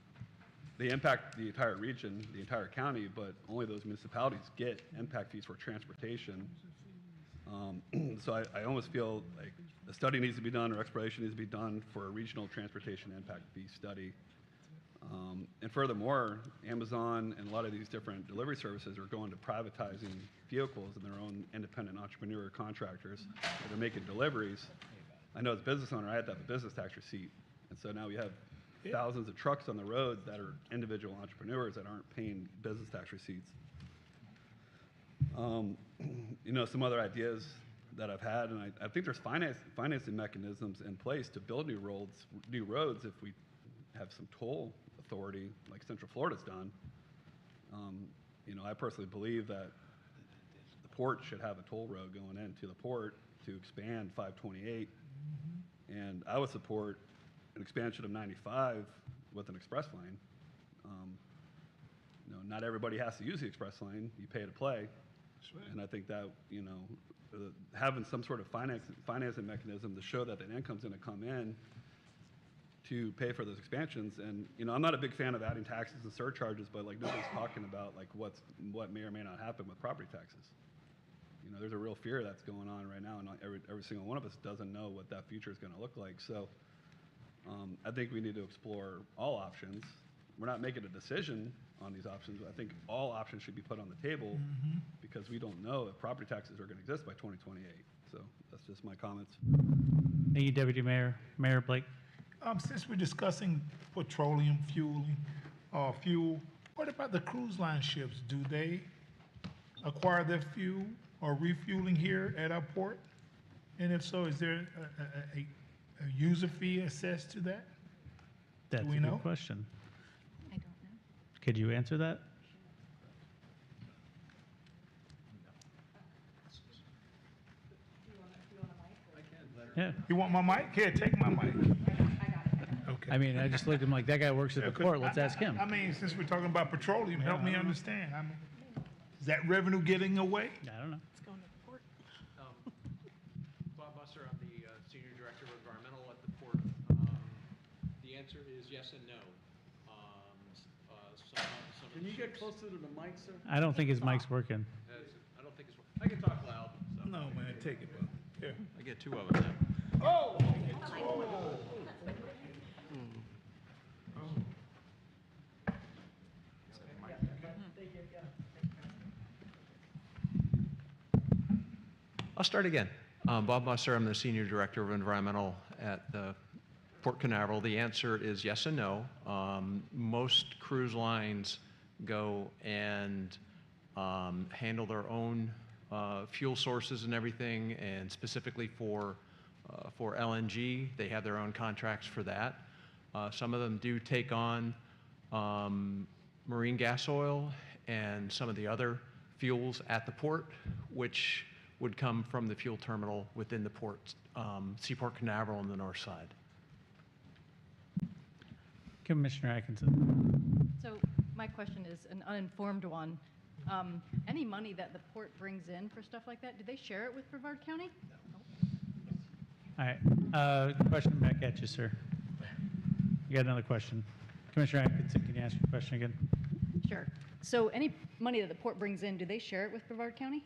They impact the entire region, the entire county, but only those municipalities get impact fees for transportation. So I almost feel like a study needs to be done or exploration needs to be done for a regional transportation impact fee study. And furthermore, Amazon and a lot of these different delivery services are going to privatizing vehicles and their own independent entrepreneur contractors that are making deliveries. I know as a business owner, I had to have a business tax receipt. And so now we have thousands of trucks on the road that are individual entrepreneurs that aren't paying business tax receipts. You know, some other ideas that I've had, and I think there's financing mechanisms in place to build new roads if we have some toll authority like Central Florida's done. You know, I personally believe that the port should have a toll road going into the port to expand 528. And I would support an expansion of 95 with an express lane. You know, not everybody has to use the express lane. You pay to play. And I think that, you know, having some sort of financing mechanism to show that the income's going to come in to pay for those expansions. And, you know, I'm not a big fan of adding taxes and surcharges, but like nobody's talking about like what may or may not happen with property taxes. You know, there's a real fear that's going on right now, and every single one of us doesn't know what that future is going to look like. So I think we need to explore all options. We're not making a decision on these options. I think all options should be put on the table because we don't know if property taxes are going to exist by 2028. So that's just my comments. Thank you, Deputy Mayor. Mayor Blake. Since we're discussing petroleum fuel, what about the cruise line ships? Do they acquire their fuel or refueling here at our port? And if so, is there a user fee assessed to that? That's Do we a know? good question. I don't know. Could you answer that? Yeah. You want my mic? Here, take my mic. Okay. I mean, I just looked at him like, that guy works at the port, let's ask him. I mean, since we're talking about petroleum, help me understand. I mean, is that revenue getting away? I don't know. It's going to the port. Bob Busser, I'm the Senior Director of Environmental at the port. The answer is yes and no. Can you get closer to the mic, sir? I don't think his mic's working. I don't think it's. I can talk loud. So. No, man, take it, bro. Here. I get two of them now. Oh! I'll start again. Bob Musser, I'm the Senior Director of Environmental at the Port Canaveral. The answer is yes and no. Most cruise lines go and handle their own fuel sources and everything, and specifically for LNG, they have their own contracts for that. Some of them do take on marine gas oil and some of the other fuels at the port, which would come from the fuel terminal within the port, Seaport Canaveral on the north side. Commissioner Atkinson. So My question is an uninformed one. Any money that the port brings in for stuff like that, do they share it with Brevard County? All right, question back at you, sir. You got another question. Commissioner Atkinson, can you ask your question again? Sure. So any money that the port brings in, do they share it with Brevard County?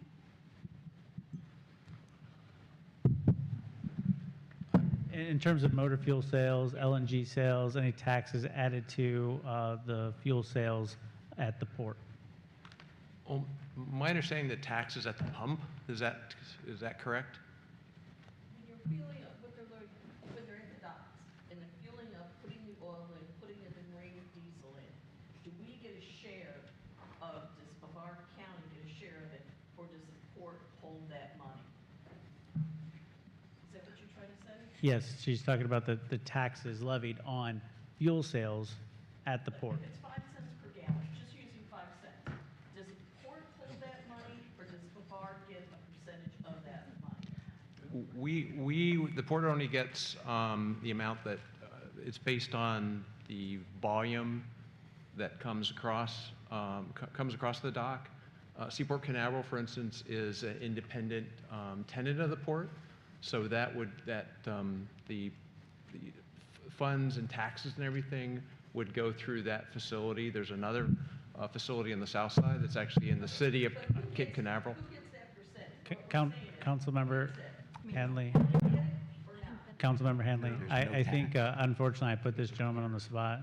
In terms of motor fuel sales, LNG sales, any taxes added to the fuel sales at the port? Well, my understanding that taxes at the pump, is that correct? When you're fueling up, when they're in the docks, and they're fueling up, putting the oil in, putting in the grade of diesel in, do we get a share of, does Brevard County get a share of it, or does the port hold that money? Is that what you're trying to say? Yes, she's talking about the taxes levied on fuel sales at the port. If it's 5 cents per gallon, just using 5 cents, does the port hold that money, or does Brevard get a percentage of that money? The port only gets the amount that, it's based on the volume that comes across the dock. Seaport Canaveral, for instance, is an independent tenant of the port, so the funds and taxes and everything would go through that facility. There's another facility on the south side that's actually in the city of Cape Canaveral. Who gets that percentage? Councilmember Hanley. Councilmember Hanley, I think unfortunately I put this gentleman on the spot.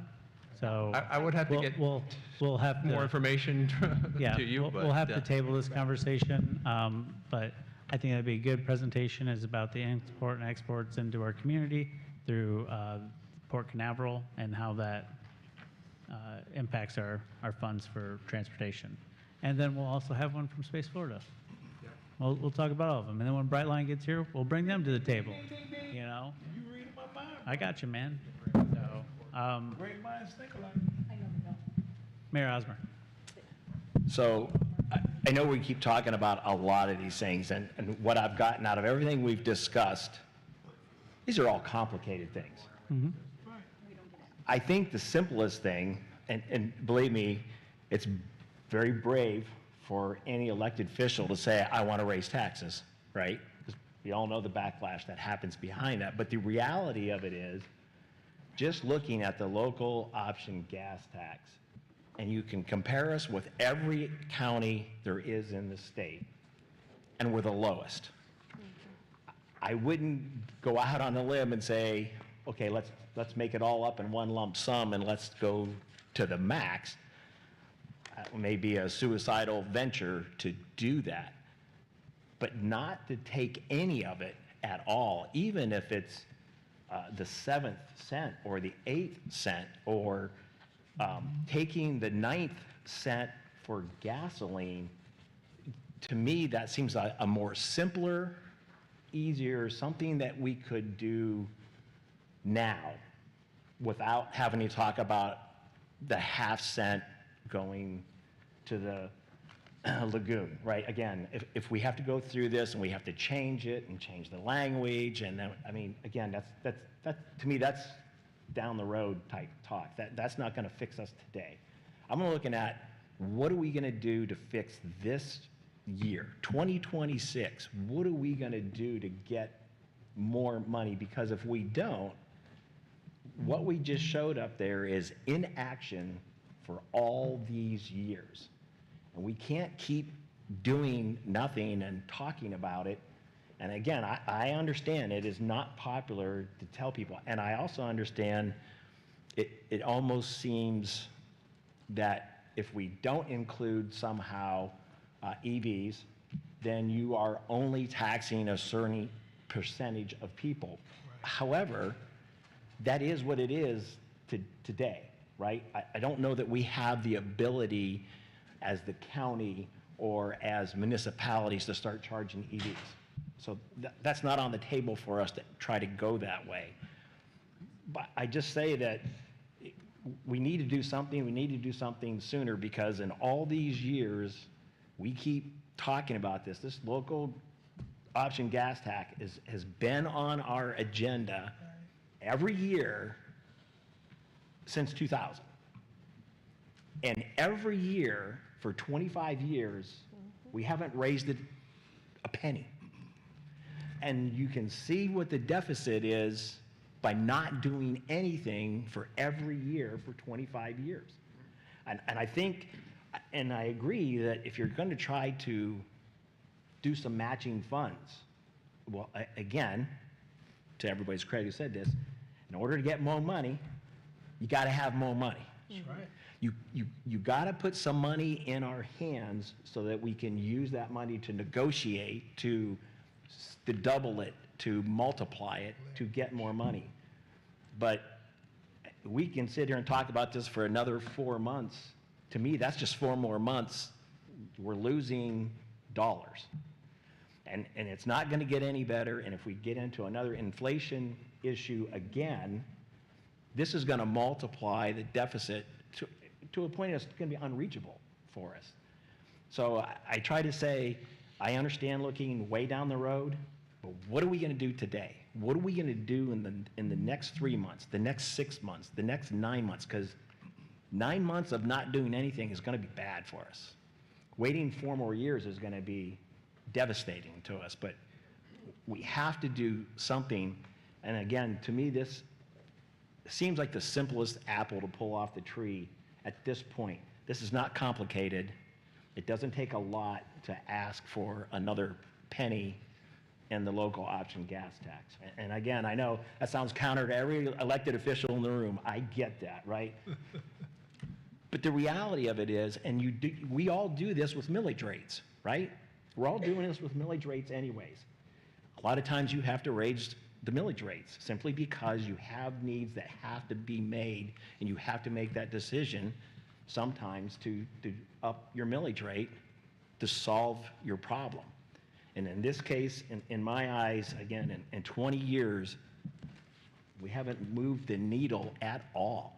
So I would have to get we'll have more information to you. We'll have to table this conversation, but I think that'd be a good presentation. Is about the import and exports into our community through Port Canaveral and how that impacts our funds for transportation. And then we'll also have one from Space Florida. We'll talk about all of them. And then when Brightline gets here, we'll bring them to the table. You know? I got you, man. So, Great minds think alike. Mayor Osmer. So I know we keep talking about a lot of these things, and what I've gotten out of everything we've discussed, these are all complicated things. Mm-hmm. I think the simplest thing, and believe me, it's very brave for any elected official to say, I want to raise taxes, right? Because we all know the backlash that happens behind that. But the reality of it is, just looking at the local option gas tax, and you can compare us with every county there is in the state, and we're the lowest. I wouldn't go out on a limb and say, okay, let's make it all up in one lump sum and let's go to the max. It may be a suicidal venture to do that, but not to take any of it at all, even if it's the 7th cent or the 8th cent, or taking the 9th cent for gasoline. To me, that seems a more simpler, easier, something that we could do now without having to talk about the half cent going to the lagoon, right? Again, if we have to go through this and we have to change it and change the language, and then, I mean, again, that's to me, that's down the road type talk. That's not going to fix us today. I'm looking at what are we going to do to fix this year, 2026. What are we going to do to get more money? Because if we don't, what we just showed up there is inaction for all these years. And we can't keep doing nothing and talking about it. And again, I understand it is not popular to tell people. And I also understand it almost seems that if we don't include somehow EVs, then you are only taxing a certain percentage of people. However, that is what it is today, right? I don't know that we have the ability as the county or as municipalities to start charging EVs. So that's not on the table for us to try to go that way. But I just say that we need to do something, we need to do something sooner, because in all these years, we keep talking about this. This local option gas tax has been on our agenda every year since 2000. And every year for 25 years, we haven't raised it a penny. And you can see what the deficit is by not doing anything for every year for 25 years. And I think, and I agree that if you're going to try to do some matching funds, well, again, to everybody's credit who said this, in order to get more money, you got to have more money. That's right. You got to put some money in our hands so that we can use that money to negotiate, to double it, to multiply it, to get more money. But we can sit here and talk about this for another 4 months. To me, that's just 4 more months. We're losing dollars. And it's not going to get any better. And if we get into another inflation issue again, this is going to multiply the deficit to a point that's going to be unreachable for us. So I try to say, I understand looking way down the road, but what are we going to do today? What are we going to do in the next 3 months, the next 6 months, the next 9 months? Because 9 months of not doing anything is going to be bad for us. Waiting 4 more years is going to be devastating to us, but we have to do something. And again, to me, this seems like the simplest apple to pull off the tree at this point. This is not complicated. It doesn't take a lot to ask for another penny in the local option gas tax. And again, I know that sounds counter to every elected official in the room. I get that, right? But the reality of it is, and we all do this with millage rates, right? We're all doing this with millage rates anyways. A lot of times you have to raise the millage rates simply because you have needs that have to be made, and you have to make that decision sometimes to up your millage rate to solve your problem. And in this case, in my eyes, again, in 20 years, we haven't moved the needle at all.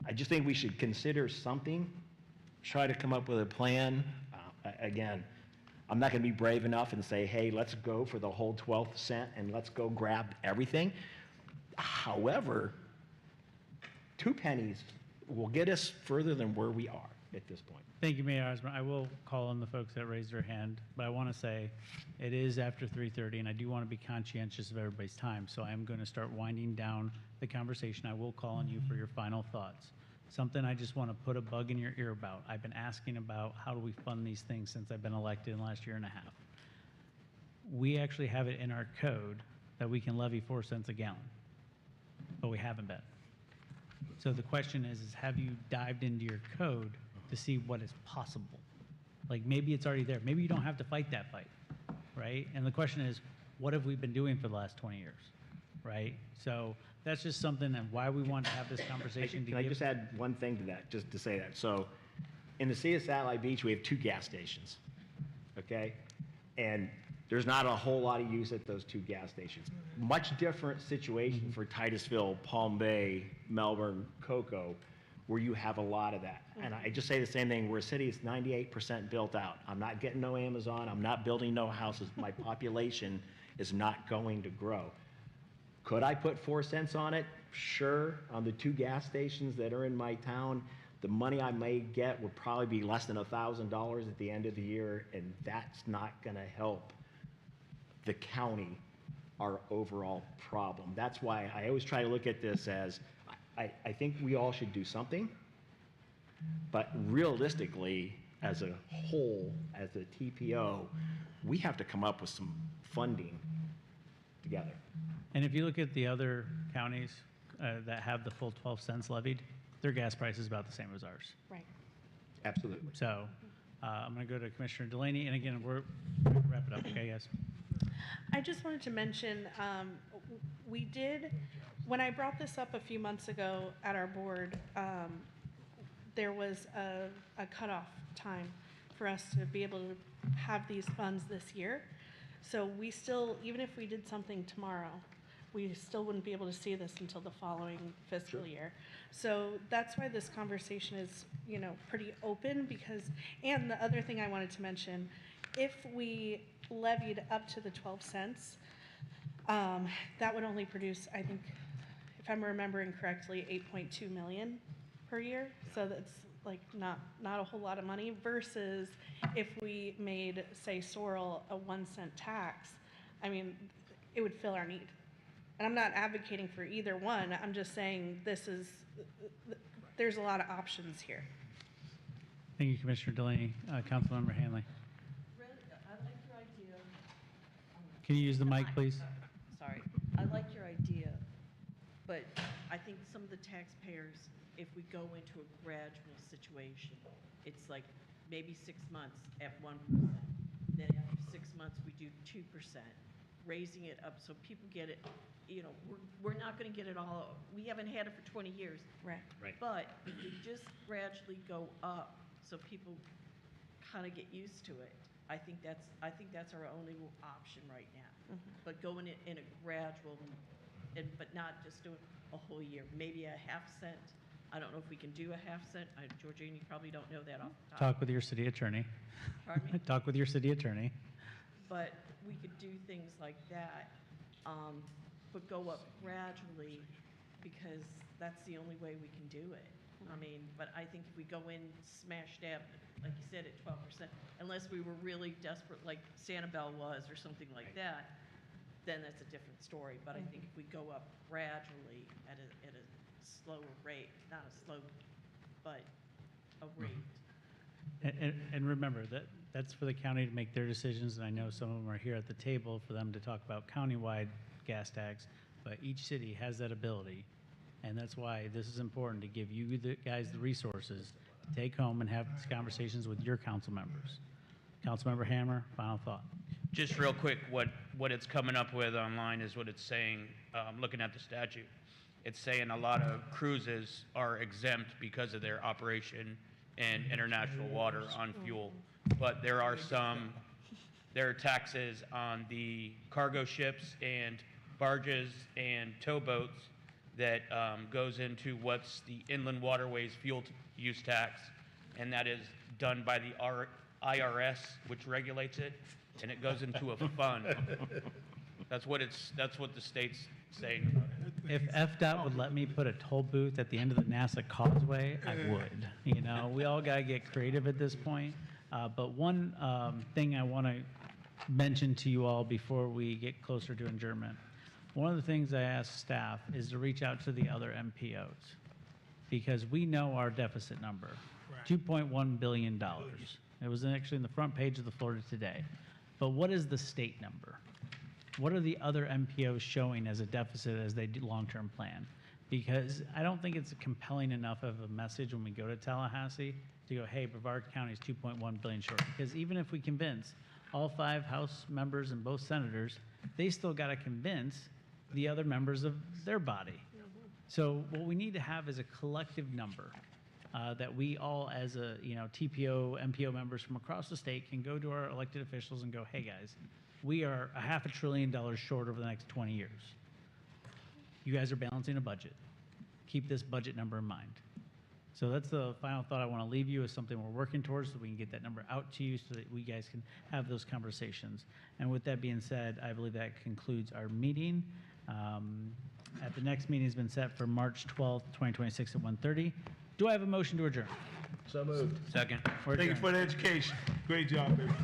I just think we should consider something, try to come up with a plan. Again, I'm not going to be brave enough and say, hey, let's go for the whole 12th cent and let's go grab everything. However, 2 pennies will get us further than where we are at this point. Thank you, Mayor Osborne. I will call on the folks that raised their hand, but I want to say it is after 3:30, and I do want to be conscientious of everybody's time, so I am going to start winding down the conversation. I will call on you for your final thoughts. Something I just want to put a bug in your ear about. I've been asking about how do we fund these things since I've been elected in the last year and a half. We actually have it in our code that we can levy 4 cents a gallon, but we haven't been. So the question is have you dived into your code to see what is possible? Like maybe it's already there. Maybe you don't have to fight that fight, right? And the question is, what have we been doing for the last 20 years, right? So that's just something and why we want to have this conversation. Can I just add one thing to that, just to say that? So in the city of Satellite Beach, we have 2 gas stations, okay? And there's not a whole lot of use at those 2 gas stations. Much different situation for Titusville, Palm Bay, Melbourne, Cocoa, where you have a lot of that. And I just say the same thing, we're a city that's 98% built out. I'm not getting no Amazon, I'm not building no houses. My population is not going to grow. Could I put 4 cents on it? Sure, on the 2 gas stations that are in my town. The money I may get would probably be less than $1,000 at the end of the year, and that's not gonna help the county, our overall problem. That's why I always try to look at this as, I think we all should do something, but realistically, as a whole, as a TPO, we have to come up with some funding together. And if you look at the other counties that have the full 12 cents levied, their gas price is about the same as ours. Right. Absolutely. So I'm going to go to Commissioner Delaney, and again, we're going to wrap it up, okay, guys? I just wanted to mention, we did, when I brought this up a few months ago at our board, there was a cutoff time for us to be able to have these funds this year. So we still, even if we did something tomorrow, we still wouldn't be able to see this until the following fiscal year. So that's why this conversation is, you know, pretty open because, and the other thing I wanted to mention, if we levied up to the 12 cents, that would only produce, I think, if I'm remembering correctly, 8.2 million per year, so that's like not a whole lot of money versus if we made, say, Sorrel a 1-cent tax. I mean, it would fill our need. And I'm not advocating for either one. I'm just saying there's a lot of options here. Thank you, Commissioner Delaney. Councilmember Hanley. I like your idea. Can you use the mic, please? Sorry. I like your idea, but I think some of the taxpayers, if we go into a gradual situation, it's like maybe 6 months at 1%, then after 6 months we do 2%, raising it up so people get it. You know, we're not going to get it all. We haven't had it for 20 years. Right. Right. But if we just gradually go up so people kind of get used to it, I think that's our only option right now. But going in a gradual, but not just doing a whole year, maybe a half cent. I don't know if we can do a half cent. Georgine, you probably don't know that off the top. Talk with your city attorney. Pardon me? Talk with your city attorney. But we could do things like that, but go up gradually because that's the only way we can do it. I mean, but I think if we go in smash dab, like you said, at 12%, unless we were really desperate, like Sanibel was or something like that, then that's a different story. But I think if we go up gradually at a slower rate, not a slow, but a rate. And remember, that's for the county to make their decisions, and I know some of them are here at the table for them to talk about countywide gas tax, but each city has that ability, and that's why this is important to give you guys the resources to take home and have these conversations with your council members. Councilmember Hammer, final thought. Just real quick, what it's coming up with online is what it's saying, looking at the statute. It's saying a lot of cruises are exempt because of their operation in international water on fuel. But there are taxes on the cargo ships and barges and towboats that goes into what's the inland waterways fuel use tax, and that is done by the IRS, which regulates it, and it goes into a fund. That's what the state's saying. If FDOT would let me put a toll booth at the end of the NASA Causeway, I would. You know, we all got to get creative at this point. But one thing I want to mention to you all before we get closer to adjournment. One of the things I asked staff is to reach out to the other MPOs because we know our deficit number, $2.1 billion. It was actually in the front page of the Florida Today. But what is the state number? What are the other MPOs showing as a deficit as they do long-term plan? Because I don't think it's compelling enough of a message when we go to Tallahassee to go, hey, Brevard County is 2.1 billion short. Because even if we convince all 5 House members and both senators, they still got to convince the other members of their body. So what we need to have is a collective number that we all, as a TPO, MPO members from across the state, can go to our elected officials and go, hey guys, we are $500 billion short over the next 20 years. You guys are balancing a budget. Keep this budget number in mind. So that's the final thought I want to leave you, is something we're working towards so we can get that number out to you so that we guys can have those conversations. And with that being said, I believe that concludes our meeting. At the next meeting has been set for March 12th, 2026 at 1:30. Do I have a motion to adjourn? So moved. Second. Thank you for the education. Great job, everyone.